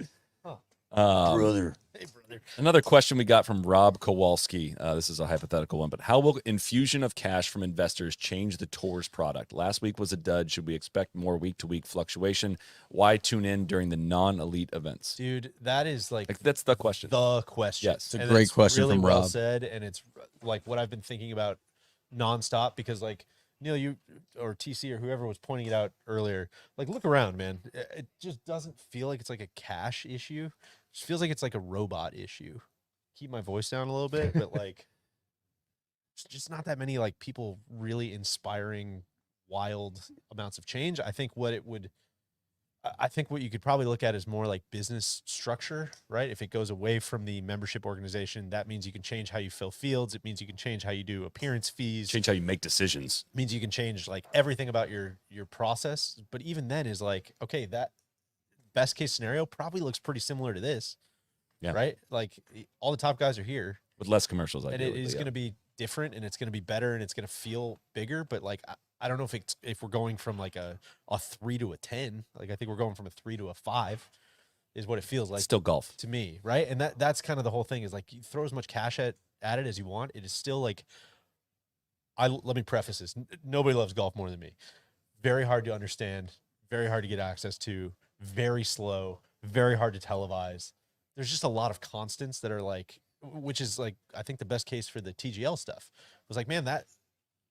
S4: Brother.
S1: Hey, brother.
S2: Another question we got from Rob Kowalski. This is a hypothetical one, but how will infusion of cash from investors change the tour's product? Last week was a dud. Should we expect more week-to-week fluctuation? Why tune in during the non-elite events?
S1: Dude, that is like
S2: That's the question.
S1: the question.
S2: Yes. It's
S4: a
S1: And
S4: great question
S1: really
S4: from
S1: well
S4: Rob.
S1: said, and it's like what I've been thinking about nonstop because like Neil, you or TC or whoever was pointing it out earlier, like look around, man. It just doesn't feel like it's like a cash issue. It just feels like it's like a robot issue. Keep my voice down a little bit, but like it's just not that many like people really inspiring wild amounts of change. I think what you could probably look at is more like business structure, right? If it goes away from the membership organization, that means you can change how you fill fields. It means you can change how you do appearance fees.
S2: Change how you make decisions.
S1: It means you can change like everything about your process. But even then is like, okay, that best case scenario probably looks pretty similar to this.
S2: Yeah.
S1: Right? Like all the top guys are here
S2: With less commercials,
S1: and it
S2: ideally,
S1: is
S2: but
S1: going to be different and it's going to be better and it's going to feel bigger. But like, I don't know if we're going from like a 3 to a 10. Like I think we're going from a 3 to a 5 is what it feels like
S2: still golf.
S1: to me, right? And that's kind of the whole thing is like you throw as much cash at it as you want. It is still like let me preface this. Nobody loves golf more than me. Very hard to understand, very hard to get access to, very slow, very hard to televise. There's just a lot of constants that are like, which is like, I think the best case for the TGL stuff was like, man, that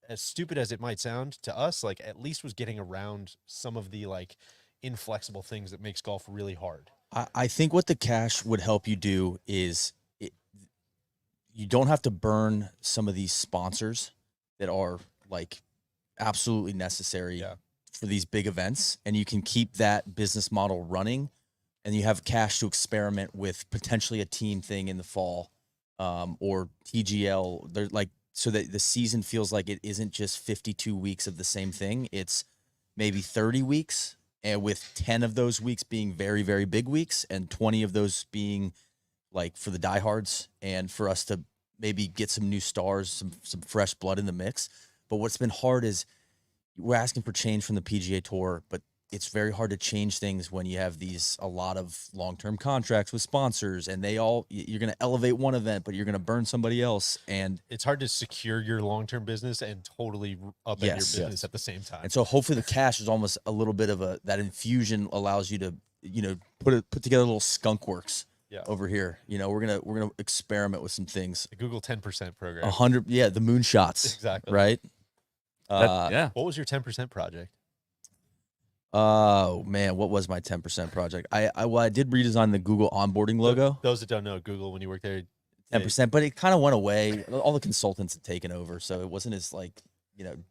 S1: as stupid as it might sound to us, like at least was getting around some of the like inflexible things that makes golf really hard.
S4: I think what the cash would help you do is you don't have to burn some of these sponsors that are like absolutely necessary
S1: Yeah.
S4: for these big events, and you can keep that business model running, and you have cash to experiment with potentially a team thing in the fall or TGL. They're like, so that the season feels like it isn't just 52 weeks of the same thing. It's maybe 30 weeks, and with 10 of those weeks being very, very big weeks, and 20 of those being like for the diehards and for us to maybe get some new stars, some fresh blood in the mix. But what's been hard is we're asking for change from the PGA Tour, but it's very hard to change things when you have a lot of long-term contracts with sponsors, and you're going to elevate one event, but you're going to burn somebody else. And
S1: It's hard to secure your long-term business and totally up at your
S4: Yes.
S1: business at the same time.
S4: And so hopefully the cash is almost a little bit of that infusion allows you to, put together a little skunk works over here. We're going to experiment with some things.
S1: The Google 10% program.
S4: 100. Yeah. The moonshots.
S1: Exactly.
S4: Right.
S2: Yeah.
S1: What was your 10% project?
S4: Oh man, what was my 10% project? I did redesign the Google onboarding logo.
S1: Those that don't know, Google, when you worked there,
S4: 10%, but it kind of went away. All the consultants had taken over, so it wasn't as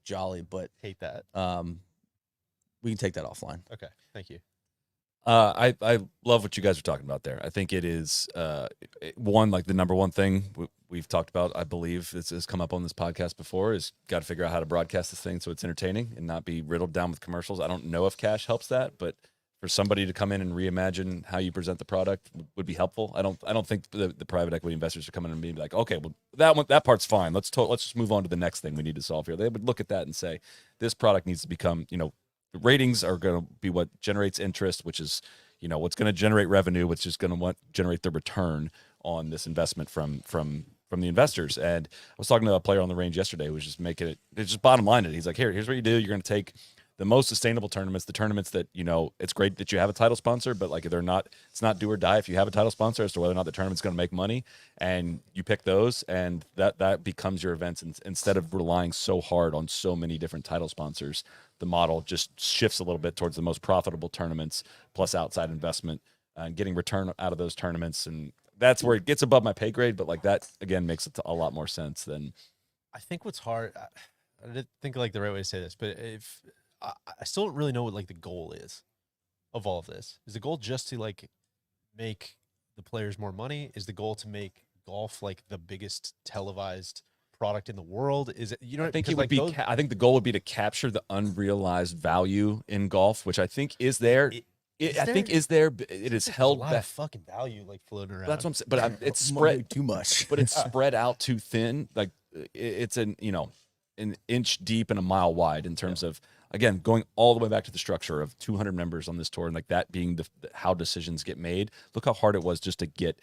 S4: jolly. But
S1: hate that.
S4: we can take that offline.
S1: Okay, thank you.
S2: I love what you guys are talking about there. I think it is one, like the number one thing we've talked about. I believe this has come up on this podcast before. Is got to figure out how to broadcast this thing so it's entertaining and not be riddled down with commercials. I don't know if cash helps that, but for somebody to come in and reimagine how you present the product would be helpful. I don't think the private equity investors are coming in and being like, okay, well that part's fine. Let's just move on to the next thing we need to solve here. They would look at that and say, this product needs to become, the ratings are going to be what generates interest, which is, what's going to generate revenue, which is going to generate the return on this investment from the investors. And I was talking to a player on the range yesterday who was just making it, it's just bottom line it. He's like, here's what you do. You're going to take the most sustainable tournaments, the tournaments that, it's great that you have a title sponsor, but like it's not do or die if you have a title sponsor as to whether or not the tournament's going to make money, and you pick those, and that becomes your events. And instead of relying so hard on so many different title sponsors, the model just shifts a little bit towards the most profitable tournaments plus outside investment and getting return out of those tournaments. And that's where it gets above my pay grade, but like that again makes it a lot more sense than.
S1: I think what's hard, I didn't think like the right way to say this, but if I still don't really know what like the goal is of all of this. Is the goal just to like make the players more money? Is the goal to make golf like the biggest televised product in the world? Is it,
S2: I think it would be, I think the goal would be to capture the unrealized value in golf, which I think is there. I think is there. It is held
S1: a lot
S2: back.
S1: of fucking value like floating around.
S2: That's what I'm saying. But it's spread
S4: too much.
S2: But it's spread out too thin. Like it's an inch deep and a mile wide in terms of, again, going all the way back to the structure of 200 members on this tour, and like that being how decisions get made. Look how hard it was just to get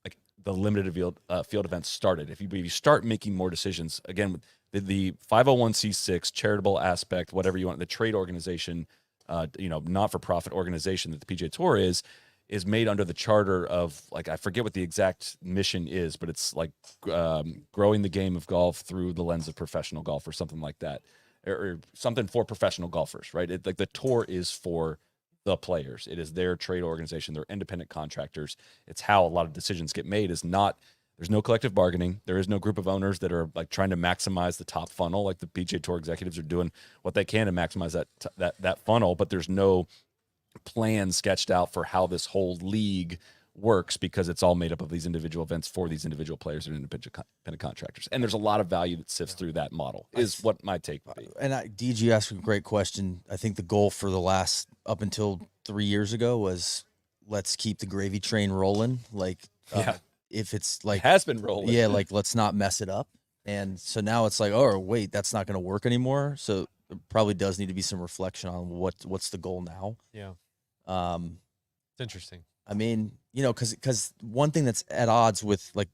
S2: like the limited field events started. If you start making more decisions, again, the 501c6 charitable aspect, whatever you want, the trade organization, not-for-profit organization that the PGA Tour is made under the charter of, like, I forget what the exact mission is, but it's like growing the game of golf through the lens of professional golf or something like that, or something for professional golfers, right? Like the tour is for the players. It is their trade organization. They're independent contractors. It's how a lot of decisions get made. There's no collective bargaining. There is no group of owners that are like trying to maximize the top funnel. Like the PGA Tour executives are doing what they can to maximize that funnel, but there's no plan sketched out for how this whole league works, because it's all made up of these individual events for these individual players and independent contractors. And there's a lot of value that sifts through that model, is what my take would be.
S4: And DG asked a great question. I think the goal for the last, up until 3 years ago, was let's keep the gravy train rolling. Like, if it's like,
S2: it has been rolling.
S4: Yeah. Like, let's not mess it up. And so now it's like, oh, wait, that's not going to work anymore. So there probably does need to be some reflection on what's the goal now.
S1: Yeah. It's interesting.
S4: I mean, because one thing that's at odds with, like,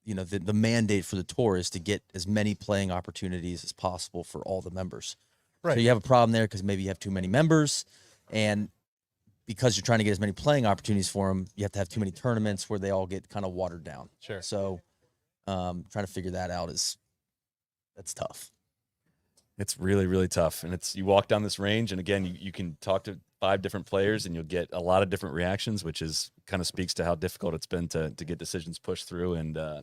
S4: the mandate for the tour is to get as many playing opportunities as possible for all the members.
S1: Right.
S4: So you have a problem there because maybe you have too many members, and because you're trying to get as many playing opportunities for them, you have to have too many tournaments where they all get kind of watered down.
S1: Sure.
S4: So trying to figure that out that's tough.
S2: It's really, really tough. And you walk down this range, and again, you can talk to 5 different players and you'll get a lot of different reactions, which is kind of speaks to how difficult it's been to get decisions pushed through. And I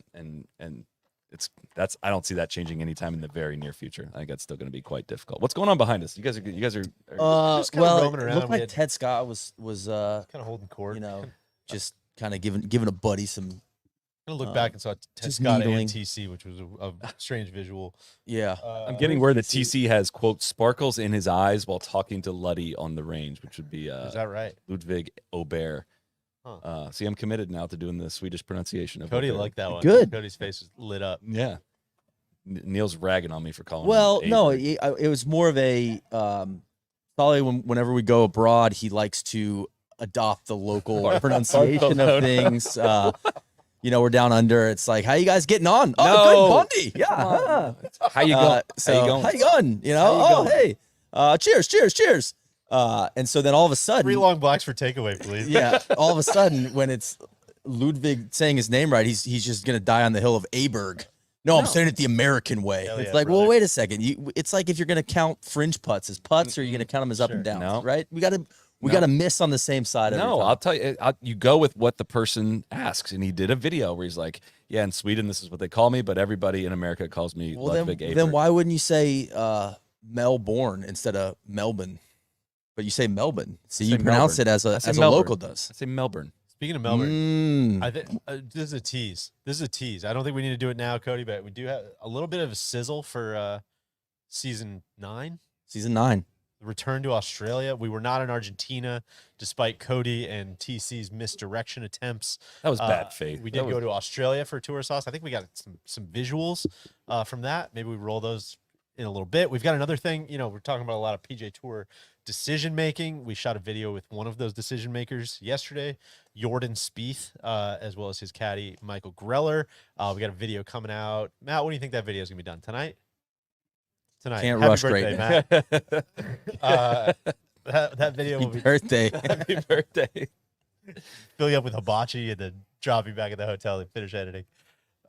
S2: don't see that changing anytime in the very near future. I think that's still going to be quite difficult. What's going on behind us? You guys are
S1: just kind of roaming
S4: it
S1: around.
S4: looked like Ted Scott was
S1: kind of holding court,
S4: just kind of giving a buddy some
S1: I'm gonna look back and saw
S4: just
S1: Scott
S4: needling.
S1: and TC, which was a strange visual.
S4: Yeah.
S2: I'm getting word that TC has, quote, sparkles in his eyes while talking to Luddy on the range, which would be
S1: Is that right?
S2: Ludwig Aubert.
S1: Huh.
S2: See, I'm committed now to doing the Swedish pronunciation of
S1: Cody
S2: Aubert.
S1: liked that one.
S4: Good.
S1: Cody's face was lit up.
S2: Yeah. Neil's ragging on me for calling
S4: Well,
S2: him
S4: no,
S2: Aubert.
S4: it was more of a Solly. Whenever we go abroad, he likes to adopt the local pronunciation of things. You know, we're down under. It's like, how you guys getting on? Oh,
S2: No.
S4: good, Bundy. Yeah.
S2: How you going?
S4: So,
S2: how you going?
S4: How you going? You know,
S1: How you
S4: hey, cheers, cheers, cheers. And so then all of a sudden,
S1: 3 long blacks for takeaway, please.
S4: yeah, all of a sudden when it's Ludwig saying his name right, he's just gonna die on the hill of Aberg. No, I'm saying it the American way.
S1: Hell
S4: It's
S1: yeah,
S4: like,
S1: brother.
S4: well, wait a second. It's like if you're gonna count fringe putts as putts, or you're gonna count them as up and
S1: Sure.
S4: downs,
S2: No.
S4: right? We gotta miss on the same side. Every
S2: No,
S4: time.
S2: I'll tell you. You go with what the person asks, and he did a video where he's like, "Yeah, in Sweden, this is what they call me, but everybody in America calls me
S4: Well,
S2: Ludwig
S4: then
S2: Aberg."
S4: why wouldn't you say Melbourne instead of Melbourne? But you say Melbourne, so
S2: I
S4: you
S2: say
S4: pronounce
S2: Melbourne.
S4: it as
S2: I
S4: a
S2: say
S4: as a
S2: Melbourne.
S4: local does.
S2: I say Melbourne.
S1: Speaking of Melbourne,
S4: Mm.
S1: I think this is a tease. This is a tease. I don't think we need to do it now, Cody, but we do have a little bit of a sizzle for season 9.
S4: Season 9.
S1: The return to Australia. We were not in Argentina, despite Cody and TC's misdirection attempts.
S2: That was bad faith.
S1: We
S2: That
S1: did go
S2: was-
S1: to Australia for tour sauce. I think we got some visuals from that. Maybe we roll those in a little bit. We've got another thing. You know, we're talking about a lot of PJ Tour decision making. We shot a video with one of those decision makers yesterday, Jordan Spieth, as well as his caddy Michael Greller. We got a video coming out. Matt, when do you think that video is gonna be done? Tonight? Tonight.
S4: Can't
S1: Happy
S4: rush
S1: birthday,
S4: greatness.
S1: Matt. That video will
S4: Happy
S1: be
S4: birthday.
S2: Happy birthday.
S1: fill you up with hibachi and then drop you back at the hotel and finish editing.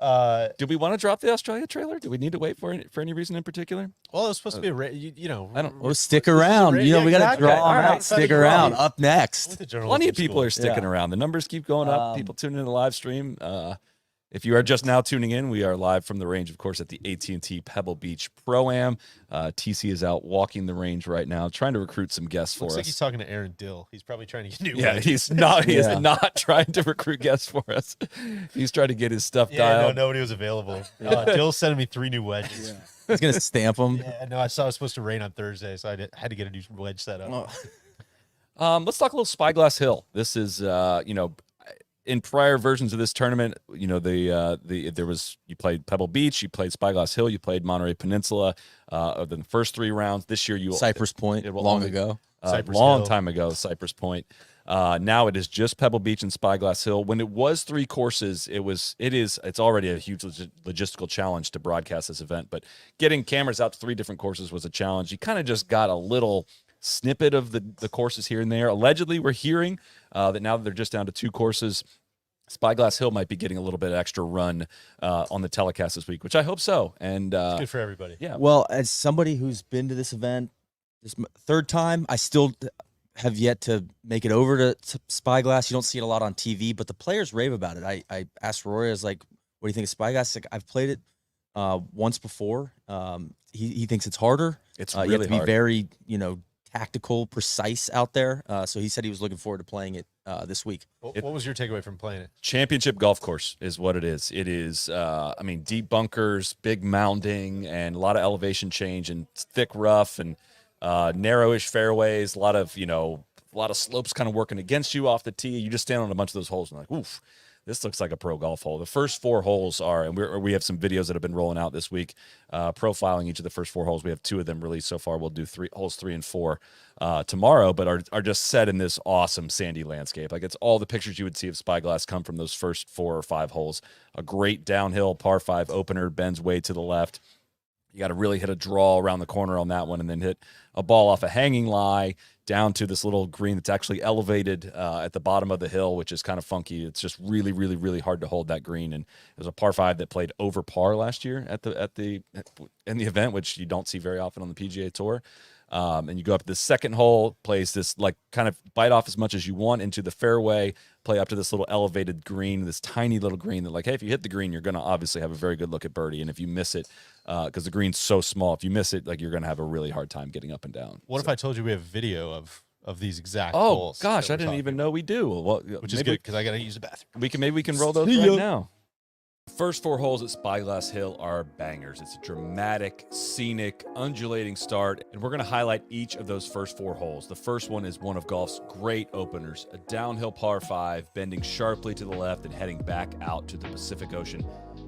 S2: Do we want to drop the Australia trailer? Do we need to wait for any reason in particular?
S1: Well, it was supposed to be a you know.
S2: I don't-
S4: Oh, stick around.
S1: ra-
S4: You know,
S1: yeah,
S4: we got to
S1: exactly.
S4: draw 'em
S1: All right,
S4: out.
S1: excited
S4: Stick
S1: to draw
S4: around.
S1: you.
S4: Up
S1: I went
S4: next.
S1: to journalism
S2: Plenty of people
S1: school.
S2: are sticking
S4: Yeah.
S2: around. The numbers keep going up. People tuning in the live stream. If you are just now tuning in, we are live from the range, of course, at the AT&T Pebble Beach Pro-Am. TC is out walking the range right now, trying to recruit some guests for
S1: Looks
S2: us.
S1: like he's talking to Aaron Dill. He's probably trying to get new.
S2: Yeah,
S1: wedges.
S2: he's not. He
S4: Yeah.
S2: is not trying to recruit guests for us. He's trying to get his stuff
S1: Yeah, no,
S2: dialed.
S1: nobody was available. Dill's sending me 3 new wedges.
S4: He's going to stamp them.
S1: Yeah, no, I saw it was supposed to rain on Thursday, so had to get a new wedge set up.
S2: Let's talk a little Spyglass Hill. This is, in prior versions of this tournament, there was, you played Pebble Beach, you played Spyglass Hill, you played Monterey Peninsula. Of the first 3 rounds this year,
S4: Cypress Point,
S2: it will
S4: long
S2: only-
S4: ago.
S1: Cypress
S2: long
S1: Hill.
S2: time ago, Cypress Point. Now it is just Pebble Beach and Spyglass Hill. When it was 3 courses, it's already a huge logistical challenge to broadcast this event. But getting cameras out to 3 different courses was a challenge. You kind of just got a little snippet of the courses here and there. Allegedly, we're hearing that now that they're just down to 2 courses, Spyglass Hill might be getting a little bit extra run on the telecast this week, which I hope so. And
S1: Good for everybody.
S2: yeah,
S4: Well, as somebody who's been to this event this 3rd time, I still have yet to make it over to Spyglass. You don't see it a lot on TV, but the players rave about it. I asked Rory, I was like, what do you think of Spyglass? Like, I've played it once before. He thinks it's harder.
S2: it's
S4: You have
S2: really
S4: to be
S2: hard.
S4: very, tactical, precise out there. So he said he was looking forward to playing it this week.
S1: What was your takeaway from playing it?
S2: Championship golf course is what it is. It is, deep bunkers, big mounding, and a lot of elevation change, and thick rough, and narrowish fairways. A lot of slopes kind of working against you off the tee. You just stand on a bunch of those holes and like, oof, this looks like a pro golf hole. The first 4 holes are, and we have some videos that have been rolling out this week, profiling each of the first 4 holes. We have 2 of them released so far. We'll do holes 3 and 4 tomorrow, but are just set in this awesome sandy landscape. Like, it's all the pictures you would see of Spyglass come from those first 4 or 5 holes. A great downhill par 5 opener, bends way to the left. You got to really hit a draw around the corner on that one, and then hit a ball off a hanging lie down to this little green that's actually elevated at the bottom of the hill, which is kind of funky. It's just really, really, really hard to hold that green. And it was a par 5 that played over par last year in the event, which you don't see very often on the PGA Tour. And you go up the second hole, plays this, like, kind of bite off as much as you want into the fairway, play up to this little elevated green, this tiny little green that, like, hey, if you hit the green, you're going to obviously have a very good look at birdie. And if you miss it, because the green's so small, if you miss it, like, you're going to have a really hard time getting up and down.
S1: What if I told you we have video of these exact
S2: Oh
S1: holes?
S2: gosh,
S1: that
S2: I
S1: we're
S2: didn't
S1: talking
S2: even
S1: about?
S2: know we do. Well,
S1: Which is
S2: maybe
S1: good because I got to use the bathroom.
S2: maybe we can roll those
S4: See
S2: right
S4: ya.
S2: now. First 4 holes at Spyglass Hill are bangers. It's a dramatic, scenic, undulating start, and we're going to highlight each of those first 4 holes. The first one is one of golf's great openers, a downhill par 5, bending sharply to the left and heading back out to the Pacific Ocean.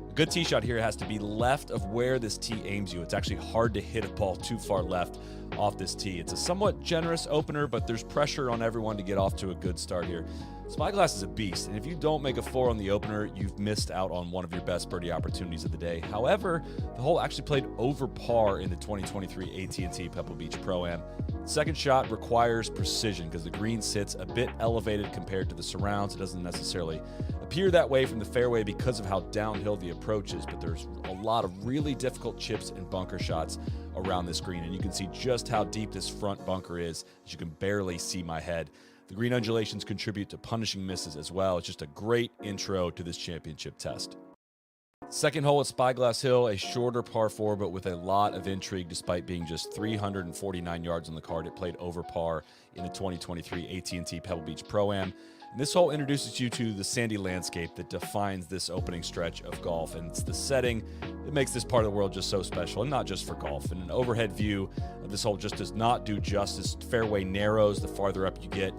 S2: A good tee shot here has to be left of where this tee aims you. It's actually hard to hit a ball too far left off this tee. It's a somewhat generous opener, but there's pressure on everyone to get off to a good start here. Spyglass is a beast, and if you don't make a 4 on the opener, you've missed out on one of your best birdie opportunities of the day. However, the hole actually played over par in the 2023 AT&T Pebble Beach Pro-Am. Second shot requires precision because the green sits a bit elevated compared to the surrounds. It doesn't necessarily appear that way from the fairway because of how downhill the approach is, but there's a lot of really difficult chips and bunker shots around this green, and you can see just how deep this front bunker is, as you can barely see my head. The green undulations contribute to punishing misses as well. It's just a great intro to this championship test. Second hole at Spyglass Hill, a shorter par 4, but with a lot of intrigue despite being just 349 yards on the card. It played over par in the 2023 AT&T Pebble Beach Pro-Am. And this hole introduces you to the sandy landscape that defines this opening stretch of golf, and it's the setting that makes this part of the world just so special, and not just for golf. And an overhead view of this hole just does not do justice. Fairway narrows the farther up you get,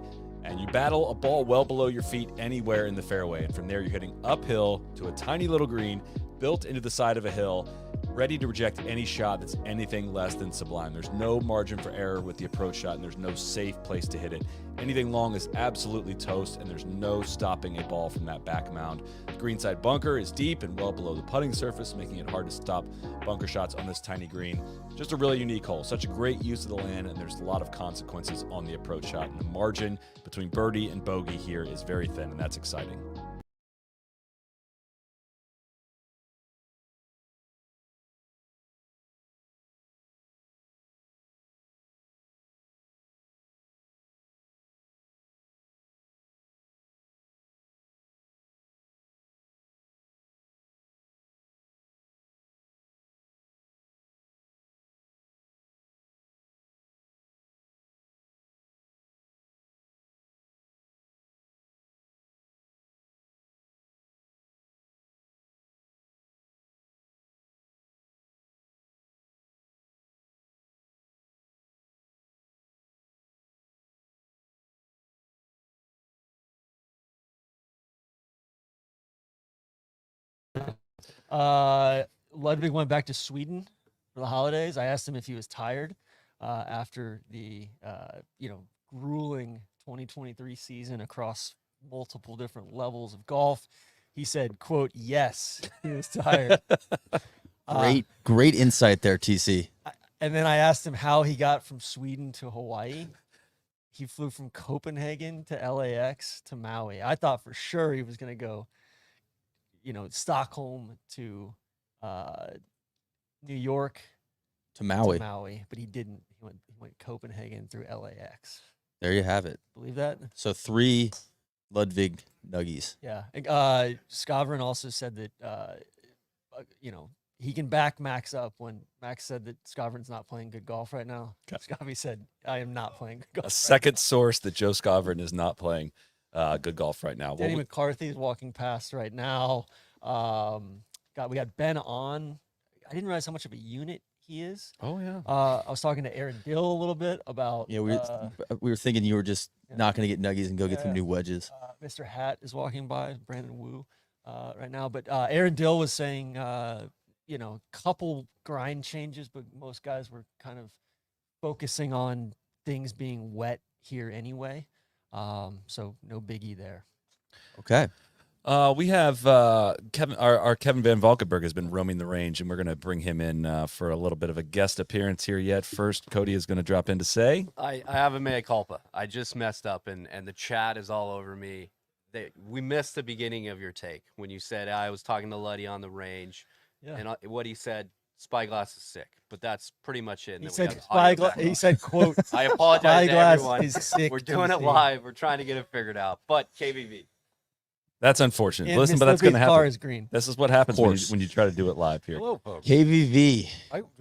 S2: and you battle a ball well below your feet anywhere in the fairway. And from there, you're hitting uphill to a tiny little green built into the side of a hill, ready to reject any shot that's anything less than sublime. There's no margin for error with the approach shot, and there's no safe place to hit it. Anything long is absolutely toast, and there's no stopping a ball from that back mound. The greenside bunker is deep and well below the putting surface, making it hard to stop bunker shots on this tiny green. Just a really unique hole. Such a great use of the land, and there's a lot of consequences on the approach shot, and the margin between birdie and bogey here is very thin, and that's exciting.
S3: Ludwig went back to Sweden for the holidays. I asked him if he was tired after the grueling 2023 season across multiple different levels of golf. He said, quote, yes, he was tired.
S4: Great insight there, TC.
S3: And then I asked him how he got from Sweden to Hawaii. He flew from Copenhagen to LAX to Maui. I thought for sure he was going to go, Stockholm to New York
S4: To Maui.
S3: but he didn't. He went Copenhagen through LAX.
S4: There you have it.
S3: Believe that?
S4: So 3 Ludwig nuggies.
S3: Yeah. Skovron also said that he can back Max up when Max said that Skovron's not playing good golf right now.
S2: Okay.
S3: Scovy said, I am not playing good golf.
S2: A second source that Joe Skovron is not playing good golf right now.
S3: Danny McCarthy is walking past right now. We got Ben on. I didn't realize how much of a unit he is.
S2: Oh, yeah.
S3: I was talking to Aaron Dill a little bit about.
S4: Yeah, we were thinking you were just not going to get nuggies and go get some new wedges.
S3: Mr. Hat is walking by, Brandon Wu, right now. But Aaron Dill was saying, couple grind changes, but most guys were kind of focusing on things being wet here anyway. So no biggie there.
S4: Okay.
S2: We have Kevin. Our Kevin Van Valkenburg has been roaming the range, and we're going to bring him in for a little bit of a guest appearance here. Yet first, Cody is going to drop in to say,
S8: I have a mea culpa. I just messed up, and the chat is all over me. We missed the beginning of your take when you said I was talking to Luddy on the range, and what he said. Spyglass is sick, but that's pretty much it. And
S3: He
S8: then we
S3: said
S8: have audio
S3: Spyglass. He said, "quote."
S8: I apologize to
S3: Spyglass
S8: everyone.
S3: is sick
S8: We're
S3: to
S8: doing it
S3: see.
S8: live. We're trying to get it figured out. But KBV,
S2: That's unfortunate.
S3: And
S2: Listen,
S3: Miss
S2: but that's going to
S3: Lippy's car
S2: happen.
S3: is green.
S2: This is what happens when
S4: course.
S2: you try to do it live here.
S9: Hello, folks.
S4: KVV.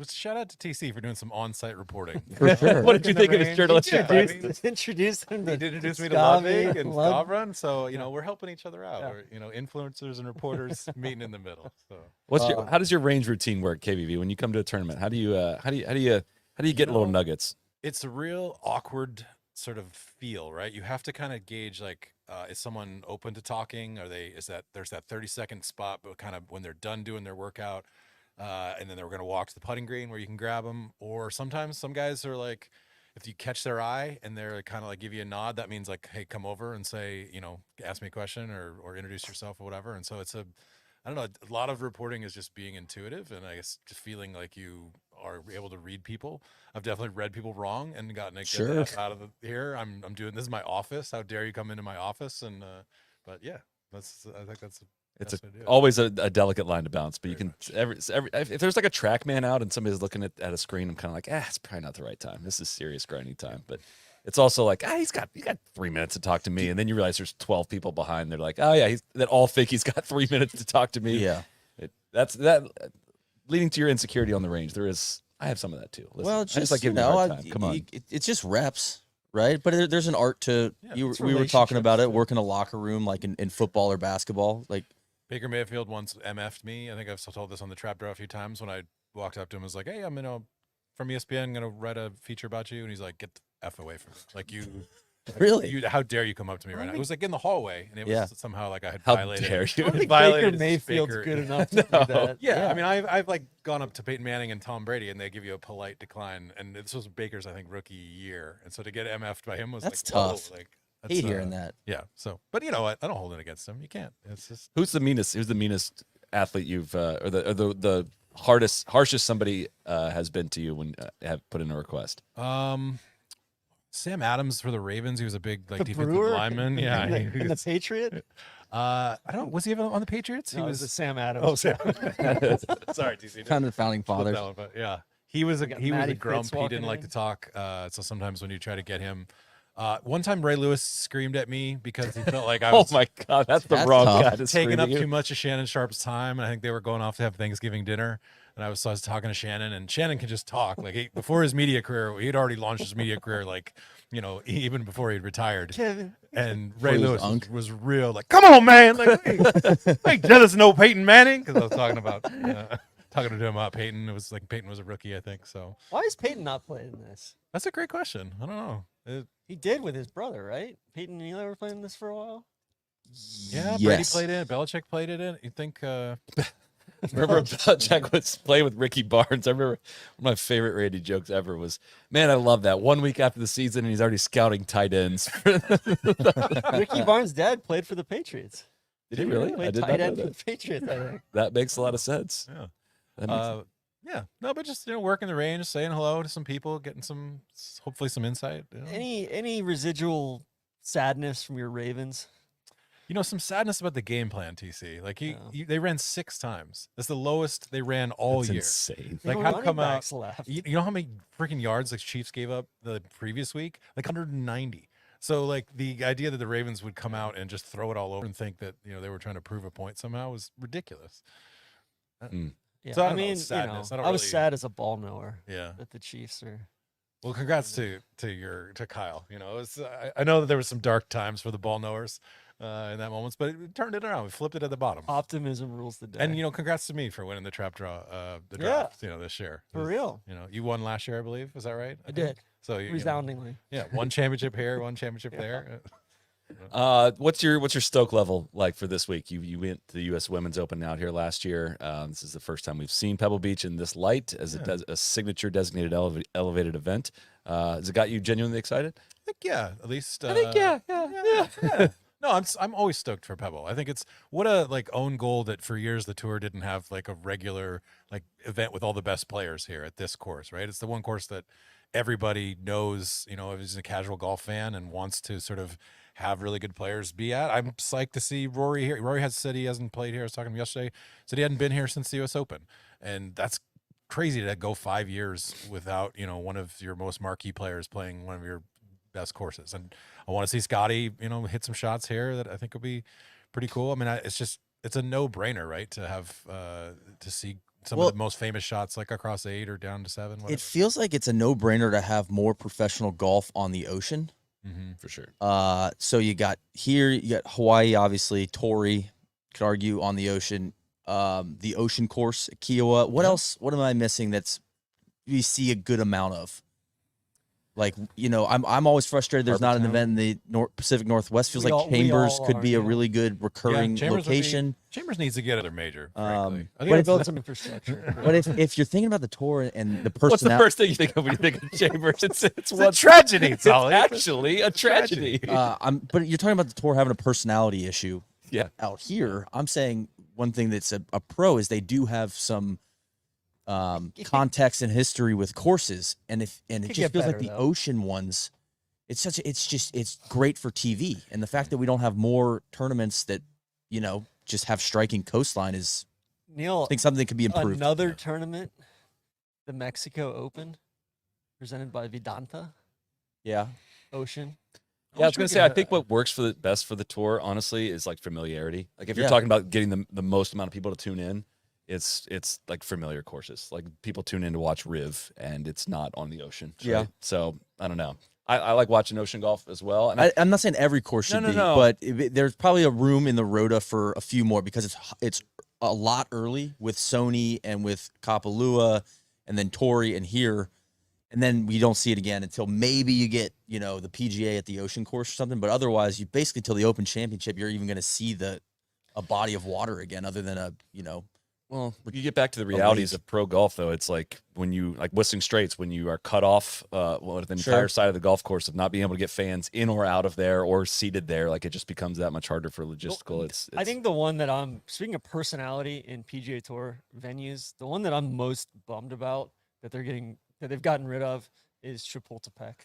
S9: Shout out to TC for doing some on-site reporting.
S4: For sure.
S2: What did you think of his journalistic
S9: Yeah, I
S2: practice?
S9: mean,
S3: Introduce him
S9: He
S3: to
S9: introduced me to
S3: Scavi,
S9: Ludwig and
S3: Lud-
S9: Stavron, so we're helping each other out.
S3: Yeah.
S9: We're, influencers and reporters meeting in the middle. So
S2: How does your range routine work, KVV? When you come to a tournament, how do you get little nuggets?
S9: it's a real awkward sort of feel, right? You have to kind of gauge like, is someone open to talking? There's that 30-second spot, but kind of when they're done doing their workout, and then they're going to walk to the putting green where you can grab them. Or sometimes some guys are like, if you catch their eye and they're kind of like give you a nod, that means like, hey, come over and say, ask me a question or introduce yourself or whatever. And so I don't know, a lot of reporting is just being intuitive, and I guess just feeling like you are able to read people. I've definitely read people wrong and gotten to get that out of here. I'm doing this is my office. How dare you come into my office? And but yeah, I think that's
S2: it's always a delicate line to balance, but you can if there's like a track man out and somebody's looking at a screen, I'm kind of like, it's probably not the right time. This is serious grinding time. But it's also like, he's got 3 minutes to talk to me, and then you realize there's 12 people behind. They're like, that all think he's got 3 minutes to talk to me.
S4: Yeah,
S2: that's leading to your insecurity on the range. I have some of that too. Listen,
S4: well,
S2: I
S4: just
S2: like giving you a hard time. Come on,
S4: it's just reps, right? But there's an art to
S3: it's
S4: we were talking about it.
S3: relationships.
S4: Work in a locker room, like in football or basketball. Like
S9: Baker Mayfield once MF'd me. I think I've still told this on the trap draw a few times when I walked up to him. I was like, hey, I'm from ESPN. I'm gonna write a feature about you. And he's like, get the F away from me. Like you.
S4: Really?
S9: How dare you come up to me right now? It was like in the hallway, and it was somehow like I had
S2: how
S9: violated.
S2: dare
S3: I
S2: you?
S3: don't think
S9: violated
S3: Baker Mayfield's
S9: Baker.
S3: good enough to do that.
S9: Yeah, I mean, I've like gone up to Peyton Manning and Tom Brady, and they give you a polite decline. And this was Baker's, I think, rookie year, and so to get MF'd by him was
S4: That's
S9: like, whoa,
S4: tough.
S9: like
S4: hate hearing that.
S9: Yeah. So, but you know what? I don't hold it against him. You can't. It's just
S2: Who's the meanest athlete you've or the harshest somebody has been to you when have put in a request?
S9: Sam Adams for the Ravens. He was a big like
S3: The
S9: defensive
S3: Brewer?
S9: lineman. Yeah.
S3: And the Patriot?
S9: I don't. Was he even on the Patriots?
S3: No,
S9: He
S3: it was
S9: was.
S3: Sam Adams.
S9: Oh, Sam. Sorry, TC.
S4: Kind of founding
S9: Flip
S4: fathers.
S9: that one, but yeah, he was a
S3: got
S9: he was a
S3: Matty
S9: grump.
S3: Fitz
S9: He didn't
S3: walking
S9: like
S3: in.
S9: to talk. So sometimes when you try to get him, one time Ray Lewis screamed at me because he felt like I
S2: Oh
S9: was
S2: my God, that's the
S4: That's
S2: wrong
S4: tough.
S2: guy to
S9: taking
S2: scream
S9: up
S2: at you.
S9: too much of Shannon Sharp's time, and I think they were going off to have Thanksgiving dinner. And I was talking to Shannon, and Shannon can just talk. Like before his media career, he'd already launched his media career, like even before he'd retired.
S3: Kevin.
S9: And Ray
S4: he was
S9: Lewis
S4: Unc.
S9: was real, like, come on, man, like, hey, jealous no Peyton Manning, because I was talking about talking to him about Peyton. It was like Peyton was a rookie, I think. So
S3: Why is Peyton not playing this?
S9: that's a great question. I don't know.
S3: He did with his brother, right? Peyton and Eli were playing this for a while.
S9: Yeah, Brady
S4: Yes.
S9: played in it. Belichick played it in. You think?
S2: Remember Belichick was playing with Ricky Barnes. I remember one of my favorite Randy jokes ever was, man, I love that. 1 week after the season, and he's already scouting tight ends.
S3: Ricky Barnes' dad played for the Patriots.
S2: Did he really?
S3: He
S2: I
S3: played
S2: did not
S3: tight
S2: know
S3: end for
S2: that.
S3: the Patriots, I think.
S2: That makes a lot of sense.
S9: Yeah.
S2: That makes
S9: Yeah. No, but just working the range, saying hello to some people, getting hopefully some insight.
S3: Any residual sadness from your Ravens?
S9: Some sadness about the game plan, TC. Like
S3: Yeah.
S9: they ran 6 times. That's the lowest they ran all
S2: that's
S9: year.
S2: insane.
S9: Like
S3: No
S9: how
S3: running
S9: come out?
S3: backs left.
S9: You know how many freaking yards the Chiefs gave up the previous week? Like 190. So like the idea that the Ravens would come out and just throw it all over and think that they were trying to prove a point somehow was ridiculous.
S3: Yeah,
S9: So I
S3: I
S9: don't know,
S3: mean,
S9: it's sadness. I don't
S3: was
S9: really-
S3: sad as a ball knower
S9: Yeah.
S3: that the Chiefs are.
S9: Well, congrats to Kyle. I know that there was some dark times for the ball knowers in that moments, but it turned it around. We flipped it at the bottom.
S3: Optimism rules the day.
S9: And congrats to me for winning the trap draw, the draft. This year
S3: For real.
S9: You won last year, I believe. Is that right?
S3: I did.
S9: So you know,
S3: Resoundingly.
S9: yeah, one championship here, one championship there.
S2: What's your stoke level like for this week? You went to the U.S. Women's Open out here last year. This is the first time we've seen Pebble Beach in this light as a signature designated elevated event. Has it got you genuinely excited?
S9: I think yeah, at least.
S2: yeah.
S9: No, I'm always stoked for Pebble. I think it's what a own goal that for years the tour didn't have a regular event with all the best players here at this course, right? It's the one course that everybody knows, if he's a casual golf fan and wants to sort of have really good players be at. I'm psyched to see Rory here. Rory has said he hasn't played here. I was talking to him yesterday. Said he hadn't been here since the U.S. Open, and that's crazy to go 5 years without one of your most marquee players playing one of your best courses. And I want to see Scotty hit some shots here that I think will be pretty cool. I mean, it's a no-brainer, right? To have to see some
S4: Well,
S9: of the most famous shots like across 8 or down to 7. Whatever.
S4: It feels like it's a no-brainer to have more professional golf on the ocean.
S2: For sure.
S4: So you got Hawaii, obviously, Torrey, could argue on the ocean. The ocean course at Kiowa. What else? What am I missing that's you see a good amount of? Like, I'm always frustrated there's not an event in the Pacific Northwest. Feels like Chambers could be a really good recurring location.
S9: Chambers needs to get another major, frankly.
S3: I think build some infrastructure.
S4: But if you're thinking about the tour and the
S2: What's the
S4: person,
S2: first thing you think of when you think of Chambers? It's
S1: a tragedy. It's
S2: actually a tragedy.
S4: but you're talking about the tour having a personality issue.
S2: Yeah.
S4: Out here, I'm saying one thing that's a pro is they do have some context and history with courses, and it just feels like the ocean ones. It's great for TV, and the fact that we don't have more tournaments that just have striking coastline is
S3: Neil.
S4: I think something that could be improved.
S3: Another tournament, the Mexico Open, presented by Vedanta.
S4: Yeah.
S3: Ocean.
S2: Yeah, I was gonna say, I think what works best for the tour, honestly, is like familiarity. Like if you're talking about getting the most amount of people to tune in, it's like familiar courses. Like people tune in to watch Riv, and it's not on the ocean. Right? Yeah. So I don't know. I like watching ocean golf as well. And
S4: I'm not saying every course should be, but there's probably a room in the Rota for a few more because it's a lot early with Sony and with Kapalua, and then Torrey and here. And then we don't see it again until maybe you get, the PGA at the ocean course or something. But otherwise, you basically till the Open Championship, you're even going to see a body of water again, other than
S2: Well, you get back to the realities of pro golf, though. It's like when you Whistling Straits, when you are cut off the entire side of the golf course of not being able to get fans in or out of there or seated there, like it just becomes that much harder for logistical. It's
S3: I think the one that speaking of personality in PGA Tour venues, the one that I'm most bummed about that they've gotten rid of is Chapultepec.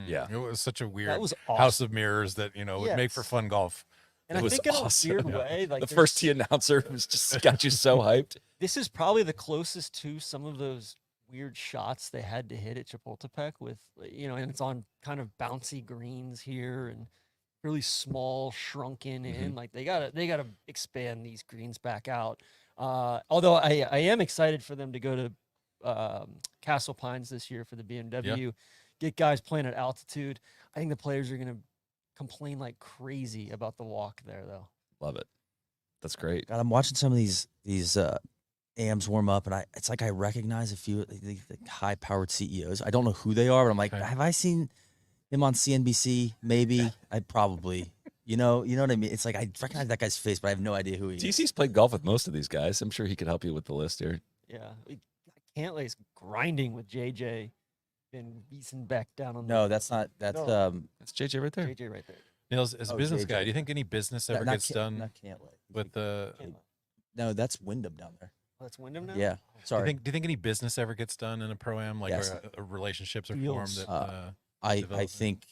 S2: Yeah,
S9: it was such a weird
S3: awesome.
S9: house of mirrors that would make for fun golf.
S3: And I think in a weird way, like
S2: the first tee announcer was just got you so hyped.
S3: This is probably the closest to some of those weird shots they had to hit at Chapultepec with, and it's on kind of bouncy greens here and really small, shrunken in. Like they gotta expand these greens back out. Although I am excited for them to go to Castle Pines this year for the BMW, get guys playing at altitude. I think the players are gonna complain like crazy about the walk there, though.
S2: Love it. That's great.
S4: God, I'm watching some of these AMs warm up, and it's like I recognize a few of the high-powered CEOs. I don't know who they are, but I'm like, have I seen him on CNBC? Maybe. I probably. You know what I mean? It's like I recognize that guy's face, but I have no idea who he is.
S2: TC's played golf with most of these guys. I'm sure he could help you with the list here.
S3: Yeah. Cantlay's grinding with JJ. And Wiesenbeck down on
S4: that's not that's
S2: JJ right there.
S3: JJ right there.
S9: Nils, as a business guy, do you think any business ever gets done with the?
S4: No, that's Wyndham down there.
S3: Oh, that's Wyndham now.
S4: Yeah, sorry.
S9: Do you think any business ever gets done in a pro-am, like relationships are formed?
S4: I think.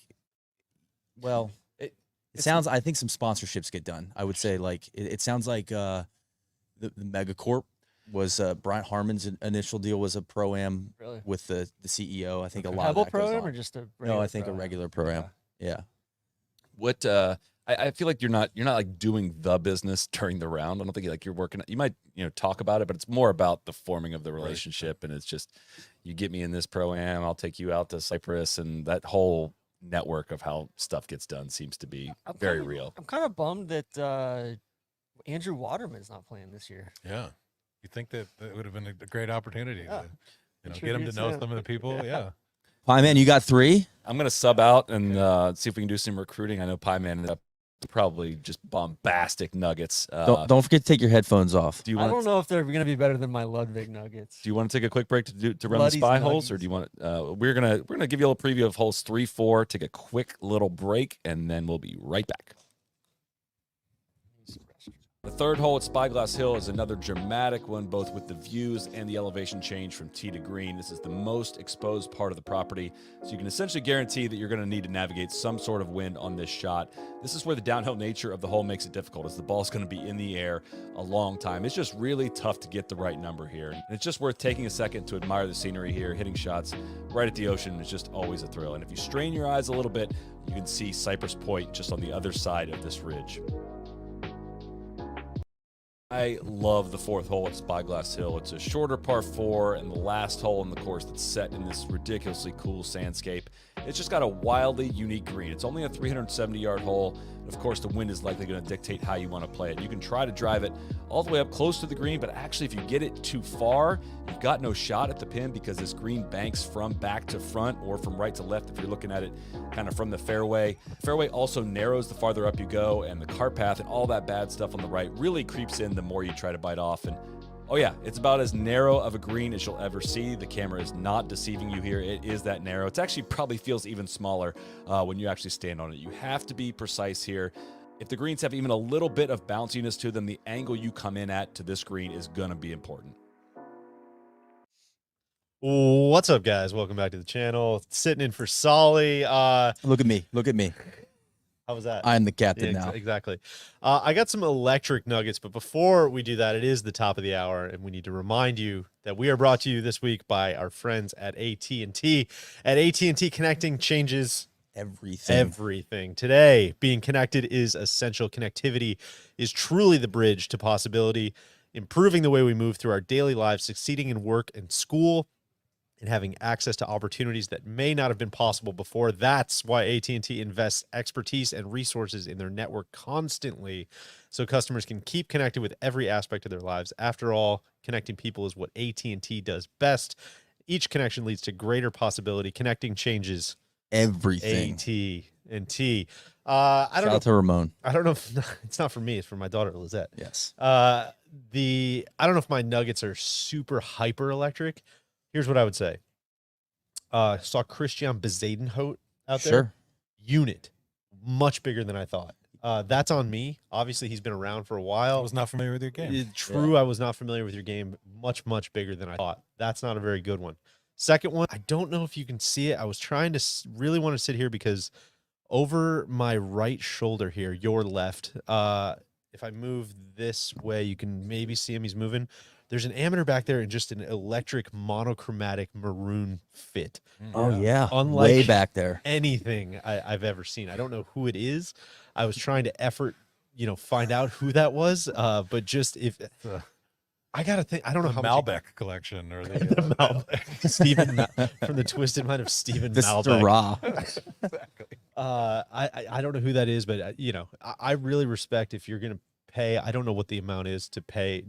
S4: Well, it sounds. I think some sponsorships get done. I would say it sounds like the Megacorp was Bryant Harmon's initial deal was a pro-am with the CEO. I think a lot
S3: Pebble
S4: of that goes
S3: pro-am
S4: on.
S3: or just a
S4: I think a regular pro-am. Yeah.
S2: What I feel like you're not like doing the business during the round. I don't think you're working. You might talk about it, but it's more about the forming of the relationship. And it's just you get me in this pro-am, I'll take you out to Cyprus, and that whole network of how stuff gets done seems to be very real.
S3: I'm kind of bummed that Andrew Waterman's not playing this year.
S9: Yeah. You think that would have been a great opportunity to get him to know some of the people? Yeah.
S4: Pie Man, you got 3?
S2: I'm going to sub out and see if we can do some recruiting. I know Pie Man ended up probably just bombastic nuggets.
S4: Don't forget to take your headphones off.
S3: I don't know if they're going to be better than my Ludwig Nuggets.
S2: Do you want to take a quick break to run the spy holes, or do you want? We're gonna give you a little preview of holes 3, 4. Take a quick little break, and then we'll be right back. The third hole at Spyglass Hill is another dramatic one, both with the views and the elevation change from tee to green. This is the most exposed part of the property, so you can essentially guarantee that you're going to need to navigate some sort of wind on this shot. This is where the downhill nature of the hole makes it difficult, as the ball's going to be in the air a long time. It's just really tough to get the right number here. And it's just worth taking a second to admire the scenery here. Hitting shots right at the ocean is just always a thrill. And if you strain your eyes a little bit, you can see Cypress Point just on the other side of this ridge. I love the 4th hole at Spyglass Hill. It's a shorter par 4 and the last hole in the course that's set in this ridiculously cool sandscape. It's just got a wildly unique green. It's only a 370-yard hole. Of course, the wind is likely going to dictate how you want to play it. You can try to drive it all the way up close to the green, but actually if you get it too far, you've got no shot at the pin because this green banks from back to front or from right to left if you're looking at it kind of from the fairway. The fairway also narrows the farther up you go, and the cart path and all that bad stuff on the right really creeps in the more you try to bite off. And oh yeah, it's about as narrow of a green as you'll ever see. The camera is not deceiving you here. It is that narrow. It actually probably feels even smaller when you actually stand on it. You have to be precise here. If the greens have even a little bit of bounciness to them, the angle you come in at to this green is going to be important.
S1: What's up, guys? Welcome back to the channel. Sitting in for Solly.
S4: Look at me. Look at me.
S1: How was that?
S4: I'm the captain
S1: Yeah,
S4: now.
S1: exactly. I got some electric nuggets, but before we do that, it is the top of the hour, and we need to remind you that we are brought to you this week by our friends at AT&T. At AT&T, connecting changes everything. Today, being connected is essential. Connectivity is truly the bridge to possibility, improving the way we move through our daily lives, succeeding in work and school, and having access to opportunities that may not have been possible before. That's why AT&T invests expertise and resources in their network constantly so customers can keep connected with every aspect of their lives. After all, connecting people is what AT&T does best. Each connection leads to greater possibility. Connecting changes
S4: Everything.
S1: AT&T.
S4: Shout out to Ramon.
S1: I don't know if it's not for me, it's for my daughter Lizette.
S4: Yes.
S1: I don't know if my nuggets are super hyper electric. Here's what I would say. Saw Christian Bezadenhout out there.
S4: Sure.
S1: Unit. Much bigger than I thought. That's on me. Obviously, he's been around for a while.
S9: I was not familiar with your game.
S1: True, I was not familiar with your game. Much bigger than I thought. That's not a very good one. Second one, I don't know if you can see it. I was trying to really want to sit here because over my right shoulder here, your left, if I move this way, you can maybe see him. He's moving. There's an amateur back there in just an electric monochromatic maroon fit.
S4: Oh, yeah.
S1: Unlike
S4: way back there.
S1: Anything I've ever seen. I don't know who it is. I was trying to find out who that was. But just I gotta think. I don't know how
S9: Malbec collection or the
S1: Malbec. Stephen from the Twisted Mind of Stephen Malbec.
S4: Mr. Ra.
S9: exactly.
S1: I don't know who that is, but I really respect if you're gonna pay. I don't know what the amount is to pay.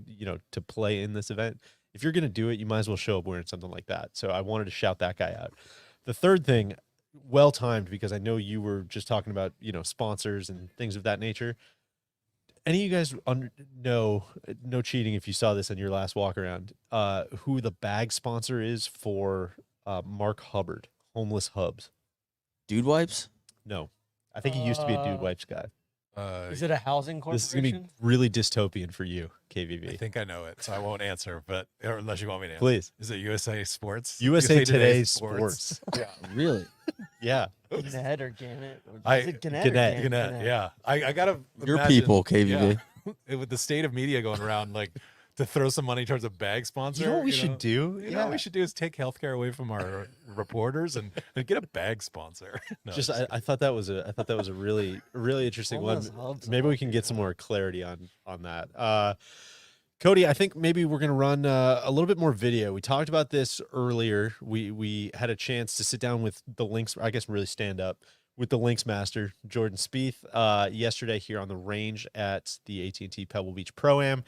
S1: To play in this event. If you're gonna do it, you might as well show up wearing something like that. So I wanted to shout that guy out. The third thing, well timed, because I know you were just talking about sponsors and things of that nature. Any of you guys know, no cheating if you saw this in your last walk around, who the bag sponsor is for Mark Hubbard, Homeless Hubs?
S4: Dude Wipes?
S1: No. I think he used to be a Dude Wipes guy.
S3: Is it a housing corporation?
S1: This is going to be really dystopian for you, KVV.
S9: I think I know it, so I won't answer, but unless you want me to answer.
S1: Please.
S9: Is it USA Sports?
S1: USA Today Sports.
S9: Yeah.
S4: Really?
S1: Yeah.
S3: Gannett or Gannett?
S9: Is
S3: it Gannett?
S1: Gannett.
S9: Gannett, yeah. I got to
S4: Your people, KVV.
S9: Yeah, with the state of media going around, like, to throw some money towards a bag sponsor.
S1: You know what we should do?
S9: You know what we should do is take healthcare away from our reporters and get a bag sponsor. No,
S1: I thought that was a really interesting one. Maybe we can get some more clarity on that. Cody, I think maybe we're gonna run a little bit more video. We talked about this earlier. We had a chance to sit down with the links. I guess really stand up with the links master Jordan Spieth yesterday here on the range at the AT&T Pebble Beach Pro-Am.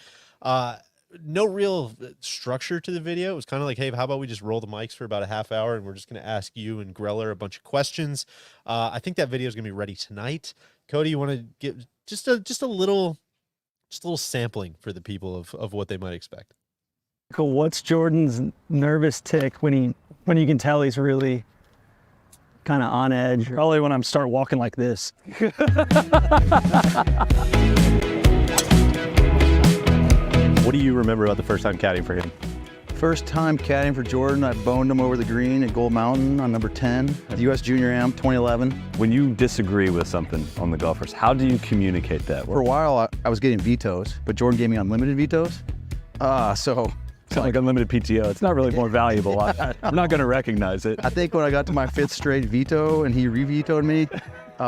S1: No real structure to the video. It was kind of like, hey, how about we just roll the mics for about a half hour and we're just going to ask you and Greller a bunch of questions. I think that video is going to be ready tonight. Cody, you want to give just a little sampling for the people of what they might expect?
S10: Cool. What's Jordan's nervous tick when you can tell he's really kind of on edge? Probably when I'm start walking like this.
S11: What do you remember about the first time caddying for him?
S12: First time caddying for Jordan, I boned him over the green at Gold Mountain on number 10 at the US Junior Am 2011.
S11: When you disagree with something on the golf course, how do you communicate that?
S12: For a while, I was getting vetoes, but Jordan gave me unlimited vetoes.
S11: It's like unlimited PTO. It's not really more valuable. I'm not going to recognize it.
S12: I think when I got to my 5th straight veto and he re-vetoed me,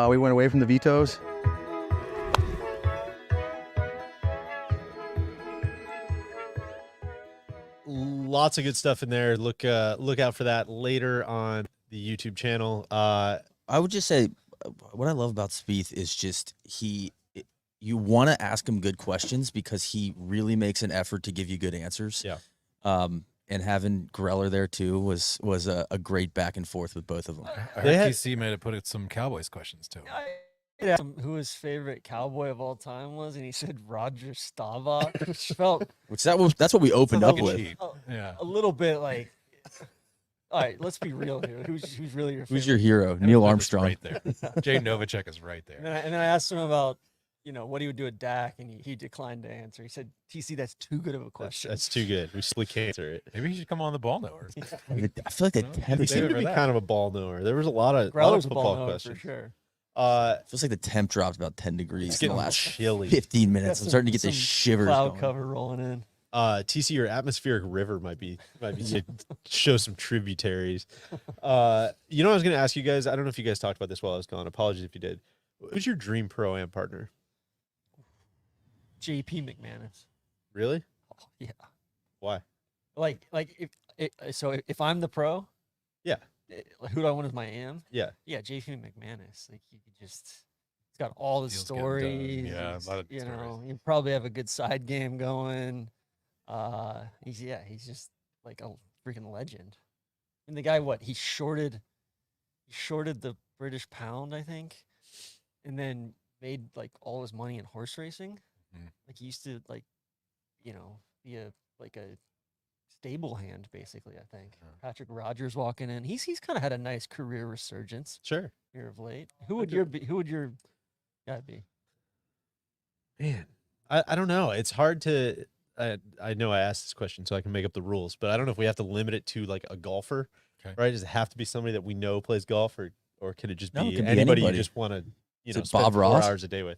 S12: we went away from the vetoes.
S1: lots of good stuff in there. Look out for that later on the YouTube channel.
S4: I would just say what I love about Spieth is just you want to ask him good questions because he really makes an effort to give you good answers.
S1: Yeah.
S4: And having Greller there too was a great back and forth with both of them.
S9: I heard TC made it put it some Cowboys questions too.
S3: I asked him who his favorite cowboy of all time was, and he said Roger Staubach, which felt
S4: That's what we opened up with.
S3: a little bit like. All right, let's be real here. Who's really your favorite?
S4: Who's your hero? Neil Armstrong.
S9: Right there. Jay Novacek is right there.
S3: And then I asked him about, what he would do at Dak, and he declined to answer. He said, "TC, that's too good of a question.
S1: That's too good. We can't answer it.
S9: Maybe he should come on the ball knower.
S4: I feel like the temp
S1: He seemed to be kind of a ball knower. There was a lot of
S3: Greller's a
S1: football
S3: ball knower
S1: questions.
S3: for sure.
S4: feels like the temp dropped about 10 degrees
S1: It's
S4: in the
S1: getting
S4: last
S1: chilly.
S4: 15 minutes. I'm starting to get the
S3: Some
S4: shivers
S3: Cloud
S4: going.
S3: cover rolling in.
S1: TC, your atmospheric river might be show some tributaries. I was going to ask you guys. I don't know if you guys talked about this while I was gone. Apologies if you did. Who's your dream pro-am partner?
S3: JP McManus.
S1: Really?
S3: Oh, yeah.
S1: Why?
S3: Like if I'm the pro,
S1: Yeah.
S3: Who do I want as my am?
S1: Yeah.
S3: Yeah, JP McManus. Like he just, he's got all the
S9: Deals getting done.
S3: stories.
S9: Yeah, a
S3: he's,
S9: lot of
S3: you
S9: stories.
S3: know, you probably have a good side game going. He's just like a freaking legend. And the guy, he shorted the British pound, I think, and then made like all his money in horse racing.
S9: Mhm.
S3: Like he used to be a stable hand basically, I think.
S9: Yeah.
S3: Patrick Rogers walking in. He's kind of had a nice career resurgence
S1: Sure.
S3: here of late. Who would your guy be?
S1: Man, I don't know. It's hard to. I know I asked this question so I can make up the rules, but I don't know if we have to limit it to like a golfer,
S9: Okay.
S1: right? Does it have to be somebody that we know plays golf, or can it just be
S4: No, it can be
S1: anybody you
S4: anybody.
S1: just want to,
S4: Is it
S1: spend
S4: Bob
S1: 4
S4: Ross?
S1: hours a day with?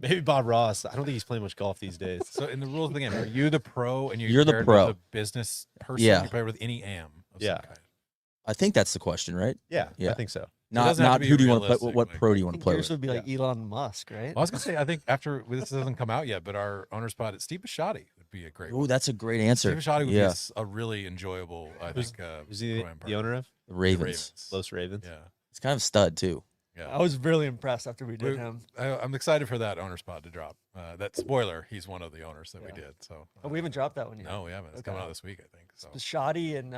S1: Maybe Bob Ross. I don't think he's playing much golf these days.
S9: So in the rules of the game, are you the pro and
S4: You're the
S9: paired
S4: pro.
S9: with a business person?
S4: Yeah.
S9: You're paired with any am of
S1: Yeah.
S9: some kind.
S4: I think that's the question, right?
S1: Yeah,
S4: Yeah.
S1: I think so.
S4: Not
S9: doesn't have to be
S4: who do you want to play?
S9: realistic,
S4: What
S9: like-
S4: pro do you
S3: I
S4: want to
S3: think
S4: play
S3: yours
S4: with?
S3: would be like Elon Musk, right?
S9: Well, I was gonna say, I think after this doesn't come out yet, but our owner spot at Steve Bisciotti would be a great
S4: Oh,
S9: one.
S4: that's a great answer.
S9: Steve Bisciotti would
S4: Yeah,
S9: be a really enjoyable, I
S1: Who's-
S9: think.
S1: Is he
S9: pro-am
S1: the
S9: partner.
S1: owner of
S4: the
S9: The
S4: Ravens.
S1: Los Ravens?
S9: Yeah.
S4: It's kind of a stud too.
S9: Yeah.
S3: I was really impressed after we did
S9: We-
S3: him.
S9: I'm excited for that owner spot to drop. That spoiler, he's one of the owners that we
S3: Yeah.
S9: did. So
S3: Oh, we haven't dropped that one yet.
S9: no, we haven't. It's coming
S3: Okay.
S9: out this week, I think. So
S3: Shoddy and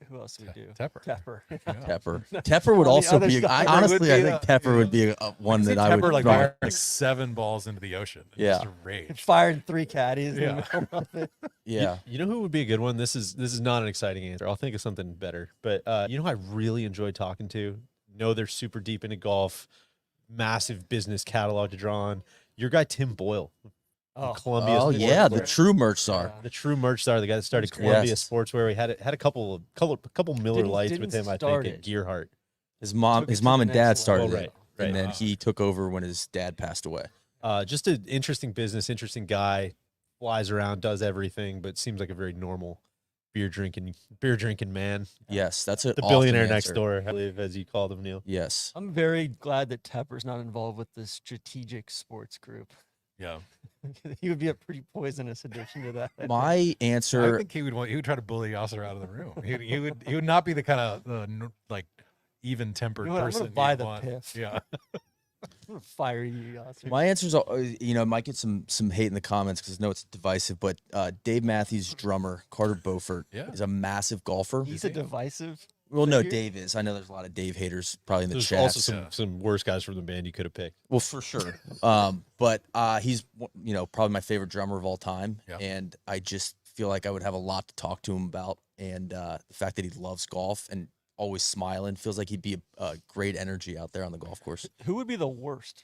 S3: who else do we do?
S9: Tepper.
S3: Tepper.
S9: Yeah.
S4: Tepper. Tepper would
S3: On the
S4: also
S3: other
S4: be.
S3: side,
S4: I honestly,
S9: would
S4: I
S9: be
S4: think
S9: a-
S4: Tepper would be one
S9: See
S4: that I would.
S9: Tepper like
S4: draw.
S9: fire like 7 balls into the ocean. And
S4: Yeah.
S9: just rage.
S3: Firing 3 caddies in
S9: Yeah.
S3: the middle of it.
S4: Yeah.
S1: You know who would be a good one? This is not an exciting answer. I'll think of something better. But who I really enjoy talking to? Know they're super deep into golf, massive business catalog to draw on. Your guy Tim Boyle,
S3: Oh,
S1: Columbia.
S4: Oh
S1: Sportswear.
S4: yeah, the true merch czar.
S1: The true merch star, the guy that started
S3: He's great.
S1: Columbia
S4: Yes.
S1: Sportswear. We had a couple Miller
S3: Didn't-
S1: Lights with
S3: didn't
S1: him, I
S3: start
S1: think, at
S3: it.
S1: Gearhart.
S4: His
S3: Took
S4: mom
S3: it to
S4: and
S3: the
S4: dad
S3: next
S4: started
S3: level.
S1: Oh,
S4: it,
S1: right.
S4: and then he took over when his dad passed away.
S1: Just an interesting business, interesting guy. Flies around, does everything, but seems like a very normal beer drinking man.
S4: Yes, that's a
S1: The billionaire next door, I believe, as you called him, Neil.
S4: Yes.
S3: I'm very glad that Tepper's not involved with the strategic sports group.
S9: Yeah.
S3: He would be a pretty poisonous addition to that. I think.
S4: My
S9: I
S4: answer.
S9: think he would try to bully Yasser out of the room. He would not be the kind of like even tempered
S3: You know what, I'm
S9: person.
S3: gonna buy
S9: you'd
S3: the
S9: want.
S3: piff.
S9: Yeah.
S3: I'm gonna fire you, Yasser.
S4: My answer's, might get some hate in the comments because I know it's divisive, but Dave Matthews' drummer, Carter Beaufort,
S9: Yeah.
S4: is a massive golfer.
S3: He's a divisive.
S4: Well, no,
S3: figure?
S4: Dave is. I know there's a lot of Dave haters probably in the
S1: There's
S4: chat.
S1: also some worse guys from the band you could have picked.
S4: Well, for sure. But he's, probably my favorite drummer of all time.
S9: Yeah.
S4: And I just feel like I would have a lot to talk to him about. And the fact that he loves golf and always smiling, feels like he'd be a great energy out there on the golf course.
S3: Who would be the worst?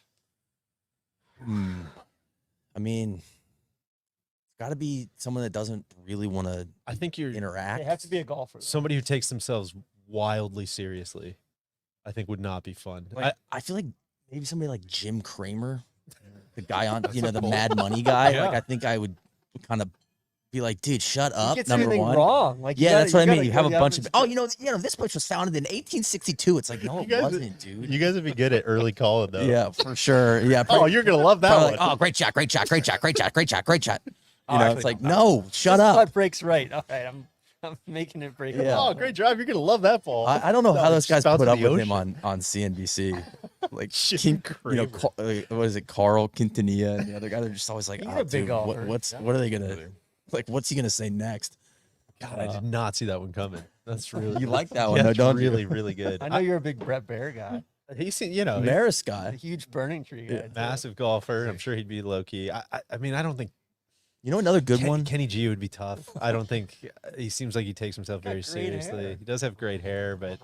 S4: I mean, it's got to be someone that doesn't really want to
S1: I think you're
S4: interact.
S3: They have to be a golfer. though.
S1: somebody who takes themselves wildly seriously. I think would not be fun.
S4: Like, I feel like maybe somebody like Jim Kramer, the guy on, the Mad Money guy.
S9: Yeah.
S4: Like, I think I would kind of be like, dude, shut
S3: Who
S4: up.
S3: gets
S4: Number
S3: anything
S4: one.
S3: wrong? Like,
S4: Yeah, that's what I mean. You have a
S3: gotta
S4: bunch
S3: go
S4: of,
S3: the
S4: this place was founded in 1862. It's like, no, it
S1: guys-
S4: wasn't, dude.
S1: you guys would be good at early calling though.
S4: Yeah, for sure. Yeah.
S1: Oh, you're gonna love that
S4: probably
S1: one.
S4: like, oh, great shot. You know,
S9: actually,
S4: it's like, no, shut
S3: This
S4: up.
S3: putt breaks right. All right, I'm I'm making it break.
S4: Yeah.
S1: Oh, great drive! You're gonna love that ball.
S4: I don't know
S1: No,
S4: how
S1: it
S4: those guys
S1: just bounced
S4: put
S1: in
S4: up
S1: the
S4: with him
S1: ocean.
S4: on CNBC. Like,
S1: Shit,
S4: what is it, Carl Quintanilla and the other guy? They're just always like,
S3: He's
S4: oh,
S3: a big
S4: dude,
S3: golfer.
S4: what are they gonna like? What's he gonna say next?
S1: God, I did not see that one coming. That's really
S4: You like that one,
S1: yeah,
S4: though,
S1: it's
S4: don't you?
S1: really, really good.
S3: I know you're a big Brett Bear guy,
S1: He's seen, you know,
S4: Maris
S3: a
S4: guy.
S3: huge burning tree guy. too.
S1: massive golfer. I'm sure he'd be low key. I mean, I don't think
S4: You know another good one.
S1: Kenny G would be tough. I don't think he seems like he takes himself
S3: Got
S1: very
S3: great hair.
S1: seriously. He does have great hair, but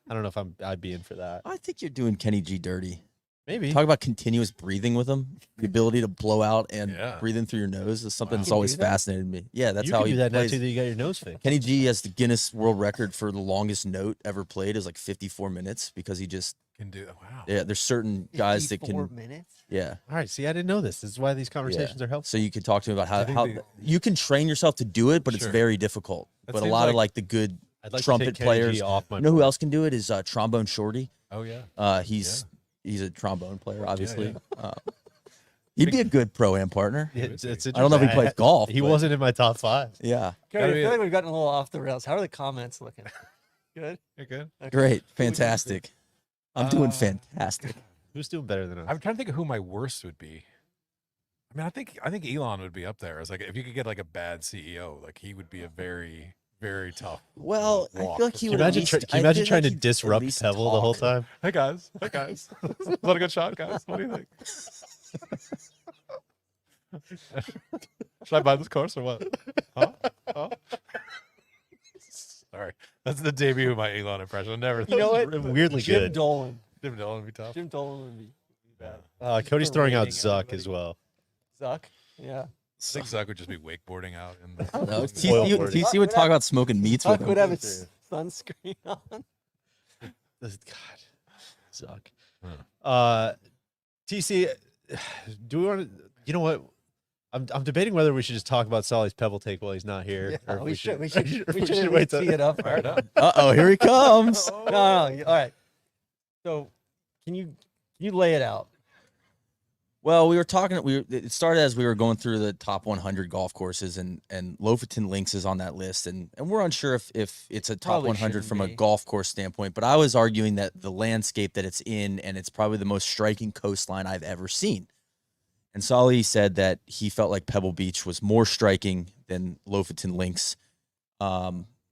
S1: I don't know if I'd be in for that.
S4: I think you're doing Kenny G dirty.
S1: Maybe.
S4: Talk about continuous breathing with him. The ability to blow out and
S9: Yeah.
S4: breathe in through your nose is something
S3: Wow.
S4: that's
S3: He can
S4: always
S3: do that?
S4: fascinated me. Yeah, that's
S1: you
S4: how
S1: can
S4: he
S1: do that now
S4: plays.
S1: too. That you got your nose fixed.
S4: Kenny G has the Guinness World Record for the longest note ever played. Is like 54 minutes because he just
S9: Can do. Wow.
S4: yeah. There's certain guys that
S3: 54
S4: can
S3: minutes.
S4: yeah.
S1: All right. See, I didn't know this. This is why these conversations are helpful.
S4: So you could talk to me about
S9: I think
S4: how
S9: they-
S4: you can train yourself to do it, but it's
S9: Sure.
S4: very difficult.
S9: That
S4: But a
S9: seems
S4: lot of
S9: like-
S4: like the good
S1: I'd like
S4: trumpet
S1: to take Kenny G
S4: players.
S1: off my
S4: You know who
S1: board.
S4: else can do it is Trombone Shorty.
S9: Oh yeah.
S4: He's a trombone player, obviously. He'd be a good pro-am partner.
S1: It's
S4: I don't know if he plays golf.
S1: He
S4: but-
S1: wasn't in my top 5.
S4: Yeah,
S3: Cody, I
S9: Gotta be
S3: feel
S9: a-
S3: like we've gotten a little off the rails. How are the comments looking? Good.
S9: You're good.
S3: Okay.
S4: great,
S3: Who would you
S4: fantastic. I'm doing
S9: Uh,
S4: fantastic.
S1: Who's doing better than us?
S9: I'm trying to think of who my worst would be. I mean, I think Elon would be up there. It's like if you could get like a bad CEO, like he would be a very, very tough.
S4: Well, I
S9: walk.
S4: feel like he
S1: Can you
S4: would. at
S1: imagine,
S4: least-
S1: can you
S4: I
S1: imagine
S4: feel
S1: trying
S4: like
S1: to
S4: he'd at
S1: disrupt
S4: least
S1: Pebble the whole
S4: talk.
S1: time?
S9: Hey guys, hey guys, is that a good shot, guys? What do you think? Should I buy this course or what? Huh? Huh? Sorry, that's the debut of my Elon impression. Never.
S3: You know what?
S1: Weirdly
S3: Jim
S1: good.
S3: Dolan.
S9: Jim Dillon would be tough.
S3: Jim Dolan would be bad.
S1: Cody's throwing out
S3: Parading
S1: Zuck
S3: everybody.
S1: as well.
S3: Zuck. Yeah.
S9: I think Zuck would just be wakeboarding out in the.
S4: I don't know.
S1: Oil
S4: TC,
S1: boarding.
S4: TC would talk about smoking meats with
S3: Zuck
S4: him.
S3: would have its sunscreen on.
S1: God, Zuck. TC, do we want to? You know what? I'm debating whether we should just talk about Solly's Pebble take while he's not here.
S3: Yeah,
S1: or if
S3: we should. We
S1: or
S3: should.
S1: if
S3: We should
S1: wait
S3: tee
S1: till-
S3: it up.
S9: Fair enough.
S4: Uh-oh, here he comes.
S3: No, no. All right. So, can you lay it out?
S4: Well, we were talking. It started as we were going through the top 100 golf courses, and Lofoten Links is on that list, and we're unsure if it's a top
S3: Probably
S4: 100
S3: shouldn't
S4: from a
S3: be.
S4: golf course standpoint. But I was arguing that the landscape that it's in, and it's probably the most striking coastline I've ever seen. And Solly said that he felt like Pebble Beach was more striking than Lofoten Links.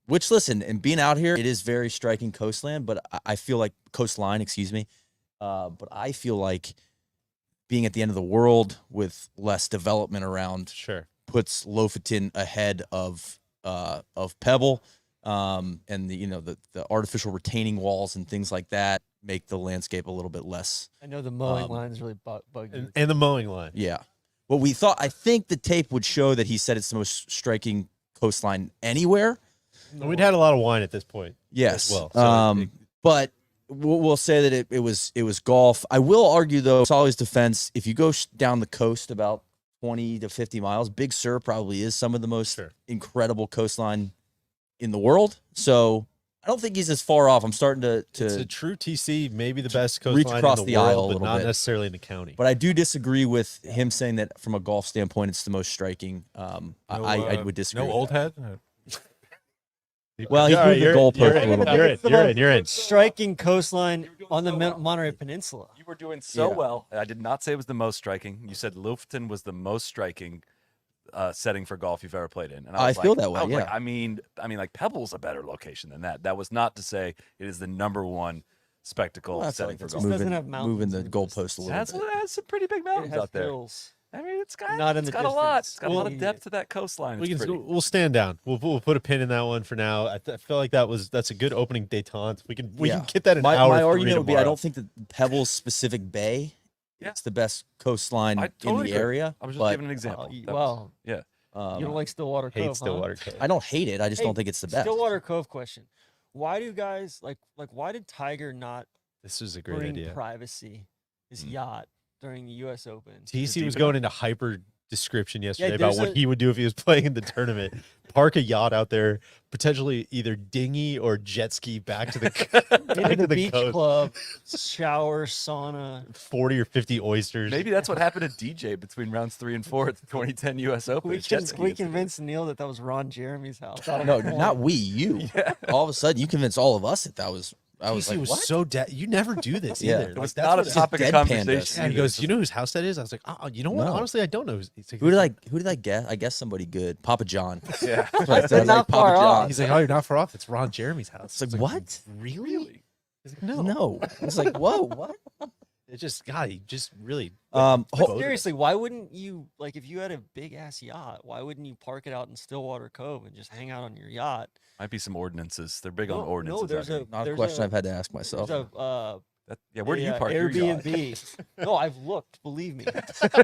S4: Which, listen, and being out here, it is very striking coastline, but I feel like coastline, excuse me. But I feel like being at the end of the world with less development around
S1: Sure.
S4: puts Lofoten ahead of Pebble, and the artificial retaining walls and things like that make the landscape a little bit less.
S3: I know the mowing lines really bug you.
S1: And the mowing line.
S4: Yeah. Well, I think the tape would show that he said it's the most striking coastline anywhere.
S1: And we'd had a lot of wine at this point.
S4: Yes.
S1: As well. So
S4: But we'll say that it was golf. I will argue, though, Solly's defense, if you go down the coast about 20 to 50 miles, Big Sur probably is some of the most
S1: Sure.
S4: incredible coastline in the world. So I don't think he's as far off. I'm starting
S1: it's a
S4: to
S1: true TC, maybe the best
S4: reach
S1: coastline
S4: across
S1: in the,
S4: the aisle
S1: world,
S4: a
S1: but
S4: little
S1: not
S4: bit.
S1: necessarily in the county.
S4: but I do disagree with him saying that from a golf standpoint, it's the most striking. I would disagree.
S9: No
S4: with
S9: old
S4: that.
S9: head.
S4: Well, he
S1: All right,
S4: moved the
S1: you're
S4: goalpost a
S1: in,
S4: little bit.
S1: You're in. You're in. You're in.
S3: Striking coastline on the Monterey Peninsula.
S2: You were doing so
S4: Yeah.
S2: well. I did not say it was the most striking. You said Lofoten was the most striking setting for golf you've ever played in. And
S4: I
S2: was
S4: feel
S2: like,
S4: that way,
S2: I was like,
S4: yeah.
S2: I mean, like Pebble's a better location than that. That was not to say it is the number one spectacle
S4: Well, I feel
S2: setting
S4: like
S2: for
S4: that's
S2: golf.
S3: doesn't
S4: moving,
S3: have mountains
S4: moving the
S3: in the
S4: goalpost a
S3: distance.
S4: little
S2: That's,
S4: bit.
S2: that's some pretty big
S3: It
S2: mountains
S3: has
S2: out there.
S3: hills.
S2: I mean, it's got
S3: Not in
S2: it's
S3: the
S2: got a lot.
S3: distance.
S2: It's got a lot of
S3: Well,
S2: depth to that coastline.
S1: We
S2: It's
S1: can,
S2: pretty.
S1: we'll stand down. We'll put a pin in that one for now. I feel like that's a good opening détente. We can
S4: Yeah.
S1: get that in
S4: My
S1: hour.
S4: argument would be I
S1: tomorrow.
S4: don't think that Pebble's specific bay
S2: Yeah.
S4: it's the best coastline
S2: I
S4: in
S2: totally
S4: the
S2: agree.
S4: area.
S2: I was just
S4: but,
S2: giving an example. That was-
S3: Well,
S2: yeah.
S3: you don't like Stillwater Cove,
S1: hate Stillwater Cove.
S4: I don't hate it. I just
S3: Hey,
S4: don't think it's the best.
S3: Stillwater Cove question. Why do guys like why did Tiger not
S1: This is a great
S3: bring
S1: idea.
S3: privacy his yacht during the US Open?
S1: TC was going into hyper description yesterday
S3: there's
S1: about what
S3: a-
S1: he would do if he was playing in the tournament. Park a yacht out there, potentially either dinghy or jet ski back to the back
S3: Into
S1: to
S3: the beach
S1: coast.
S3: club, shower, sauna.
S1: 40 or 50 oysters.
S2: Maybe that's what happened to DJ between rounds 3 and 4 at the 2010 U.S. Open.
S3: We,
S2: His jet
S3: can,
S2: ski
S3: we
S2: incident.
S3: convinced Neil that was Ron Jeremy's house. out of
S4: No,
S3: the
S4: not
S3: corner.
S4: we. You. All of a sudden, you convinced all of us that that was. I was
S1: TC
S4: like,
S1: was
S4: what?
S1: so you never do this
S4: Yeah.
S1: either.
S2: It was
S1: Like,
S2: not a
S1: that's what-
S2: topic of
S4: deadpan
S2: conversation.
S4: us.
S1: Yeah, he
S2: either.
S1: goes, you know whose house that is? I was like, oh, you know what?
S4: No.
S1: Honestly, I don't know. He's like,
S4: Who did I guess? I guess somebody good. Papa John.
S2: Yeah.
S4: That's what I said. I was
S3: Not
S4: like,
S3: far
S4: Papa
S3: off.
S4: John.
S1: He's like, oh, you're not far off. It's Ron Jeremy's house.
S4: It's like, what?
S1: Really? He's like, no.
S4: No. It's like, whoa, what?
S1: It just, God, he just really.
S4: Ho-
S1: Both.
S3: Seriously, why wouldn't you, like, if you had a big ass yacht, why wouldn't you park it out in Stillwater Cove and just hang out on your yacht?
S2: Might be some ordinances. They're big
S3: No,
S2: on ordinances.
S3: no, there's
S2: out here.
S3: a
S4: Not a
S3: there's
S4: question
S3: a,
S4: I've had to ask myself.
S3: there's a
S2: Yeah, where do you park your yacht?
S3: Airbnb. No, I've looked. Believe me,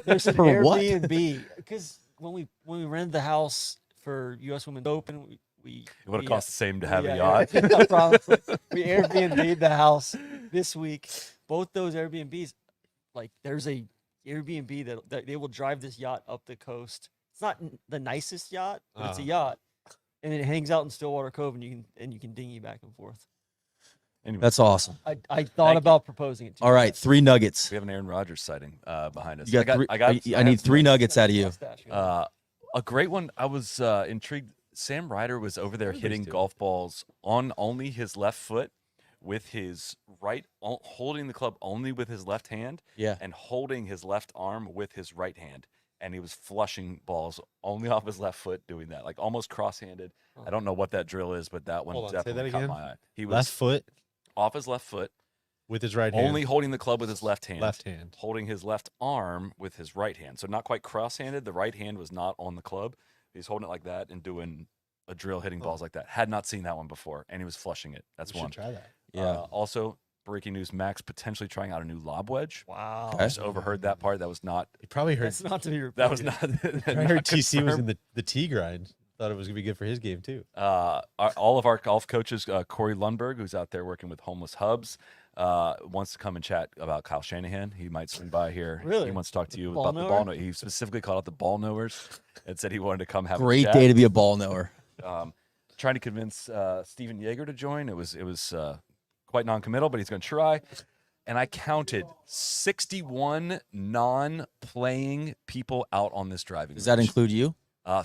S3: there's an
S4: For what?
S3: Airbnb because when we rented the house for U.S. Women's Open, we
S2: It would have
S3: we,
S2: cost the same to have a
S3: yeah,
S2: yacht.
S3: probably. We Airbnb'd the house this week. Both those Airbnbs, like there's a Airbnb that they will drive this yacht up the coast. It's not the nicest yacht, but it's a yacht, and it hangs out in Stillwater Cove, and you can dinghy back and forth.
S2: Anyway,
S4: That's awesome.
S3: I thought about proposing it to
S4: All
S3: you.
S4: right, 3 nuggets.
S2: we have an Aaron Rodgers sighting behind us.
S4: You got three. I
S2: have
S4: need 3 nuggets out of you.
S3: Mustache, yeah.
S2: A great one. I was intrigued. Sam Ryder was over there
S1: Everybody's
S2: hitting
S1: doing
S2: golf balls on only his left foot, with his right, holding the club only with his left hand,
S4: Yeah.
S2: and holding his left arm with his right hand. And he was flushing balls only off his left foot, doing that, like almost cross-handed. I don't know what that drill is, but that one
S1: Hold on, say that
S2: definitely caught
S1: again?
S2: my eye. He was
S1: Left foot
S2: off his left foot,
S1: with his right hand.
S2: only holding the club with his left hand.
S1: Left hand.
S2: Holding his left arm with his right hand. So not quite cross-handed. The right hand was not on the club. He's holding it like that and doing a drill, hitting balls like that. Had not seen that one before, and he was flushing it. That's
S1: We should
S2: one.
S1: try that.
S4: Yeah.
S2: Also, breaking news: Max potentially trying out a new lob wedge.
S3: Wow.
S4: Okay.
S2: Just overheard that part. That was not.
S1: You probably heard.
S3: That's not to be repeated.
S2: That was not.
S1: I
S2: not
S1: heard TC was
S2: confirmed.
S1: in the tee grind. Thought it was gonna be good for his game too.
S2: All of our golf coaches, Corey Lundberg, who's out there working with Homeless Hubs, wants to come and chat about Kyle Shanahan. He might swing by here.
S3: Really?
S2: He wants to talk to you
S3: Ball
S2: about the ball
S3: knower?
S2: knower. He specifically called out the ball knowers and said he wanted to come have
S4: Great
S2: a chat.
S4: day to be a ball knower.
S2: Trying to convince Steven Yeager to join. It was quite non-committal, but he's going to try. And I counted 61 non-playing people out on this driving.
S4: Does that
S2: range.
S4: include you?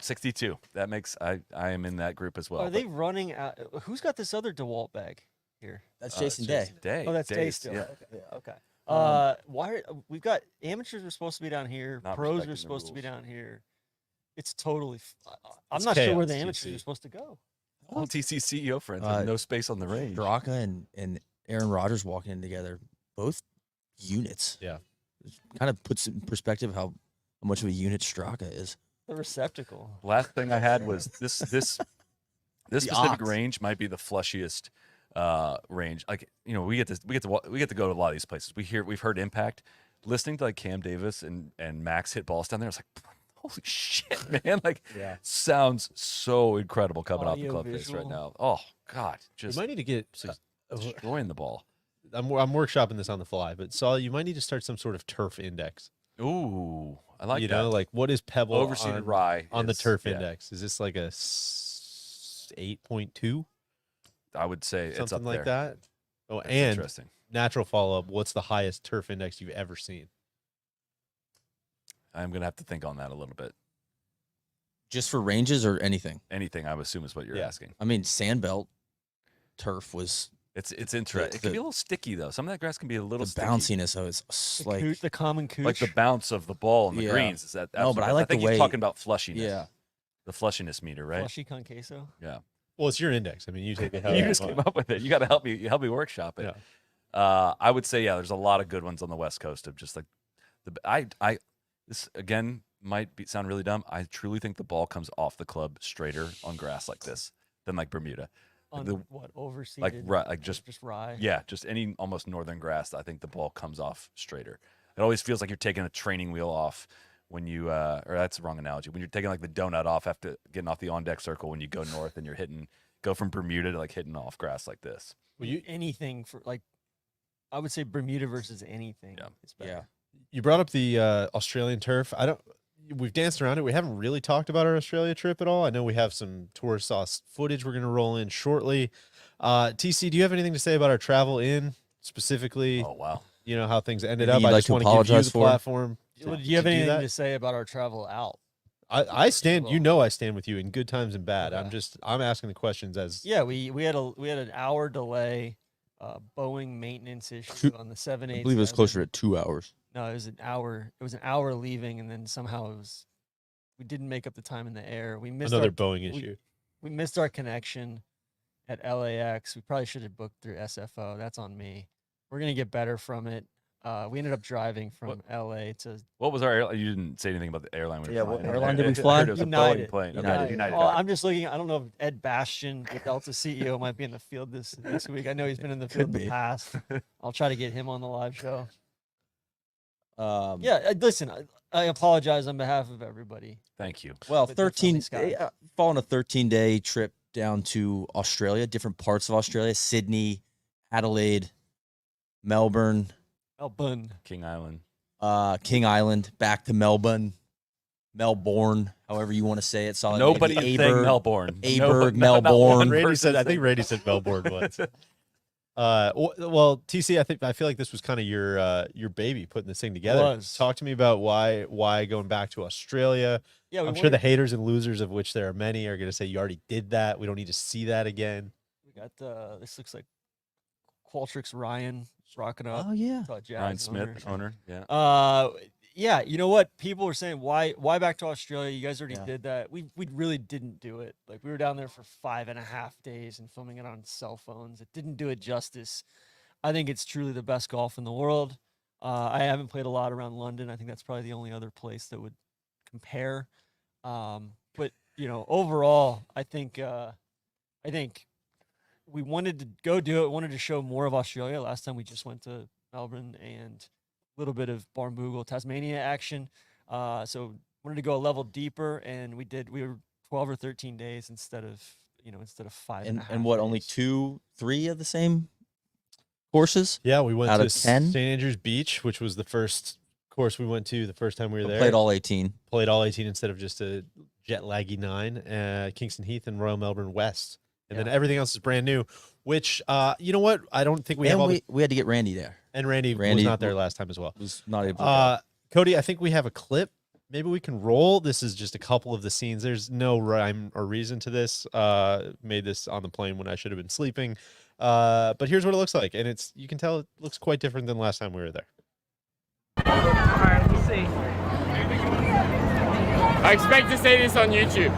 S2: 62. That makes I am in that group as well.
S3: Are they running out? Who's got this other DeWalt bag here?
S4: That's Jason Day.
S2: Day.
S3: Oh, that's Day
S2: Days,
S3: still.
S2: Yeah.
S3: Okay. Why we've got amateurs are supposed to be down here,
S2: Not
S3: pros
S2: respecting
S3: are
S2: the
S3: supposed to be
S2: rules.
S3: down here. It's totally. I'm
S1: It's
S3: not sure where
S1: chaos,
S3: the amateurs
S1: TC.
S3: are supposed to go.
S2: All TC CEO friends have no space on the range.
S4: Straka and Aaron Rodgers walking in together, both units.
S1: Yeah.
S4: Kind of puts in perspective how much of a unit Straka is.
S3: The receptacle.
S2: Last thing I had was this specific
S4: ox.
S2: range might be the flushiest range. Like, you know, we get to go to a lot of these places. We've heard Impact. Listening to like Cam Davis and Max hit balls down there, it's like, holy shit, man! Like, sounds so incredible coming off the club face right
S3: Audio-visual.
S2: now. Oh God,
S1: You
S2: just
S1: might need to get.
S2: destroying the ball.
S1: I'm workshopping this on the fly, but Saul, you might need to start some sort of turf index.
S2: Ooh, I like
S1: you
S2: that.
S1: know, like what is Pebble
S2: Overseeded rye
S1: on the
S2: is-
S1: turf
S2: yeah.
S1: index? Is this like a 8.2,
S2: I would say it's up
S1: something like
S2: there.
S1: that? Oh,
S2: That's
S1: and
S2: interesting.
S1: natural follow up. What's the highest turf index you've ever seen?
S2: I'm gonna have to think on that a little bit.
S4: Just for ranges or anything?
S2: Anything, I would assume, is what you're
S1: Yeah.
S2: asking.
S4: I mean, Sandbelt turf was
S2: It's interesting. It can be a little sticky though. Some of that grass can be a
S4: the
S2: little sticky.
S4: bounciness. So it's
S3: The,
S4: like,
S3: the common cooch.
S2: Like the bounce of the ball and the
S4: Yeah.
S2: greens. Is that
S4: No, but I
S2: absolutely-
S4: like the
S2: think he's
S4: way-
S2: talking about flushiness.
S4: yeah.
S2: The flushiness meter, right?
S3: Flushy con queso.
S2: Yeah.
S1: Well, it's your index. I mean, you take it.
S2: You
S1: however
S2: just
S1: want.
S2: came up with it. You got to help me workshop it. I would say, yeah, there's a lot of good ones on the West Coast of just like this again might sound really dumb. I truly think the ball comes off the club straighter on grass like this than like Bermuda.
S3: On
S2: The-
S3: what overseeded?
S2: like just
S3: rye.
S2: Yeah, just any almost northern grass. I think the ball comes off straighter. It always feels like you're taking a training wheel off when you, or that's the wrong analogy. When you're taking like the donut off after getting off the on deck circle when you go north and you're go from Bermuda to like hitting off grass like this.
S3: Well, anything for like, I would say Bermuda versus anything.
S2: Yeah.
S3: Is better.
S4: Yeah.
S1: You brought up the Australian turf. we've danced around it. We haven't really talked about our Australia trip at all. I know we have some tour sauce footage we're going to roll in shortly. TC, do you have anything to say about our travel in specifically?
S2: Oh, wow.
S1: You know, how things ended
S4: Anything
S1: up.
S4: you'd
S1: I
S4: like
S1: just
S4: to
S1: want to give you
S4: apologize
S1: the
S4: for?
S1: platform.
S3: Do you have
S1: do
S3: anything
S1: that.
S3: to say about our travel out?
S1: I stand, you know, I stand with you in good times and bad.
S3: Okay.
S1: I'm asking the questions as.
S3: Yeah, we had an hour delay, Boeing maintenance issue on the 787.
S4: I believe it was closer to 2 hours.
S3: No, it was an hour. It was an hour leaving, and then somehow we didn't make up the time in the air. We missed
S1: Another
S3: our,
S1: Boeing issue.
S3: We missed our connection at LAX. We probably should have booked through SFO. That's on me. We're gonna get better from it. We ended up driving from LA to.
S2: What was our airline? You didn't say anything about the airline. We were
S4: Yeah,
S2: flying.
S4: what airline did we
S2: I
S4: fly?
S2: heard it was a Boeing
S3: United.
S2: plane.
S4: United.
S2: Okay, United.
S3: Well, I'm just looking. I don't know if Ed Bastian, the Delta CEO, might be in the field this week. I know he's been in the field in the past. I'll try to get him on the live show. Yeah, listen, I apologize on behalf of everybody.
S2: Thank you.
S4: Well,
S3: But definitely, Scott.
S4: following a 13-day trip down to Australia, different parts of Australia, Sydney, Adelaide, Melbourne,
S2: King Island.
S4: King Island, back to Melbourne, however you want to say it. Solid.
S2: Nobody
S4: maybe
S2: is saying
S4: Aberg,
S2: Melbourne.
S4: Aberg,
S2: Not
S4: Melbourne.
S2: one
S1: I think Randy said Melbourne once. Well, TC, I feel like this was kind of your baby putting this thing together.
S3: was.
S1: Talk to me about why going back to Australia.
S3: Yeah,
S1: I'm sure the haters and losers, of which there are many, are going to say you already did that. We don't need to see that again.
S3: We got this looks like Qualtrics Ryan rocking up.
S4: Oh yeah,
S2: Ryan Smith, owner.
S3: Yeah. Yeah. You know what? People were saying, why back to Australia? You guys already did that. We really didn't do it. Like, we were down there for 5.5 days and filming it on cell phones. It didn't do it justice. I think it's truly the best golf in the world. I haven't played a lot around London. I think that's probably the only other place that would compare. But you know, overall, I think we wanted to go do it. Wanted to show more of Australia. Last time we just went to Melbourne and a little bit of Barnbougle, Tasmania action. So wanted to go a level deeper, and we did. We were 12 or 13 days instead of 5.
S4: and what? Only 2-3 of the same courses?
S1: Yeah, we went
S4: out
S1: to
S4: of 10.
S1: St. Andrews Beach, which was the first course we went to the first time we were there.
S4: Played all 18.
S1: Played all 18 instead of just a jet laggy 9. Kingston Heath and Royal Melbourne West. And then everything else is brand new, which, you know what? I don't think we have all
S4: we had to get Randy there.
S1: And Randy was not there last time as well.
S4: Was not able to
S1: Cody, I think we have a clip. Maybe we can roll. This is just a couple of the scenes. There's no rhyme or reason to this. Made this on the plane when I should have been sleeping. But here's what it looks like. And you can tell it looks quite different than last time we were there.
S13: All right, let's see. I expect to see this on YouTube.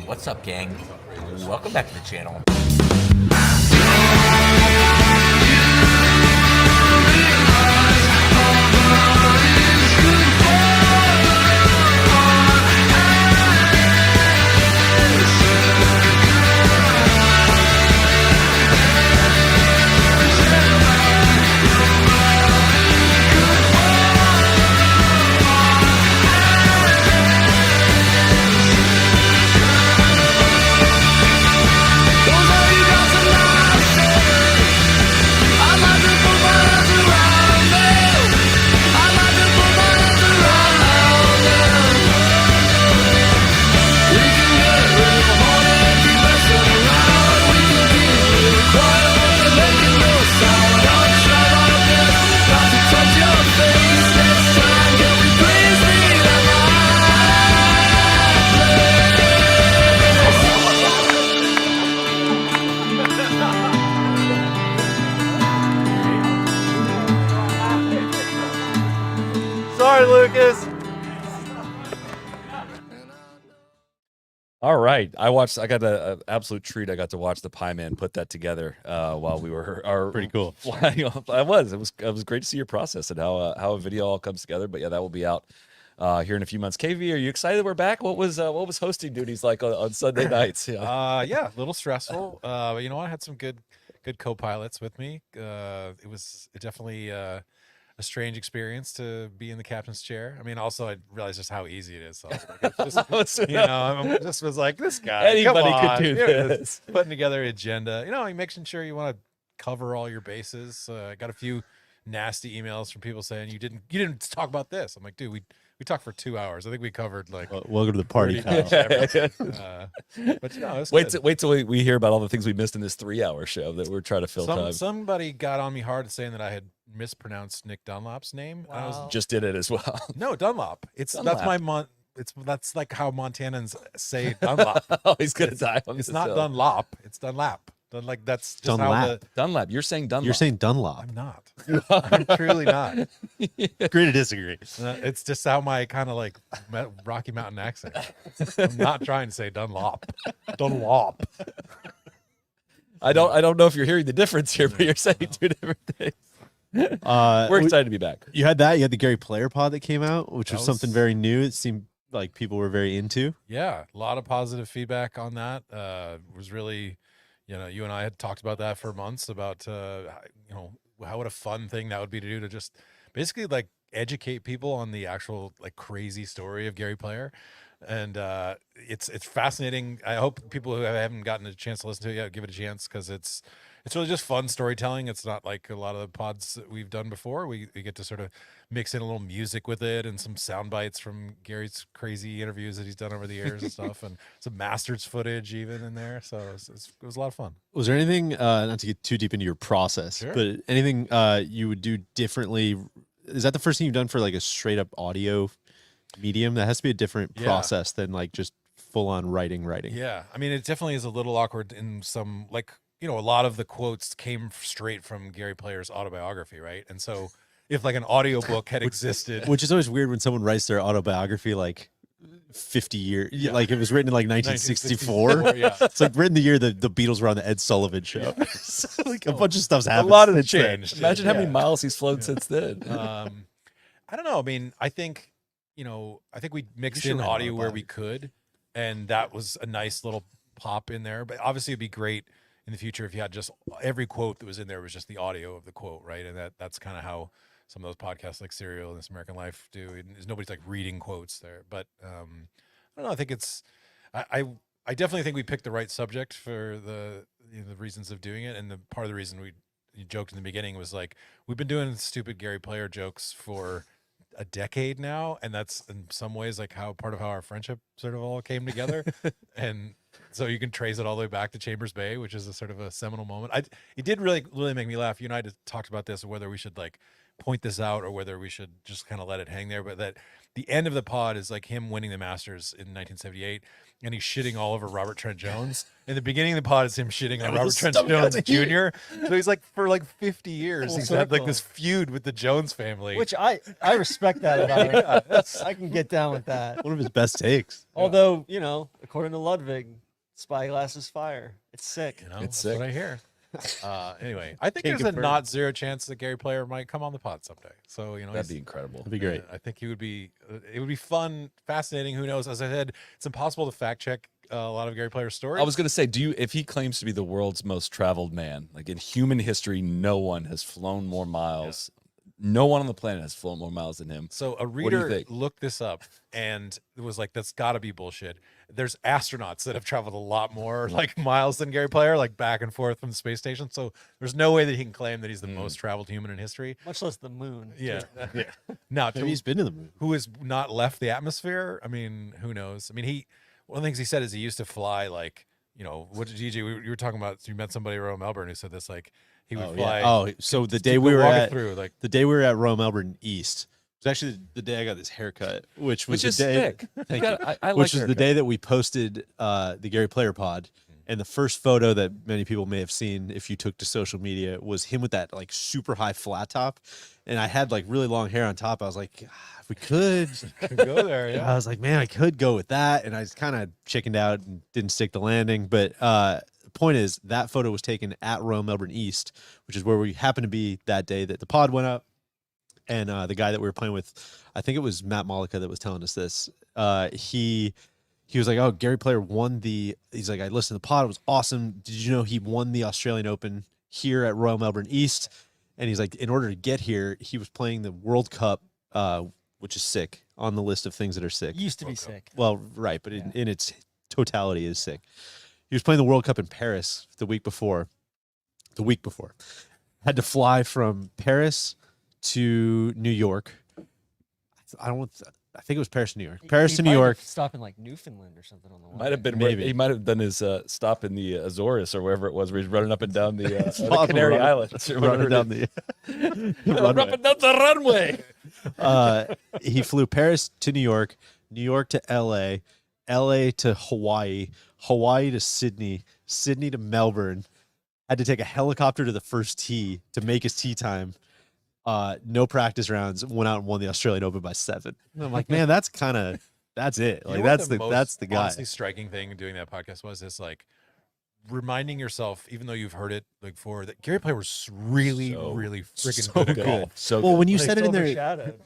S14: What's up, gang? Welcome back to the channel.
S13: Those are you guys tonight.
S9: Goose.
S2: All right, I got an absolute treat. I got to watch the Pie Man put that together while we were
S1: Pretty cool.
S2: flying off. It was great to see your process and how a video all comes together. But yeah, that will be out here in a few months. KV, are you excited we're back? What was hosting duties like on Sunday nights?
S9: Yeah, a little stressful. But you know, I had some good co-pilots with me. It was definitely a strange experience to be in the captain's chair. I mean, also I realized just how easy it is. So I was like, it's just, you know, I just was like, this guy,
S2: Anybody
S9: come on,
S2: could do
S9: you know,
S2: this.
S9: putting together an agenda. You know, making sure you want to cover all your bases. I got a few nasty emails from people saying you didn't talk about this. I'm like, dude, we talked for 2 hours. I think we covered like
S1: welcome to the party.
S9: pretty much everything. But you know, it was good.
S2: Wait till we hear about all the things we missed in this 3-hour show that we're trying to fill time.
S9: Somebody got on me hard saying that I had mispronounced Nick Dunlap's name.
S5: Wow.
S9: I was
S2: Just did it as well.
S9: no Dunlop.
S2: Dunlap.
S9: That's like how Montanans say Dunlop.
S2: Oh, he's gonna die on
S9: It's
S2: this
S9: not
S2: hill.
S9: Dunlop. It's Dunlap. Like that's just how
S1: Dunlap.
S9: the.
S2: Dunlap. You're saying Dunlop.
S1: You're saying Dunlop.
S9: I'm not. I'm truly not.
S1: Agree to disagree.
S9: It's just how my kind of like Rocky Mountain accent. I'm not trying to say Dunlop. Dunlop.
S2: I don't know if you're hearing the difference here, but you're saying two different things. We're excited to be back.
S1: You had that. You had the Gary Player pod that came out, which
S9: That
S1: was something
S9: was-
S1: very new. It seemed like people were very into.
S9: Yeah, a lot of positive feedback on that. Was really, you know, you and I had talked about that for months about, you know, what a fun thing that would be to do to just basically like educate people on the actual like crazy story of Gary Player. And it's fascinating. I hope people who haven't gotten a chance to listen to it yet give it a chance because it's really just fun storytelling. It's not like a lot of the pods that we've done before. We get to sort of mix in a little music with it and some sound bites from Gary's crazy interviews that he's done over the years and stuff, and some Masters footage even in there. So it was a lot of fun.
S1: Was there anything, not to get too deep into your process,
S9: Sure.
S1: but anything you would do differently? Is that the first thing you've done for like a straight up audio medium? That has to be a different
S9: Yeah.
S1: process than like just full on writing.
S9: Yeah, I mean, it definitely is a little awkward in some, like, you know, a lot of the quotes came straight from Gary Player's autobiography, right? And so if like an audiobook had existed,
S1: Which is always weird when someone writes their autobiography like 50 years, like it was written in like 1964.
S9: yeah.
S1: It's like written the year the Beatles were on the Ed Sullivan show. So, like a bunch of stuff's
S9: A
S1: happened.
S9: lot has
S1: since then.
S9: changed.
S2: Imagine how many
S9: Yeah.
S2: miles he's flown since then.
S9: I don't know. I mean, I think we mixed
S1: should
S9: in
S1: write an
S9: audio where we
S1: autobiography.
S9: could, and that was a nice little pop in there. But obviously, it'd be great in the future if you had just every quote that was in there was just the audio of the quote, right? And that's kind of how some of those podcasts like Serial and This American Life do. And nobody's like reading quotes there. But I don't know. I think I definitely think we picked the right subject for the reasons of doing it, and the part of the reason we joked in the beginning was like we've been doing stupid Gary Player jokes for a decade now, and that's in some ways like part of how our friendship sort of all came together. And so you can trace it all the way back to Chambers Bay, which is a sort of a seminal moment. It did really make me laugh. You and I had talked about this, whether we should like point this out or whether we should just kind of let it hang there. But that the end of the pod is like him winning the Masters in 1978, and he's shitting all over Robert Trent Jones. In the beginning of the pod is him shitting on Robert Trent Jones Jr. So he's like, for like 50 years,
S3: Full
S9: he's had like
S3: circle.
S9: this feud with the Jones family.
S3: Which I respect that about him. I can get down with that.
S1: One of his best takes.
S3: Although, you know, according to Ludwig, Spyglass is fire. It's sick.
S9: You know,
S2: It's
S9: that's
S2: sick.
S9: what I hear. Anyway, I think
S1: Can't
S9: there's a
S1: confirm.
S9: not zero chance that Gary Player might come on the pod someday. So, you know,
S2: That'd be incredible.
S1: That'd be great.
S9: I think he would be. It would be fun, fascinating. Who knows? As I said, it's impossible to fact check a lot of Gary Player's stories.
S2: I was going to say, if he claims to be the world's most traveled man, like in human history, no one has flown more miles. No one on the planet has flown more miles than him.
S9: So a
S2: What do you
S9: reader
S2: think?
S9: looked this up, and it was like, that's got to be bullshit. There's astronauts that have traveled a lot more like miles than Gary Player, like back and forth from the space station. So there's no way that he can claim that he's the most traveled human in history.
S3: Much less the moon.
S9: Yeah. Now,
S1: Maybe he's been to the moon.
S9: who has not left the atmosphere? I mean, who knows? I mean, one of the things he said is he used to fly like, you know, what did DJ? You were talking about. You met somebody around Melbourne who said this, like he would fly.
S1: Oh, so the day
S9: to
S1: we
S9: go
S1: were
S9: walk it
S1: at
S9: through, like
S1: the day we were at Royal Melbourne East was actually the day I got this haircut, which was
S2: Which is
S1: the day.
S2: sick.
S1: Thank
S2: You
S1: you.
S2: got- I like
S1: Which was the
S2: haircut.
S1: day that we posted the Gary Player pod, And the first photo that many people may have seen, if you took to social media, was him with that like super high flat top. And I had like really long hair on top. I was like, if we could
S9: go there, yeah.
S1: I was like, man, I could go with that. And I just kind of chickened out and didn't stick the landing. But the point is, that photo was taken at Royal Melbourne East, which is where we happened to be that day that the pod went up. And the guy that we were playing with, I think it was Matt Malika that was telling us this. He was like, oh, Gary Player won he's like, I listened to the pod. It was awesome. Did you know he won the Australian Open here at Royal Melbourne East? And he's like, in order to get here, he was playing the World Cup, which is sick, on the list of things that are sick.
S3: Used to be sick.
S1: Well, right, but in its totality is sick. He was playing the World Cup in Paris the week before. Had to fly from Paris to New York. I think it was Paris to New York. Paris to New York.
S3: Stop in like Newfoundland or something on the way.
S2: Might have been
S1: Maybe.
S2: He might have done his stop in the Azores or wherever it was, where he's running up and down the Canary Islands.
S1: Running down the
S2: running up and down the runway.
S1: He flew Paris to New York to LA, LA to Hawaii, Hawaii to Sydney, Sydney to Melbourne. Had to take a helicopter to the first tee to make his tee time. No practice rounds. Went out and won the Australian Open by 7. And I'm like, man, that's it.
S9: You
S1: Like
S9: know what
S1: that's the guy.
S9: Honestly, striking thing doing that podcast was this, like, reminding yourself, even though you've heard it like before, that Gary Player was really freaking good at golf.
S2: So
S1: well,
S2: good.
S1: when you
S3: Like,
S1: said it in
S3: so
S1: there,
S3: overshadowed.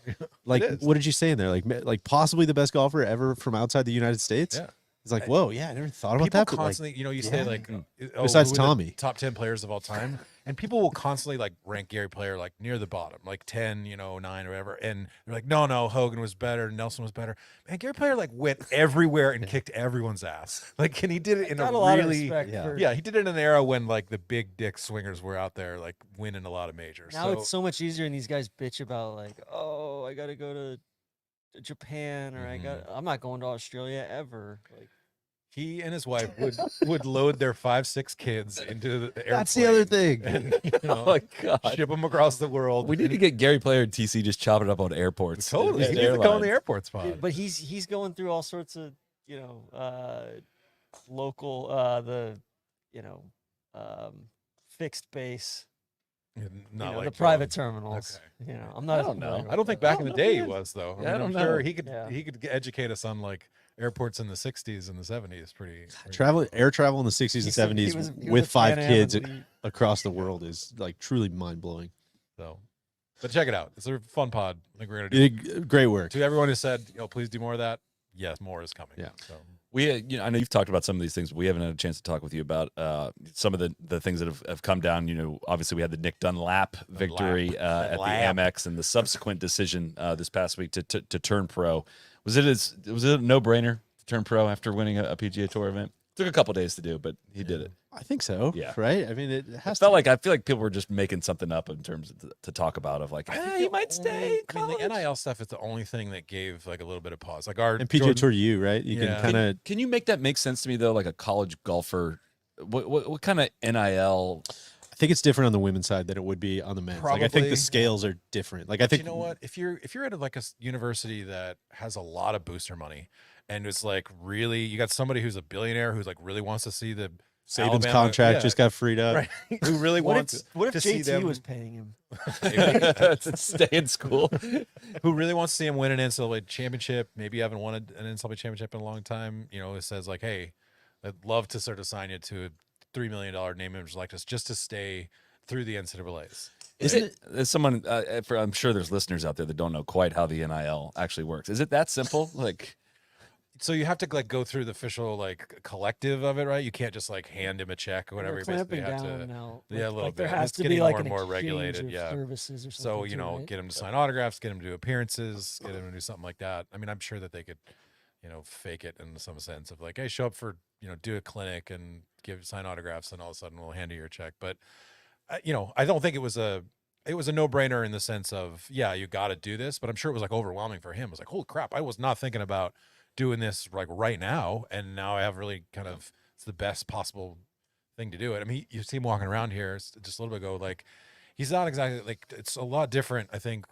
S1: like, what did you say in there? Like possibly the best golfer ever from outside the United States.
S9: Yeah.
S1: It's like, whoa, yeah, I never thought about
S9: People
S1: that. but,
S9: constantly,
S1: like,
S9: you know, you say like, oh,
S1: besides
S9: who are the
S1: Tommy,
S9: top 10 players of all time, and people will constantly like rank Gary Player like near the bottom, like 10, 9 or whatever, and they're like, no, Hogan was better, Nelson was better. Man, Gary Player like went everywhere and kicked everyone's ass. Like, and he did it in
S3: Got
S9: a
S3: lot of
S9: really,
S3: respect for-
S9: he did it in an era when like the big dick swingers were out there like winning a lot of majors.
S3: Now it's so much easier, and these guys bitch about like, oh, I got to go to Japan, or I'm not going to Australia ever. Like,
S9: he and his wife would load their 5-6 kids into the airplane.
S1: that's the other thing.
S9: And, you know,
S2: Oh my god!
S9: ship them across the world.
S2: We need to get Gary Player and TC just chopping up on airports.
S9: Totally.
S2: Just
S9: He needs to go on
S2: airlines.
S9: the airport spot.
S3: but he's going through all sorts of local fixed base.
S9: Not
S3: the
S9: like
S3: private terminals.
S9: Okay.
S3: I'm not.
S2: I don't know.
S9: I don't think back in the day he was though.
S2: Yeah, I
S9: I'm
S2: don't
S9: sure
S2: know.
S9: he could
S3: Yeah.
S9: he could educate us on like airports in the 60s and the 70s. Pretty
S1: air travel in the 60s
S3: He
S1: and 70s
S3: was
S1: with
S3: a
S1: 5
S3: Pan Am
S1: kids
S3: and
S1: across the world is like truly mind blowing.
S9: so. But check it out. It's a fun pod. I think we're gonna do.
S1: You did great work.
S9: To everyone who said, please do more of that. Yes, more is coming.
S1: Yeah.
S9: So
S2: We, I know you've talked about some of these things, but we haven't had a chance to talk with you about some of the things that have come down. Obviously we had the Nick Dunlap victory at the Amex and the subsequent decision this past week to turn pro. Was it a no-brainer to turn pro after winning a PGA Tour event? Took a couple days to do, but he did it.
S1: I think so.
S2: Yeah.
S1: Right. I mean, it has
S2: I feel like people were just making something up in terms of to talk about of like, he might stay.
S9: I mean, the NIL stuff is the only thing that gave like a little bit of pause. Like our
S1: and PGA Tour to you, right? You
S9: Yeah.
S1: can kind of.
S2: Can you make that make sense to me though? Like a college golfer, what kind of NIL?
S1: I think it's different on the women's side than it would be on the men's. Like, I think
S9: Probably.
S1: the scales are different. Like I
S9: But
S1: think
S9: you know what? If you're at like a university that has a lot of booster money and it's like really, you got somebody who's a billionaire who's like really wants to see the
S1: Saban's
S9: Alabama-
S1: contract
S9: yeah,
S1: just got freed up.
S9: right? Who really
S3: What
S9: wants
S3: if
S9: to see
S3: JT
S9: them
S3: was paying him?
S2: to stay in school.
S9: who really wants to see him win an NCAA championship? Maybe you haven't won an NCAA championship in a long time. It says like, hey, I'd love to sort of sign you to a $3 million name image likeness just to stay through the NCAA's.
S2: Isn't it? As someone, I'm sure there's listeners out there that don't know quite how the NIL actually works. Is it that simple? Like,
S9: So you have to like go through the official like collective of it, right? You can't just like hand him a check or whatever.
S3: They're
S9: You basically
S3: clamping
S9: have
S3: down
S9: to,
S3: now.
S9: yeah, a little
S3: There
S9: bit.
S3: has
S9: It's
S3: to
S9: getting
S3: be like
S9: more
S3: an
S9: and more
S3: exchange
S9: regulated.
S3: of
S9: Yeah.
S3: services or
S9: So
S3: something. too, right?
S9: get him to sign autographs, get him to do appearances, get him to do something like that. I mean, I'm sure that they could, fake it in some sense of like, hey, show up for do a clinic and sign autographs, and all of a sudden we'll hand you your check. But I don't think it was a no-brainer in the sense of, yeah, you got to do this, but I'm sure it was like overwhelming for him. It was like, holy crap, I was not thinking about doing this like right now, and now I have really kind of, it's the best possible thing to do it. I mean, you see him walking around here just a little bit ago, like he's not exactly like, it's a lot different, I think,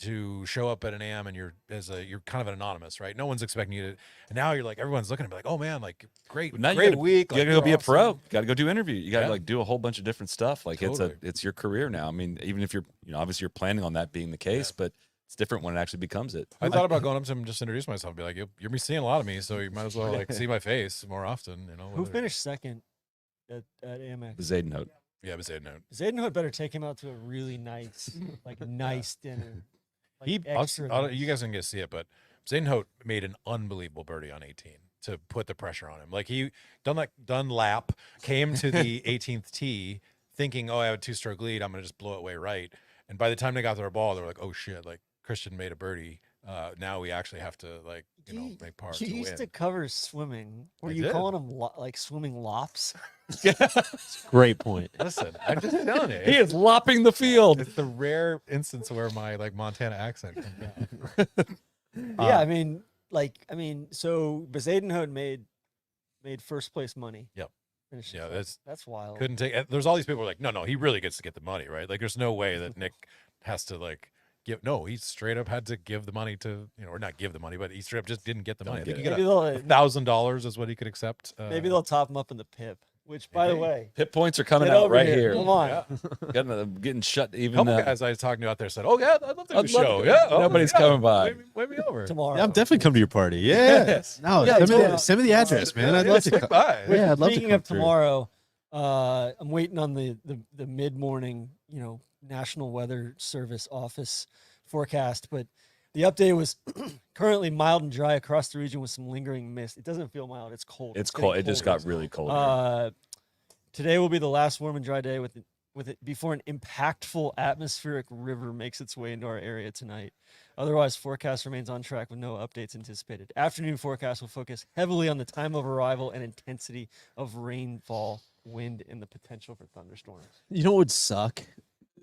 S9: to show up at an AM and you're kind of an anonymous, right? No one's expecting you to, and now you're like, everyone's looking at me like, oh man, like great week.
S2: You gotta go be a pro. You gotta go do interview. You gotta
S9: Yeah.
S2: like do a whole bunch of different stuff. Like
S9: Totally.
S2: it's your career now. I mean, even if you're, obviously you're planning on that being the case, but it's different when it actually becomes it.
S9: I thought about going up to him and just introduce myself and be like, you're be seeing a lot of me, so you might as well like see my face more often,
S3: Who finished second at Amex?
S2: Zayden.
S9: Yeah, but Zayden.
S3: Zayden better take him out to a really nice, nice dinner. Like
S9: You guys didn't get to see it, but Zayden made an unbelievable birdie on 18 to put the pressure on him. Like he done lap, came to the 18th tee thinking, oh, I have a 2-stroke lead, I'm gonna just blow it way right. And by the time they got their ball, they were like, oh shit, like Christian made a birdie. Now we actually have to make par to
S3: You
S9: win.
S3: used to cover swimming. Were
S9: I
S3: you
S9: did.
S3: calling them like swimming lops?
S1: Great point.
S9: Listen, I'm just telling you.
S2: He is lopping the field.
S9: It's the rare instance where my Montana accent comes out.
S3: Yeah, I mean, so Bezadenhout made first place money.
S9: Yep.
S3: Finished
S9: Yeah,
S3: second. That's wild.
S9: Couldn't take. There's all these people who are like, no, he really gets to get the money, right? Like, there's no way that Nick has to like give. No, he straight up had to give the money to, or not give the money, but he straight up just didn't get the money. I think he got
S3: Maybe they'll-
S9: $1,000 is what he could accept.
S3: Maybe they'll top him up in the PIP. Which, by the way,
S2: Pip points are coming
S3: get
S2: out
S3: over
S2: right
S3: here.
S2: here.
S3: Come on.
S9: Yeah.
S2: Getting shut even.
S9: A couple guys I was talking to out there said, "Oh yeah, I'd love to do a
S2: I'd love
S9: show."
S2: to.
S9: Yeah,
S2: Nobody's coming by.
S9: Wave me over
S3: tomorrow.
S1: Yeah, I'm definitely coming to your party. Yes. No,
S3: Yeah,
S1: send me the address, man. I'd love to come.
S9: by.
S1: Yeah, I'd love to
S3: Speaking
S1: come
S3: of
S1: through.
S3: tomorrow, I'm waiting on the mid-morning, National Weather Service office forecast, but the update was currently mild and dry across the region with some lingering mist. It doesn't feel mild; it's cold.
S2: It's
S3: getting
S2: cold. It just got
S3: colder.
S2: really cold. here.
S3: Today will be the last warm and dry day with it before an impactful atmospheric river makes its way into our area tonight. Otherwise, forecast remains on track with no updates anticipated. Afternoon forecast will focus heavily on the time of arrival and intensity of rainfall, wind, and the potential for thunderstorms.
S1: You know what would suck?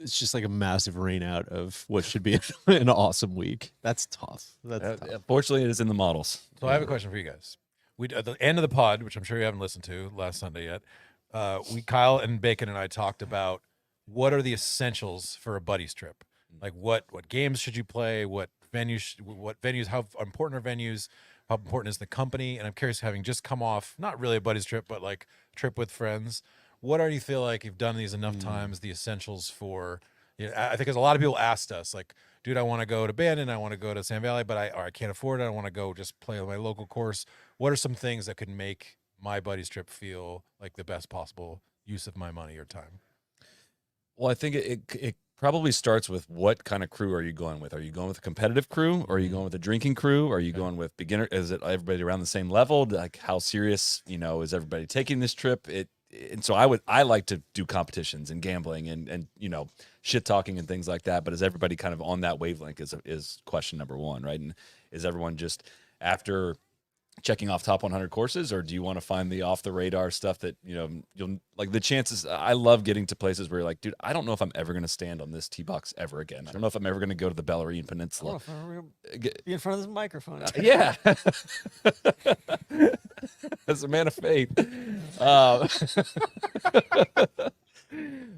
S1: It's just like a massive rain out of what should be an awesome week. That's tough. That's tough.
S2: Fortunately, it is in the models.
S9: So I have a question for you guys. We at the end of the pod, which I'm sure you haven't listened to last Sunday yet. Kyle and Bacon and I talked about what are the essentials for a buddies trip. Like what games should you play? What venues? How important are venues? How important is the company? And I'm curious, having just come off not really a buddies trip, but like a trip with friends. What do you feel like you've done these enough times? The essentials for. I think because a lot of people asked us, like, dude, I want to go to Bandon, I want to go to Sand Valley, but I can't afford it. I want to go just play my local course. What are some things that could make my buddies trip feel like the best possible use of my money or time?
S2: Well, I think it probably starts with what kind of crew are you going with? Are you going with a competitive crew? Or are you going with a drinking crew? Are you going with beginner? Is it everybody around the same level? Like how serious, is everybody taking this trip? And so I like to do competitions and gambling and shit talking and things like that. But is everybody kind of on that wavelength is question number one, right? And is everyone just after checking off top 100 courses, or do you want to find the off the radar stuff that you'll like? The chances, I love getting to places where you're like, dude, I don't know if I'm ever going to stand on this tee box ever again. I don't know if I'm ever going to go to the Bellarine Peninsula.
S3: Be in front of this microphone.
S2: Yeah. As a man of faith.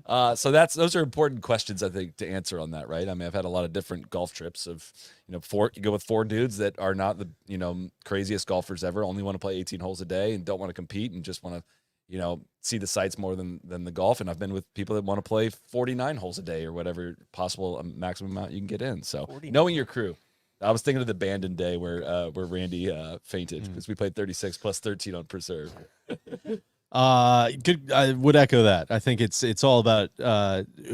S2: So those are important questions, I think, to answer on that, right? I mean, I've had a lot of different golf trips of, you go with four dudes that are not the, craziest golfers ever, only want to play 18 holes a day and don't want to compete and just want to, see the sights more than the golf. And I've been with people that want to play 49 holes a day or whatever possible maximum amount you can get in. So
S3: 49.
S2: Knowing your crew. I was thinking of the Bandon day where Randy fainted because we played 36 plus 13 on Preserve.
S1: Good. I would echo that. I think it's all about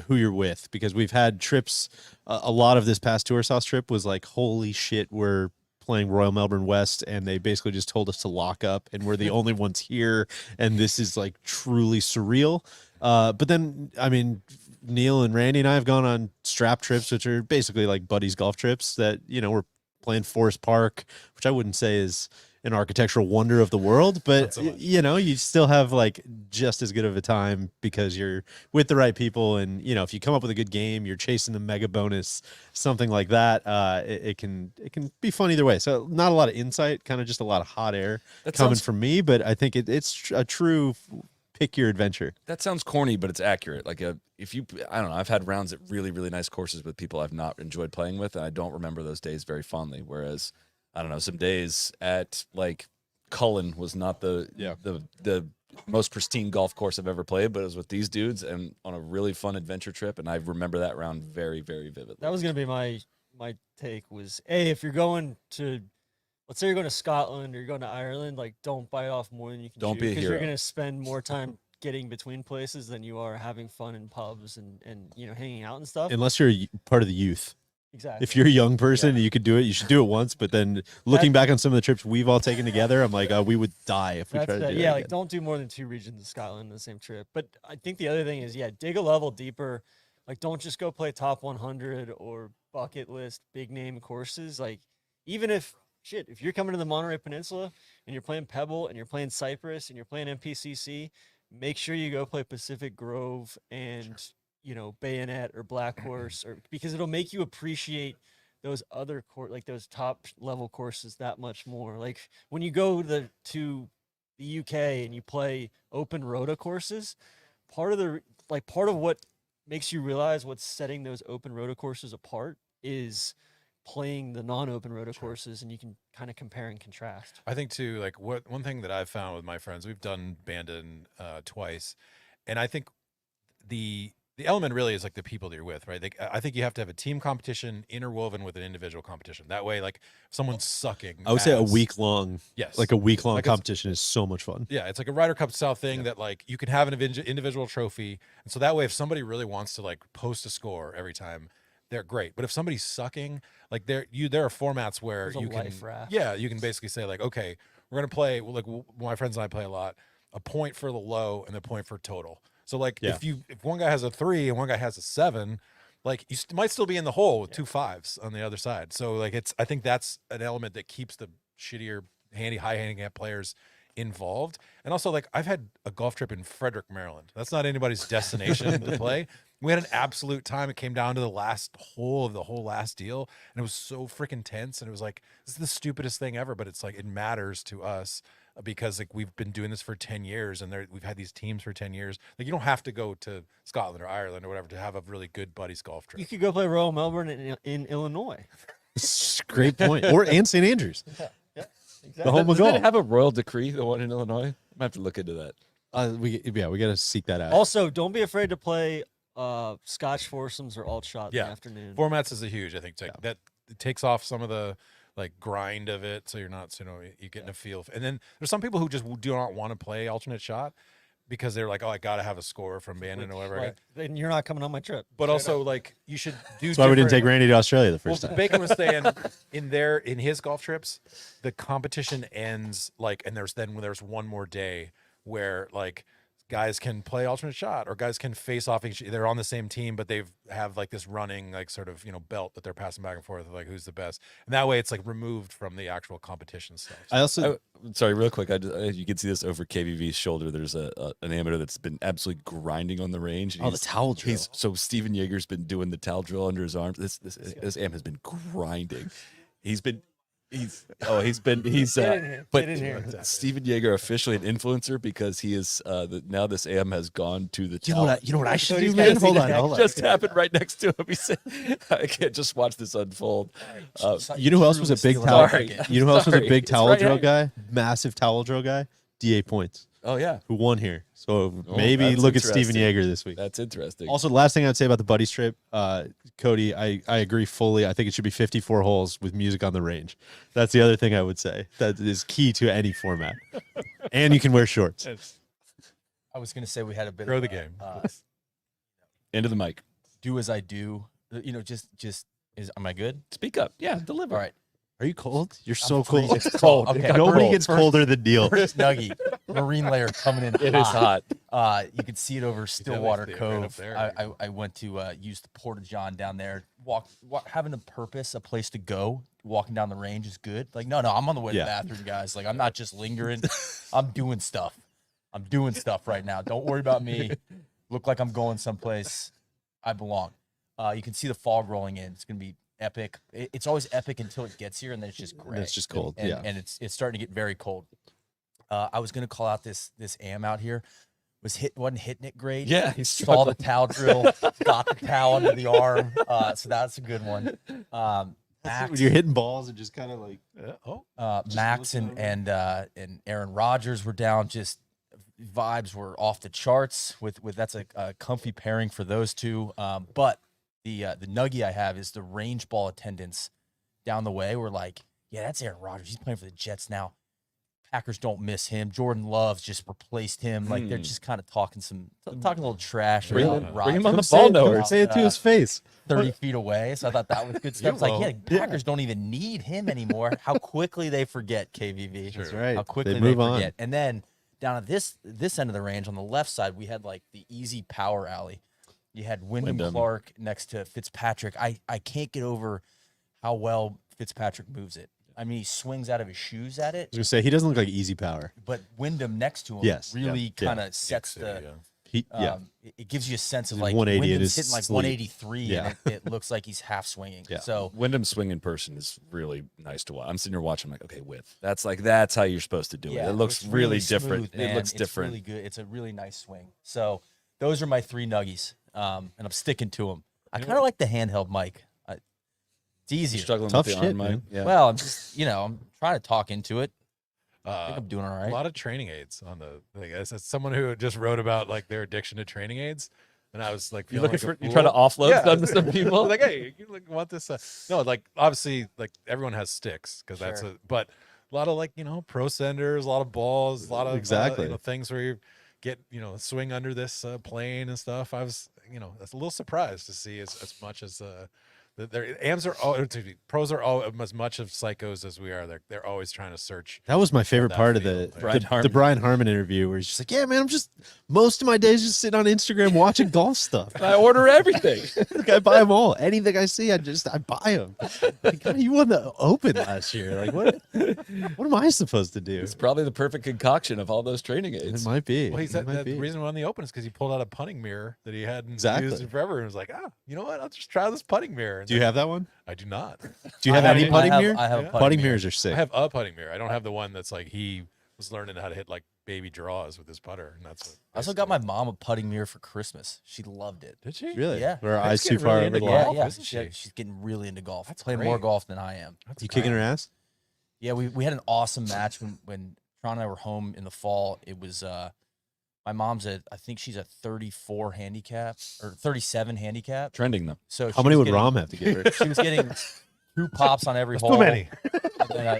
S1: who you're with, because we've had trips. A lot of this past Tour Sauce trip was like, holy shit, we're playing Royal Melbourne West, and they basically just told us to lock up, and we're the only ones here, and this is like truly surreal. But then, I mean, Neil and Randy and I have gone on strap trips, which are basically like buddies golf trips that, we're playing Forest Park, which I wouldn't say is an architectural wonder of the world, but you still have like just as good of a time because you're with the right people. And, if you come up with a good game, you're chasing the mega bonus, something like that. It can be fun either way. So not a lot of insight, kind of just a lot of hot air coming from me, but I think it's a true pick your adventure.
S2: That sounds corny, but it's accurate. Like if you, I don't know, I've had rounds at really, really nice courses with people I've not enjoyed playing with, and I don't remember those days very fondly. Whereas, I don't know, some days at like Cullen was not the most pristine golf course I've ever played, but it was with these dudes and on a really fun adventure trip, and I remember that round very, very vividly.
S3: That was gonna be my take was, if you're going to, let's say you're going to Scotland or you're going to Ireland, like don't bite off more than you can
S2: Don't
S3: chew,
S2: be a
S3: because
S2: hero.
S3: you're gonna spend more time getting between places than you are having fun in pubs and hanging out and stuff.
S1: Unless you're part of the youth.
S3: Exactly.
S1: If you're a young person and you could do it, you should do it once. But then looking back on some of the trips we've all taken together, I'm like, we would die if we tried to do it.
S3: Yeah,
S1: again.
S3: like don't do more than 2 regions of Scotland in the same trip. But I think the other thing is, dig a level deeper. Like don't just go play top 100 or bucket list big name courses. Like even if you're coming to the Monterey Peninsula and you're playing Pebble and you're playing Cypress and you're playing MPCC, make sure you go play Pacific Grove and Bayonet or Black Horse, because it'll make you appreciate those other like those top level courses that much more. Like when you go to the UK and you play open rota courses, part of what makes you realize what's setting those open rota courses apart is playing the non-open rota courses, and you can kind of compare and contrast.
S9: I think too, like one thing that I've found with my friends, we've done Bandon twice, and I think the element really is like the people that you're with, right? I think you have to have a team competition interwoven with an individual competition. That way, like if someone's sucking,
S1: I would say a week long.
S9: Yes,
S1: like a week long competition is so much fun.
S9: Yeah, it's like a Ryder Cup style thing that like you can have an individual trophy, and so that way, if somebody really wants to like post a score every time, they're great. But if somebody's sucking, like there are formats where you can, you can basically say like, okay, we're gonna play. Like my friends and I play a lot, a point for the low and a point for total. So like if one guy has a 3 and one guy has a 7, like you might still be in the hole with 2 5s on the other side. So like I think that's an element that keeps the shittier high handicap players involved. And also like I've had a golf trip in Frederick, Maryland. That's not anybody's destination to play. We had an absolute time. It came down to the last hole of the whole last deal, and it was so freaking tense. And it was like, this is the stupidest thing ever, but it's like it matters to us because like we've been doing this for 10 years and we've had these teams for 10 years. Like you don't have to go to Scotland or Ireland or whatever to have a really good buddies golf trip.
S3: You could go play Royal Melbourne in Illinois.
S1: Great point. And St. Andrews.
S3: Yeah, exactly.
S1: The home of
S2: Doesn't
S1: golf.
S2: it have a royal decree, the one in Illinois? I might have to look into that.
S1: We got to seek that out.
S3: Also, don't be afraid to play Scotch foursomes or alt shot in the afternoon.
S9: Formats is a huge, I think, that it takes off some of the like grind of it, so you're not, you're getting a feel. And then there's some people who just do not want to play alternate shot because they're like, oh, I gotta have a score from Bandon or whatever.
S3: Then you're not coming on my trip.
S9: But also, like, you should do.
S1: That's why we didn't take Randy to Australia the first time.
S9: Bacon was saying in his golf trips, the competition ends like, and there's one more day where like guys can play alternate shot or guys can face off they're on the same team, but they have like this running like sort of belt that they're passing back and forth of like who's the best, and that way it's like removed from the actual competition stuff.
S1: I also
S2: sorry, real quick, you can see this over KVV's shoulder. There's an amateur that's been absolutely grinding on the range.
S1: The towel drill.
S2: So Steven Yeager's been doing the towel drill under his arms. This am has been grinding. But Steven Yeager officially an influencer because he is now this AM has gone to the top.
S1: You know what I should do, man? Hold on.
S2: Just happened right next to him. He said, I can't just watch this unfold.
S1: You know who else was a big towel? You know who else was a big towel
S2: right
S1: drill
S2: here.
S1: guy? Massive towel drill guy? DA Points.
S2: Oh yeah,
S1: who won here? So maybe
S2: that's
S1: look at Steven
S2: interesting.
S1: Yeager this week.
S2: That's interesting.
S1: Also, the last thing I'd say about the buddies trip, Cody, I agree fully. I think it should be 54 holes with music on the range. That's the other thing I would say. That is key to any format. And you can wear shorts.
S4: I was going to say we had a bit
S9: Grow
S4: of
S9: the game.
S2: Into the mic.
S4: Do as I do. Am I good?
S2: Speak up. Yeah, deliver.
S4: All right.
S1: Are you cold? You're so
S4: freezing.
S1: cold.
S4: It's cold. Okay,
S1: Nobody
S4: cold.
S1: gets colder than Neil.
S4: First nuggie, marine layer coming in.
S2: It is hot.
S4: You can see it over Stillwater Cove. I went to use the Porta John down there. Having a purpose, a place to go. Walking down the range is good. Like no, I'm on the way to the bathroom, guys. Like I'm not just lingering. I'm doing stuff. I'm doing stuff right now. Don't worry about me. Look like I'm going someplace I belong. You can see the fog rolling in. It's gonna be epic. It's always epic until it gets here, and then it's just gray.
S1: It's just cold.
S4: And it's starting to get very cold. I was gonna call out this AM out here. wasn't hitting it great.
S2: Yeah,
S4: he saw the towel drill, got the towel under the arm. So that's a good one.
S1: When you're hitting balls and just kind of like,
S4: Max and Aaron Rodgers were down. Just vibes were off the charts. With that's a comfy pairing for those two. But the nuggie I have is the range ball attendants down the way. We're like, yeah, that's Aaron Rodgers. He's playing for the Jets now. Packers don't miss him. Jordan Love's just replaced him. Like they're just kind of talking a little trash.
S2: Bring
S4: about
S2: him
S4: Rodgers.
S2: on the ball nowhere.
S1: Say it to his face.
S4: 30 feet away. So I thought that was good stuff. It's like, yeah, Packers don't even need him anymore. How quickly they forget KVV.
S1: That's right.
S4: How quickly
S1: They
S4: they
S1: move
S4: forget.
S1: on.
S4: And then down at this end of the range on the left side, we had like the easy power alley. You had Wyndham Clark next to Fitzpatrick. I can't get over how well Fitzpatrick moves it. I mean, he swings out of his shoes at it.
S1: I was gonna say he doesn't look like easy power.
S4: But Wyndham next to him really kind of sets the. It gives you a sense of like
S1: 180
S4: Wyndham's hitting like
S1: sleep.
S4: 183, and it looks like he's half swinging.
S2: Yeah.
S4: So
S2: Wyndham's swing in person is really nice to watch. I'm sitting here watching, I'm like, okay, that's how you're supposed to do it. It looks
S4: it's
S2: really
S4: smooth,
S2: different.
S4: man.
S2: It looks
S4: It's
S2: different.
S4: really good. It's a really nice swing. So those are my 3 nuggies, and I'm sticking to them. I kind of like the handheld mic. It's easier.
S2: Struggling
S1: Tough
S2: with the
S1: shit,
S2: arm,
S1: man.
S2: Yeah.
S4: Well, I'm just I'm trying to talk into it. I think I'm doing all right.
S9: A lot of training aids on the thing. As someone who just wrote about like their addiction to training aids, and I was like,
S2: You're
S9: feeling
S2: looking
S9: like
S2: for you try to offload some to some people.
S9: like, hey, you want this? No, like obviously, like everyone has sticks because that's but a lot of like pro senders, a lot of balls, a lot of things where you get swing under this plane and stuff. I was that's a little surprised to see as much as pros are all as much of psychos as we are. They're always trying to search.
S1: That was my favorite part of the Brian Harmon interview, where he's just like, "Yeah, man, I'm just most of my days just sitting on Instagram watching golf stuff.
S2: I order everything.
S1: Like, I buy them all. Anything I see, I buy them. Like, God, you won the Open last year. Like, what am I supposed to do?
S2: It's probably the perfect concoction of all those training aids.
S1: It might be.
S9: Well, the reason we won the Open is because he pulled out a putting mirror that he hadn't used in forever, and was like, you know what? I'll just try this putting mirror.
S1: Do you have that one?
S9: I do not.
S1: Do you have any putting mirror?
S4: I have a
S1: putting mirrors are sick.
S9: I have a putting mirror. I don't have the one that's like he was learning how to hit like baby draws with his putter, and that's what.
S4: I also got my mom a putting mirror for Christmas. She loved it.
S9: Did she?
S1: Really?
S4: Yeah.
S1: Were her eyes
S9: getting
S1: too far
S9: really
S1: over
S9: into
S1: the
S9: golf,
S1: line?
S9: isn't she?
S4: She's getting really into golf.
S9: That's
S4: Playing more
S9: great.
S4: golf than I am.
S9: That's
S1: You kicking her ass?
S4: Yeah, we had an awesome match when Tron and I were home in the fall. It was my mom's I think she's a 34 handicap or 37 handicap.
S2: Trending them.
S4: So
S1: How many would Rom have to give her?
S4: She was getting 2 pops on every hole.
S1: Too many.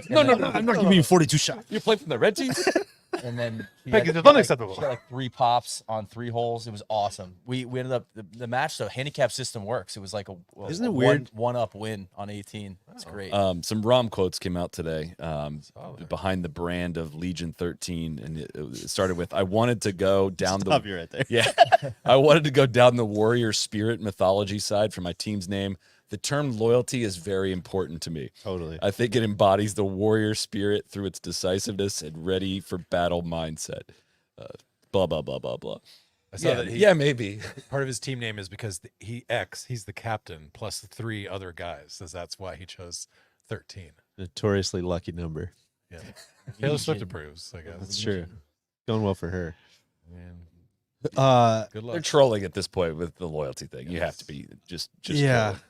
S2: No,
S1: I'm not giving you 42 shots.
S2: You play from the red team?
S4: And then she
S9: Peggy,
S4: had,
S9: it's
S4: she had
S9: unacceptable.
S4: she had like 3 pops on 3 holes. It was awesome. We ended up the match. The handicap system works. It was like
S1: Isn't it weird?
S4: one up win on 18. It's great.
S2: Some ROM quotes came out today behind the brand of Legion 13, and it started with, "I wanted to go down
S1: Stop you right there.
S2: Yeah, I wanted to go down the warrior spirit mythology side for my team's name. The term loyalty is very important to me.
S1: Totally.
S2: I think it embodies the warrior spirit through its decisiveness and ready for battle mindset." Blah blah blah blah blah.
S9: I saw that
S2: Yeah, maybe.
S9: part of his team name is because he's the captain plus the 3 other guys. That's why he chose 13.
S1: Notoriously lucky number.
S9: Yeah, Taylor Swift approves. I guess
S1: That's true. Going well for her.
S9: Man,
S1: Good
S2: They're
S1: luck.
S2: trolling at this point with the loyalty thing. You have to be just
S1: Yeah.
S2: trolling.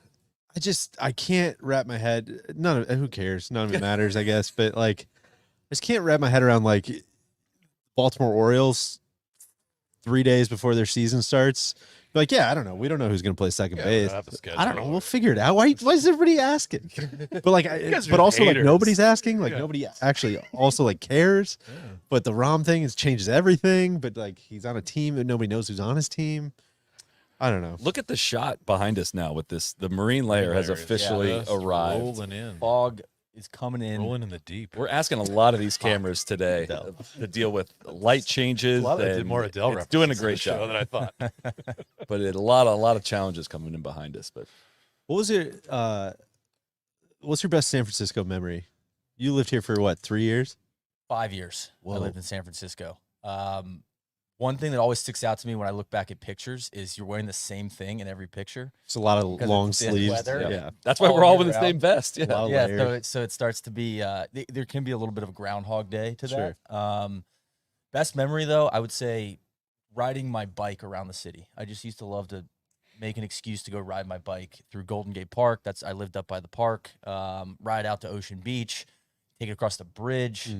S1: I can't wrap my head. Who cares? None of it matters, I guess. But like, I just can't wrap my head around like Baltimore Orioles 3 days before their season starts. Like, yeah, I don't know. We don't know who's going to play second base. I don't know. We'll figure it out. Why is everybody asking? But like, but also like nobody's asking. Like nobody actually also like cares. Yeah. But the Rom thing changes everything. But like, he's on a team and nobody knows who's on his team. I don't know.
S2: Look at the shot behind us now with this. The marine layer has officially arrived.
S9: Rolling in.
S4: Fog is coming in.
S9: Rolling in the deep.
S2: We're asking a lot of these cameras today to deal with light changes.
S9: A lot of it did
S2: and
S9: more Adele
S2: it's doing a great
S9: show
S2: job
S9: than I thought.
S2: But a lot of challenges coming in behind us. But
S1: what was it? What's your best San Francisco memory? You lived here for what, 3 years?
S4: 5 years.
S1: Whoa.
S4: I lived in San Francisco. One thing that always sticks out to me when I look back at pictures is you're wearing the same thing in every picture.
S1: It's a lot of long sleeves.
S4: Weather.
S1: Yeah.
S2: that's why we're all with the same vest. Yeah.
S4: Yeah. So it starts to be, there can be a little bit of a Groundhog Day to that. Best memory though, I would say riding my bike around the city. I just used to love to make an excuse to go ride my bike through Golden Gate Park. I lived up by the park. Ride out to Ocean Beach, take it across the bridge.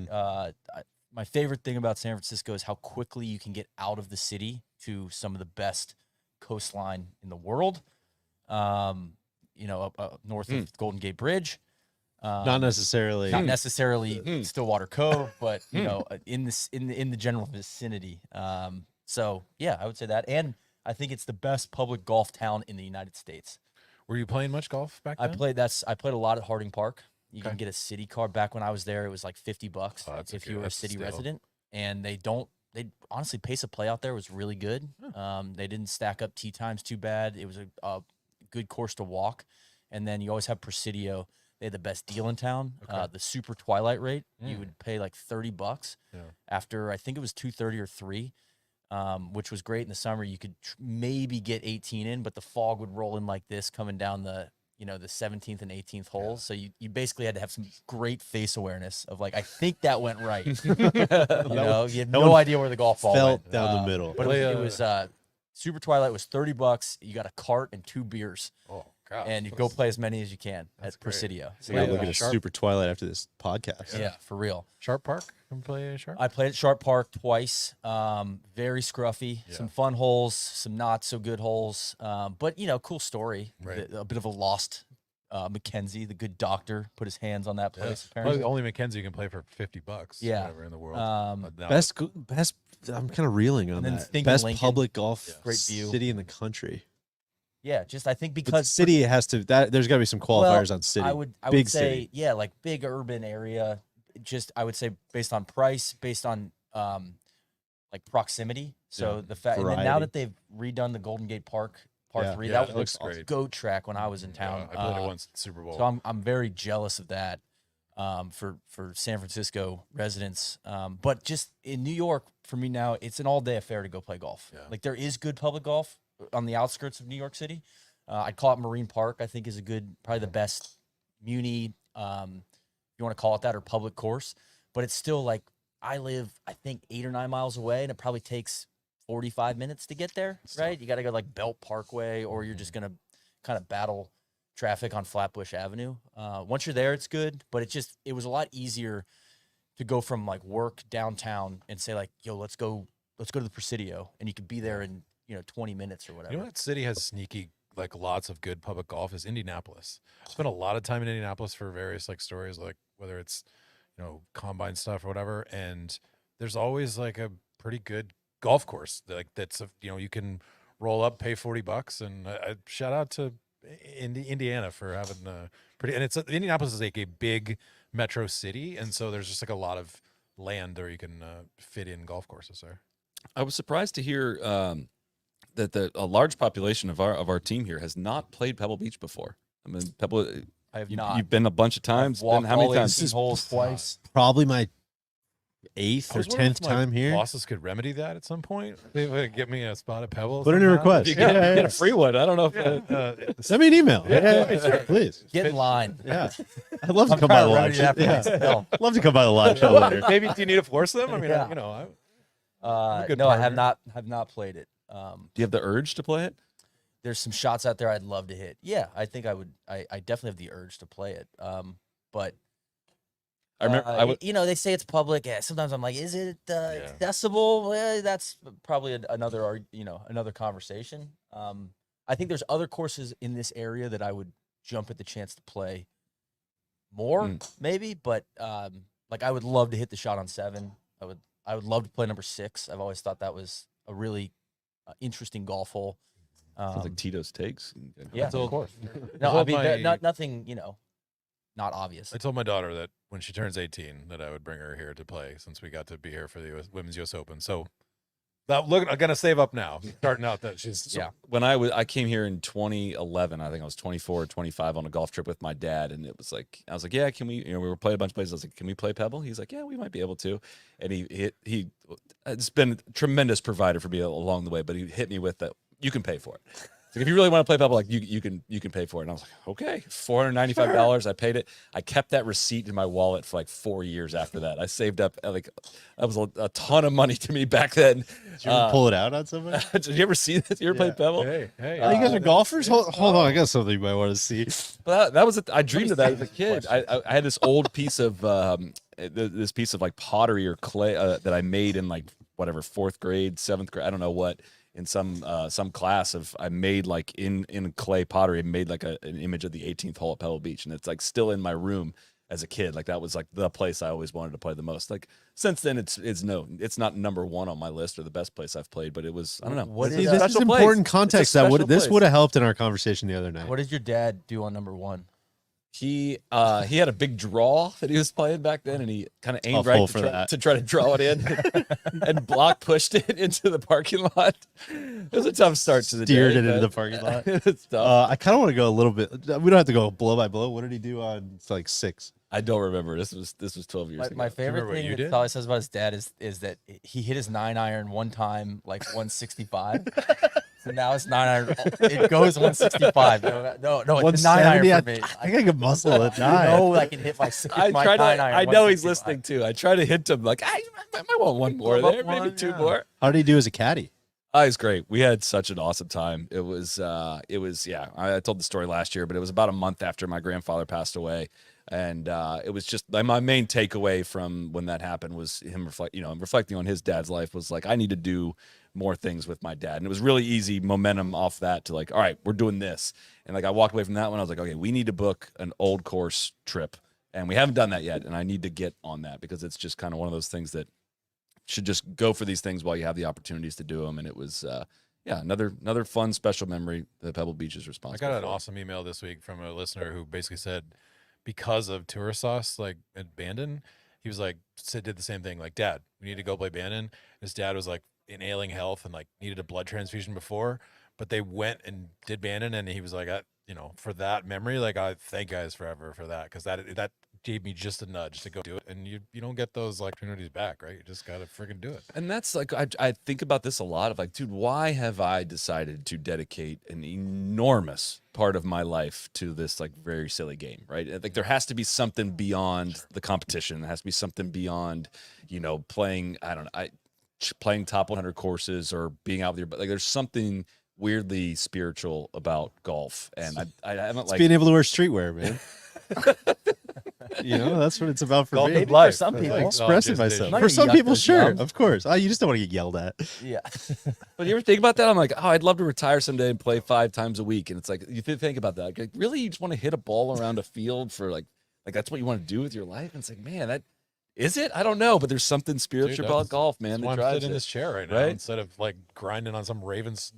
S4: My favorite thing about San Francisco is how quickly you can get out of the city to some of the best coastline in the world. Up north of Golden Gate Bridge.
S1: Not necessarily
S4: Stillwater Cove, but in the general vicinity. So yeah, I would say that, and I think it's the best public golf town in the United States.
S9: Were you playing much golf back then?
S4: I played a lot at Harding Park. You can get a city card. Back when I was there, it was like $50 if you were a city resident. And they honestly, pace of play out there was really good. They didn't stack up tee times too bad. It was a good course to walk. And then you always have Presidio. They had the best deal in town. The super twilight rate, you would pay like $30 after, I think it was 2:30 or 3, which was great in the summer. You could maybe get 18 in, but the fog would roll in like this coming down the 17th and 18th holes. So you basically had to have some great face awareness of like, I think that went right. You had no idea where the golf ball went.
S1: Down the middle.
S4: But it was super twilight was $30. You got a cart and 2 beers.
S9: Oh, God.
S4: And you go play as many as you can at Presidio.
S1: So you look at a super twilight after this podcast.
S4: Yeah, for real.
S9: Sharp Park? Can play Sharp?
S4: I played at Sharp Park twice. Very scruffy. Some fun holes, some not so good holes. But cool story.
S9: Right.
S4: A bit of a lost Mackenzie, the good doctor, put his hands on that place.
S9: Apparently. Only Mackenzie can play for $50.
S4: Yeah.
S9: Whatever in the world.
S1: Best. I'm kind of reeling on that. Best
S4: Lincoln,
S1: public golf
S4: great view.
S1: city in the country.
S4: Yeah, just I think
S1: But
S4: because
S1: city has to. There's got to be some qualifiers on city.
S4: I would
S1: Big
S4: say
S1: city.
S4: like big urban area. Just I would say based on price, based on like proximity. So the fact, and then now that they've redone the Golden Gate Park Par 3, that
S9: looks
S4: was a
S9: great.
S4: goat track when I was in town.
S9: I played it once at Super Bowl.
S4: So I'm very jealous of that for San Francisco residents. But just in New York, for me now, it's an all day affair to go play golf.
S9: Yeah.
S4: Like there is good public golf on the outskirts of New York City. I'd call it Marine Park. I think is a good, probably the best muni, if you want to call it that, or public course. But it's still like I live, I think 8 or 9 miles away, and it probably takes 45 minutes to get there. Right? You got to go like Belt Parkway, or you're just gonna kind of battle traffic on Flatbush Avenue. Once you're there, it's good, but it was a lot easier to go from like work downtown and say like, yo, let's go to the Presidio, and you could be there in 20 minutes or whatever.
S9: You know what city has sneaky, like lots of good public golf is Indianapolis. I spent a lot of time in Indianapolis for various like stories, like whether it's, combine stuff or whatever. And there's always like a pretty good golf course. Like that's, you can roll up, pay $40. And I shout out to Indiana for having pretty, and Indianapolis is like a big metro city. And so there's just like a lot of land where you can fit in golf courses there.
S2: I was surprised to hear that a large population of our team here has not played Pebble Beach before. I mean, Pebble.
S4: I have not.
S2: You've been a bunch of times.
S4: Walked
S2: How many
S4: all
S2: times?
S4: 18 holes twice.
S1: Probably my 8th
S9: I
S1: or
S9: was wondering
S1: 10th
S9: if my
S1: time here.
S9: Bosses could remedy that at some point. They would get me a spot at Pebble.
S1: Put in a
S9: somehow.
S1: request.
S9: If you
S2: Get a free one. I don't know if
S1: Send me an email.
S9: Sure.
S1: Please.
S4: Get in line.
S1: Yeah, I'd love to
S4: I'm
S1: come by the
S4: trying
S1: live
S4: to
S1: show.
S4: remedy that for myself.
S1: Love to come by the live show later.
S9: Maybe do you need to force them? I mean,
S4: Yeah.
S9: I'm a good
S4: No, I
S9: partner.
S4: have not played it.
S2: do you have the urge to play it?
S4: There's some shots out there I'd love to hit. Yeah, I think I would. I definitely have the urge to play it. But
S2: I remember
S4: they say it's public. Yeah, sometimes I'm like, is it accessible? That's probably another conversation. I think there's other courses in this area that I would jump at the chance to play more, maybe. But like I would love to hit the shot on 7. I would love to play number 6. I've always thought that was a really interesting golf hole.
S2: Sounds like Tito's takes.
S4: Yeah,
S9: told-
S4: of course.
S9: I
S4: No, I
S9: told
S4: mean
S9: my-
S4: nothing. Not obvious.
S9: I told my daughter that when she turns 18, that I would bring her here to play, since we got to be here for the Women's U.S. Open. So I'm gonna save up now, starting out that she's
S2: When I came here in 2011, I think I was 24 or 25 on a golf trip with my dad, and it was like I was like, yeah, can we? We were playing a bunch of places. I was like, can we play Pebble? He's like, yeah, we might be able to. And he it's been a tremendous provider for me along the way, but he hit me with that. You can pay for it. It's like, if you really want to play Pebble, like you can pay for it. And I was like, okay, $495. I paid it. I kept that receipt in my wallet for like 4 years after that. I saved up that was a ton of money to me back then.
S1: Did you ever pull it out on somebody?
S2: Did you ever see this? You ever play Pebble?
S9: Hey,
S1: you guys are golfers. Hold on, I got something you might want to see.
S2: But that was I dreamed of that as a kid. I had this old piece of this piece of like pottery or clay that I made in like whatever 4th grade, 7th grade, I don't know what. In some class I made like in clay pottery, I made like an image of the 18th hole at Pebble Beach, and it's like still in my room as a kid. Like that was like the place I always wanted to play the most. Like since then, it's not number 1 on my list or the best place I've played, but it was, I don't know.
S1: This is important context that would have helped in our conversation the other night.
S4: What did your dad do on number 1?
S2: He had a big draw that he was playing back then, and he kind of aimed right to try to draw it in, and block pushed it into the parking lot. It was a tough start to the day.
S1: Steered it into the parking lot.
S2: It's tough.
S1: I kind of want to go a little bit. We don't have to go blow by blow. What did he do on like 6?
S2: I don't remember. This was 12 years ago.
S4: My favorite thing that Solly says about his dad is that he hit his 9-iron one time like 165. So now it's 9-iron. It goes 165. No, it's 9-iron for me.
S1: I think I can muscle it.
S4: I can hit my 9-iron.
S2: I know he's listening too. I try to hint him like, I might want one more there, maybe 2 more.
S1: How did he do as a caddy?
S2: Oh, he's great. We had such an awesome time. It was yeah. I told the story last year, but it was about a month after my grandfather passed away. And it was just like my main takeaway from when that happened was him reflecting on his dad's life was like, I need to do more things with my dad. And it was really easy momentum off that to like, all right, we're doing this. And like I walked away from that one. I was like, okay, we need to book an old course trip. And we haven't done that yet. And I need to get on that because it's just kind of one of those things that should just go for these things while you have the opportunities to do them. And it was, another fun, special memory that Pebble Beach is responsible
S9: I got an
S2: for.
S9: awesome email this week from a listener who basically said, because of tour sauce, like at Bandon, he was like, did the same thing. Like, Dad, we need to go play Bandon. His dad was like in ailing health and like needed a blood transfusion before, but they went and did Bandon, and he was like, for that memory, like I thank you guys forever for that, because that gave me just a nudge to go do it, and you don't get those opportunities back, right? You just gotta freaking do it.
S2: And that's like I think about this a lot of like, dude, why have I decided to dedicate an enormous part of my life to this like very silly game, right? Like there has to be something beyond the competition. There has to be something beyond, playing playing top 100 courses or being out there, but like there's something weirdly spiritual about golf, and I haven't
S1: it's being able to wear streetwear, man. That's what it's about for me.
S4: For some people,
S1: expressing myself. For some people, sure, of course. You just don't want to get yelled at.
S4: Yeah.
S2: But you ever think about that? I'm like, I'd love to retire someday and play 5 times a week. And it's like, you think about that. Like, really, you just want to hit a ball around a field for like that's what you want to do with your life? And it's like, man, that is it? I don't know, but there's something spiritual about golf, man.
S9: That's why I'm sitting in this chair right now instead of like grinding on some Ravens,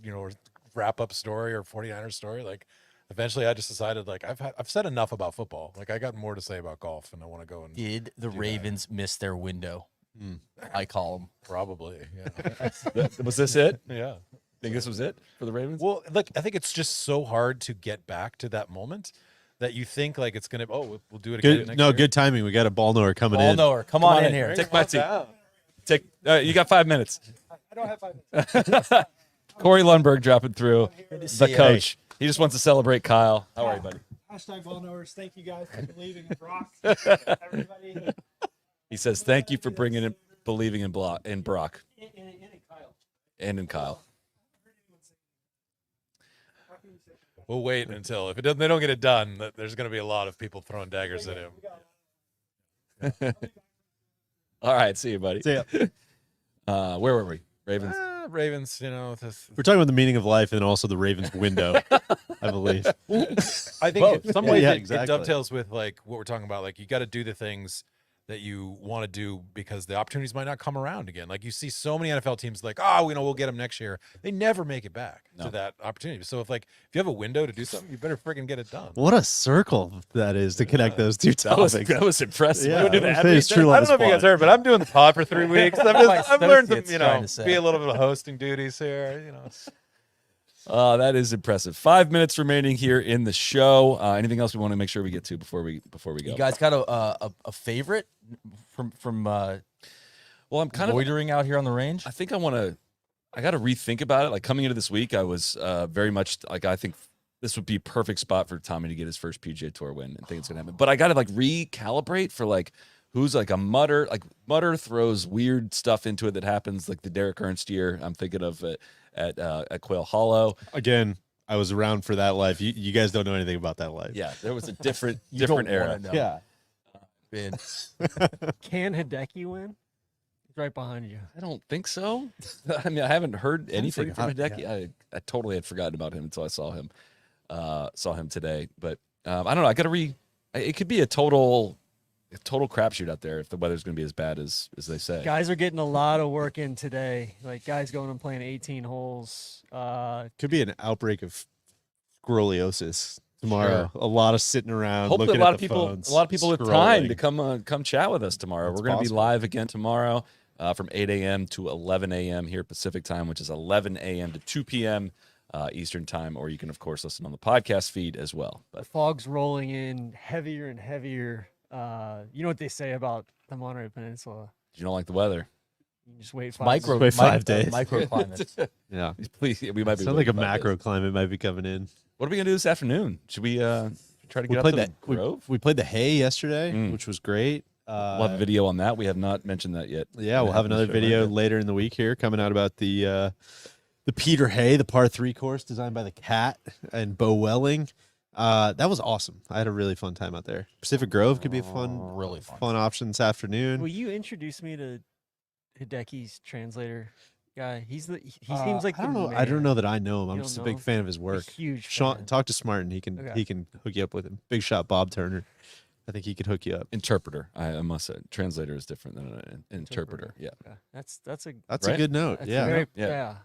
S9: wrap up story or 49ers story. Like, eventually, I just decided like I've said enough about football. Like I got more to say about golf, and I want to go and.
S4: Did the Ravens miss their window? I call them
S9: probably. Yeah.
S2: Was this it?
S9: Yeah.
S2: Think this was it for the Ravens?
S9: Well, look, I think it's just so hard to get back to that moment that you think like it's gonna. Oh, we'll do it again. Next year.
S1: Good timing. We got a ball knower coming in.
S4: Ball knower, come on in here.
S2: Take my seat. You got 5 minutes.
S6: I don't have 5 minutes.
S2: Corey Lundberg dropping through, the coach. He just wants to celebrate Kyle. How are you, buddy?
S6: Hashtag ball knowers. Thank you guys for believing in Brock. Everybody.
S2: He says, thank you for bringing in, believing in Brock.
S6: And Kyle.
S2: And in Kyle.
S9: We'll wait until if they don't get it done, there's going to be a lot of people throwing daggers at him.
S2: All right, see you, buddy.
S1: See ya.
S2: Where were we? Ravens.
S9: Ravens,
S1: We're talking about the meaning of life and also the Ravens window, I believe.
S9: I think in some ways it dovetails with like what we're talking about. Like you got to do the things that you want to do because the opportunities might not come around again. Like you see so many NFL teams like, we'll get them next year. They never make it back to that opportunity. So if you have a window to do something, you better freaking get it done.
S1: What a circle that is to connect those two topics.
S2: That was impressive.
S1: Yeah,
S9: I don't know if you guys heard, but I'm doing the pod for 3 weeks. I've learned to be a little bit of hosting duties here.
S2: That is impressive. 5 minutes remaining here in the show. Anything else we want to make sure we get to before we go?
S4: You guys got a favorite from
S2: well, I'm kind
S4: loitering out here on the range?
S2: I think I want to I got to rethink about it. Like coming into this week, I was very much like, I think this would be a perfect spot for Tommy to get his first PGA Tour win and think it's going to happen. But I got to like recalibrate for like who's like a mutter. Like Mutter throws weird stuff into it that happens like the Derek Ernst year. I'm thinking of it at Quail Hollow.
S1: Again, I was around for that life. You guys don't know anything about that life.
S2: Yeah, there was a different
S4: You don't
S2: era.
S4: wanna know.
S1: Yeah.
S3: Can Hideki win? He's right behind you.
S2: I don't think so. I mean, I haven't heard anything from
S1: pretty hot,
S2: Hideki. I totally had forgotten about him until I saw him today. But I don't know. I got to it could be a total crapshoot out there if the weather's going to be as bad as they say.
S3: Guys are getting a lot of work in today. Like guys going and playing 18 holes.
S1: Could be an outbreak of scoliosis tomorrow. A lot of sitting around.
S2: Hope that
S1: looking
S2: a lot
S1: at
S2: of
S1: the
S2: people,
S1: phones,
S2: a lot of people with time to
S1: scrolling.
S2: come chat with us tomorrow.
S1: It's
S2: We're going to be
S1: possible.
S2: live again tomorrow from 8 a.m. to 11 a.m. here Pacific time, which is 11 a.m. to 2 p.m. Eastern time, or you can of course listen on the podcast feed as well.
S3: The
S2: But
S3: fog's rolling in heavier and heavier. You know what they say about the Monterey Peninsula?
S2: you don't like the weather.
S3: You just wait 5
S4: Micro,
S1: Wait 5
S4: mi-
S1: days.
S4: microclimates.
S1: Yeah.
S2: Please, we might be
S1: Sounds like a
S2: waiting 5 days.
S1: macro climate might be coming in.
S2: What are we gonna do this afternoon? Should we try to
S1: We
S2: get up
S1: played
S2: to
S1: that.
S2: the Grove?
S1: We played the hay yesterday,
S2: Mm.
S1: which was great.
S2: We'll have a video on that. We have not mentioned that yet.
S1: Yeah, we'll have another video later in the week here coming out about the Peter Hay, the par 3 course designed by the Cat and Bo Welling. That was awesome. I had a really fun time out there. Pacific Grove could be a
S4: Really fun.
S1: fun option this afternoon.
S3: Will you introduce me to Hideki's translator guy? He seems like
S1: I don't
S3: the
S1: know. I don't
S3: man.
S1: know that I know him. I'm
S3: You
S1: just a
S3: don't
S1: big
S3: know?
S1: fan of his work.
S3: Huge
S1: Sean,
S3: fan.
S1: talk to Smart and he
S3: Okay.
S1: can hook you up with him. Big shot Bob Turner. I think he could hook you up.
S2: Interpreter. I must say, translator is different than an interpreter. Yeah,
S3: Okay. That's a
S1: That's
S2: Right?
S1: a good note.
S3: that's
S1: Yeah.
S3: very,
S2: Yeah.
S3: yeah.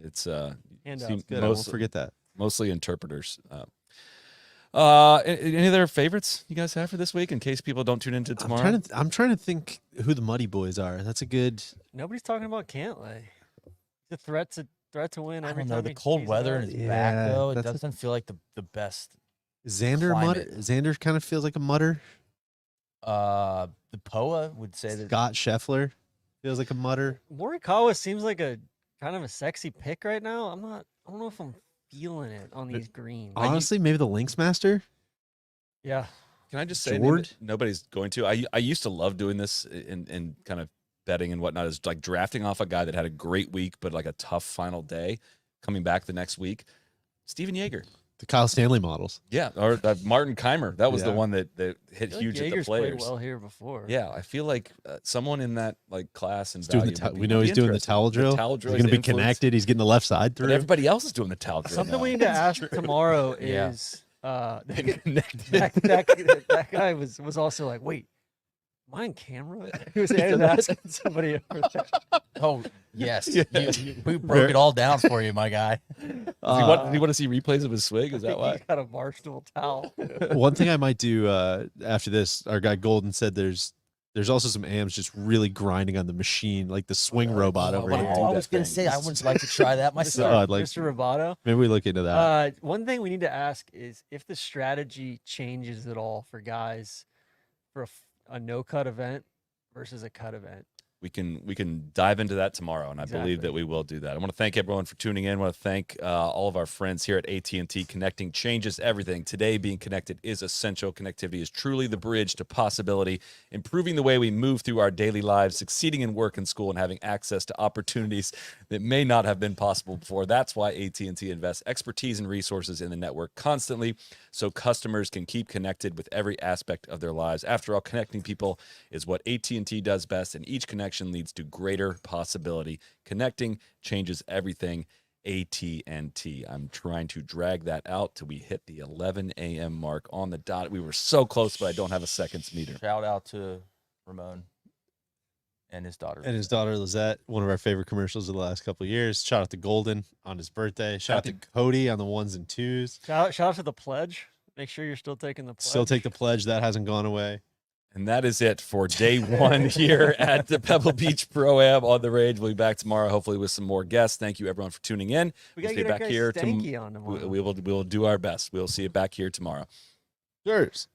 S2: it's
S3: Handout.
S2: seem-
S1: Good. I won't
S2: most-
S1: forget that.
S2: mostly interpreters. Any other favorites you guys have for this week in case people don't tune into tomorrow?
S1: I'm trying to think who the Muddy Boys are. That's a good.
S3: Nobody's talking about Cantlay. The threat to win
S4: I
S3: every
S4: don't know.
S3: time
S4: The
S3: he
S4: cold
S3: tees
S4: weather
S3: it
S4: and
S3: up.
S4: his back,
S1: Yeah,
S4: though, it
S1: that's a-
S4: doesn't feel like the best.
S1: Xander
S4: Climate.
S1: Xander kind of feels like a mutter.
S4: The POA would say that.
S1: Scott Scheffler feels like a mutter.
S3: Morikawa seems like a kind of a sexy pick right now. I don't know if I'm feeling it on these greens.
S1: Honestly, maybe the Links Master.
S3: Yeah.
S2: Can I just say
S1: Jord?
S2: nobody's going to? I used to love doing this in kind of betting and whatnot, is like drafting off a guy that had a great week but like a tough final day, coming back the next week. Steven Yeager.
S1: The Kyle Stanley models.
S2: Yeah, or Martin Keimer. That was the
S1: Yeah.
S2: one that hit
S3: I feel like
S2: huge at the
S3: Jaeger's played
S2: players.
S3: well here before.
S2: Yeah, I feel like someone in that like class and
S1: He's doing
S2: value.
S1: we know he's doing the towel drill.
S2: The towel drill.
S1: He's going to be
S2: influence.
S1: connected. He's getting the left side
S2: But
S1: through.
S2: everybody else is doing the towel drill.
S3: Something
S2: now.
S3: we need to ask tomorrow
S4: Yeah.
S3: is that guy was also like, wait, am I on camera? He was asking somebody over there.
S4: Oh, yes. We broke it all down for you, my guy.
S2: Does he want to see replays of his swing? Is that
S3: He
S2: why?
S3: got a Barstool towel.
S1: One thing I might do after this, our guy Golden said there's also some AMs just really grinding on the machine, like the swing robot over
S4: I
S1: here.
S4: was going to say, I would like to try that myself.
S1: I'd like
S3: Mr. Roboto.
S1: maybe we look into that.
S3: One thing we need to ask is if the strategy changes at all for guys for a no cut event versus a cut event.
S2: We can dive into that tomorrow, and I believe that
S3: Exactly.
S2: we will do that. I want to thank everyone for tuning in. I want to thank all of our friends here at AT&T. Connecting changes everything. Today, being connected is essential. Connectivity is truly the bridge to possibility, improving the way we move through our daily lives, succeeding in work and school, and having access to opportunities that may not have been possible before. That's why AT&T invests expertise and resources in the network constantly, so customers can keep connected with every aspect of their lives. After all, connecting people is what AT&T does best, and each connection leads to greater possibility. Connecting changes everything. AT&T. I'm trying to drag that out till we hit the 11 a.m. mark on the dot. We were so close, but I don't have a seconds meter.
S4: Shout out to Ramon and his daughter.
S1: And his daughter Lizette, one of our favorite commercials of the last couple of years. Shout out to Golden on his birthday. Shout out to Cody on the 1s and 2s.
S3: Shout out to the pledge. Make sure you're still taking the pledge.
S1: Still take the pledge. That hasn't gone away.
S2: And that is it for day one here at the Pebble Beach Pro-Am on the range. We'll be back tomorrow, hopefully with some more guests. Thank you, everyone, for tuning in.
S3: We
S2: We'll
S3: gotta
S2: see you
S3: get our
S2: back
S3: guy
S2: here
S3: Stanky on tomorrow.
S2: we will do our best. We'll see you back here tomorrow.
S1: Cheers.